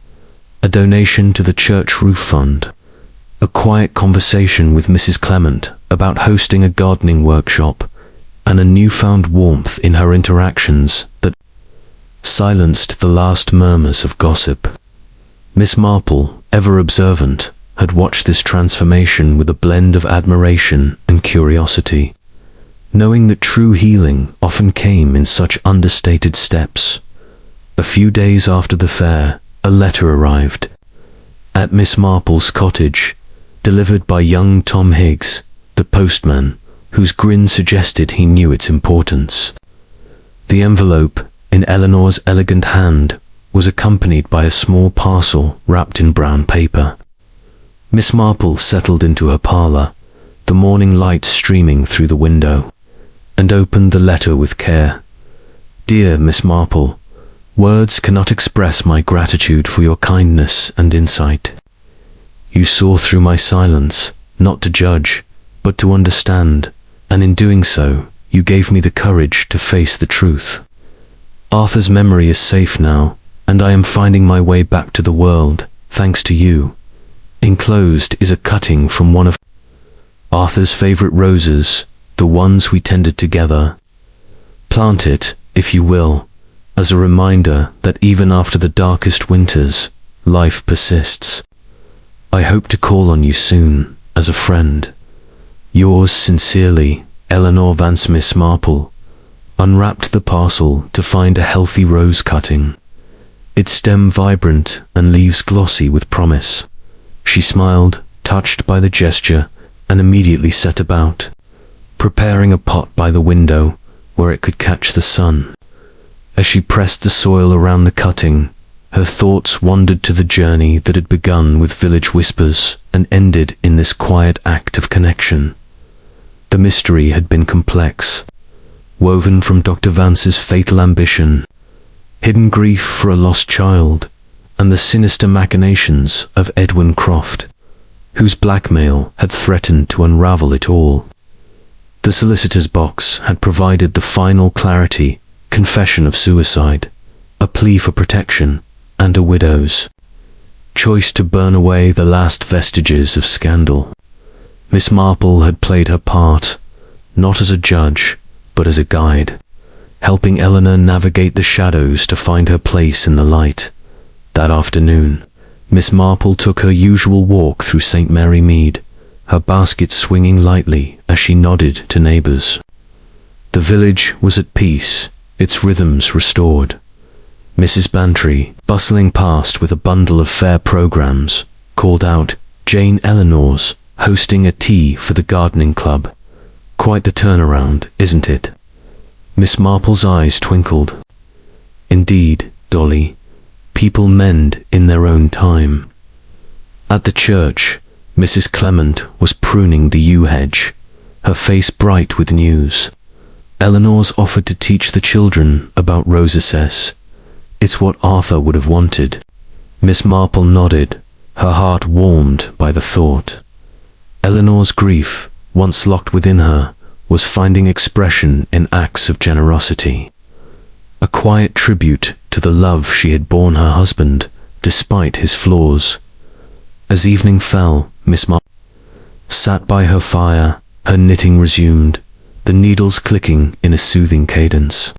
a donation to the church roof fund, a quiet conversation with Mrs. Clement about hosting a gardening workshop, and a newfound warmth in her interactions that silenced the last murmurs of gossip. Miss Marple, ever observant, had watched this transformation with a blend of admiration and curiosity, knowing that true healing often came in such understated steps. A few days after the fair, a letter arrived at Miss Marple's cottage, delivered by young Tom Higgs, the postman, whose grin suggested he knew its importance. The envelope, in Eleanor's elegant hand, was accompanied by a small parcel wrapped in brown paper. Miss Marple settled into her parlour, the morning light streaming through the window, and opened the letter with care. "Dear Miss Marple, words cannot express my gratitude for your kindness and insight. You saw through my silence, not to judge, but to understand, and in doing so, you gave me the courage to face the truth. Arthur's memory is safe now, and I am finding my way back to the world, thanks to you. Enclosed is a cutting from one of Arthur's favourite roses, the ones we tended together. Plant it, if you will, as a reminder that even after the darkest winters, life persists. I hope to call on you soon, as a friend. Yours sincerely, Eleanor Vance." Miss Marple unwrapped the parcel to find a healthy rose cutting, its stem vibrant and leaves glossy with promise. She smiled, touched by the gesture, and immediately set about preparing a pot by the window where it could catch the sun. As she pressed the soil around the cutting, her thoughts wandered to the journey that had begun with village whispers and ended in this quiet act of connection. The mystery had been complex, woven from Dr. Vance's fatal ambition, hidden grief for a lost child, and the sinister machinations of Edwin Croft, whose blackmail had threatened to unravel it all. The solicitor's box had provided the final clarity: confession of suicide, a plea for protection, and a widow's choice to burn away the last vestiges of scandal. Miss Marple had played her part, not as a judge, but as a guide, helping Eleanor navigate the shadows to find her place in the light. That afternoon, Miss Marple took her usual walk through St. Mary Mead, her basket swinging lightly as she nodded to neighbours. The village was at peace, its rhythms restored. Mrs. Bantry, bustling past with a bundle of fair programmes, called out, "Jane Eleanor's hosting a tea for the gardening club. Quite the turnaround, isn't it?" Miss Marple's eyes twinkled. "Indeed, Dolly. People mend in their own time." At the church, Mrs. Clement was pruning the yew hedge, her face bright with news. Eleanor's offered to teach the children about rosacess. It's what Arthur would have wanted. Miss Marple nodded, her heart warmed by the thought. Eleanor's grief, once locked within her, was finding expression in acts of generosity. A quiet tribute to the love she had borne her husband, despite his flaws. As evening fell, Miss Marple sat by her fire, her knitting resumed, the needles clicking in a soothing cadence.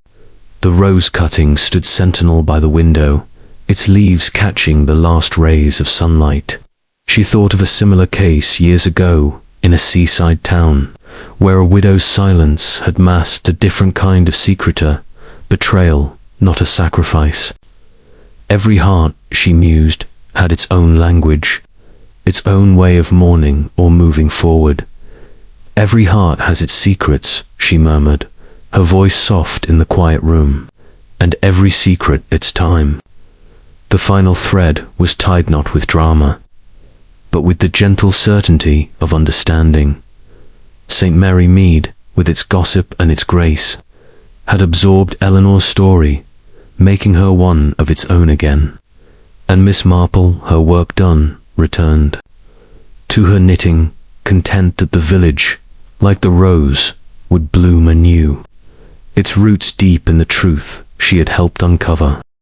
The rose cutting stood sentinel by the window, its leaves catching the last rays of sunlight. She thought of a similar case years ago in a seaside town, where a widow's silence had masked a different kind of secretor, betrayal, not a sacrifice. Every heart, she mused, had its own language, its own way of mourning or moving forward. Every heart has its secrets, she murmured, her voice soft in the quiet room, and every secret its time. The final thread was tied not with drama, but with the gentle certainty of understanding. St. Mary Mead, with its gossip and its grace, had absorbed Eleanor's story, making her one of its own again. And Miss Marple, her work done, returned to her knitting, content that the village, like the rose, would bloom anew, its roots deep in the truth she had helped uncover.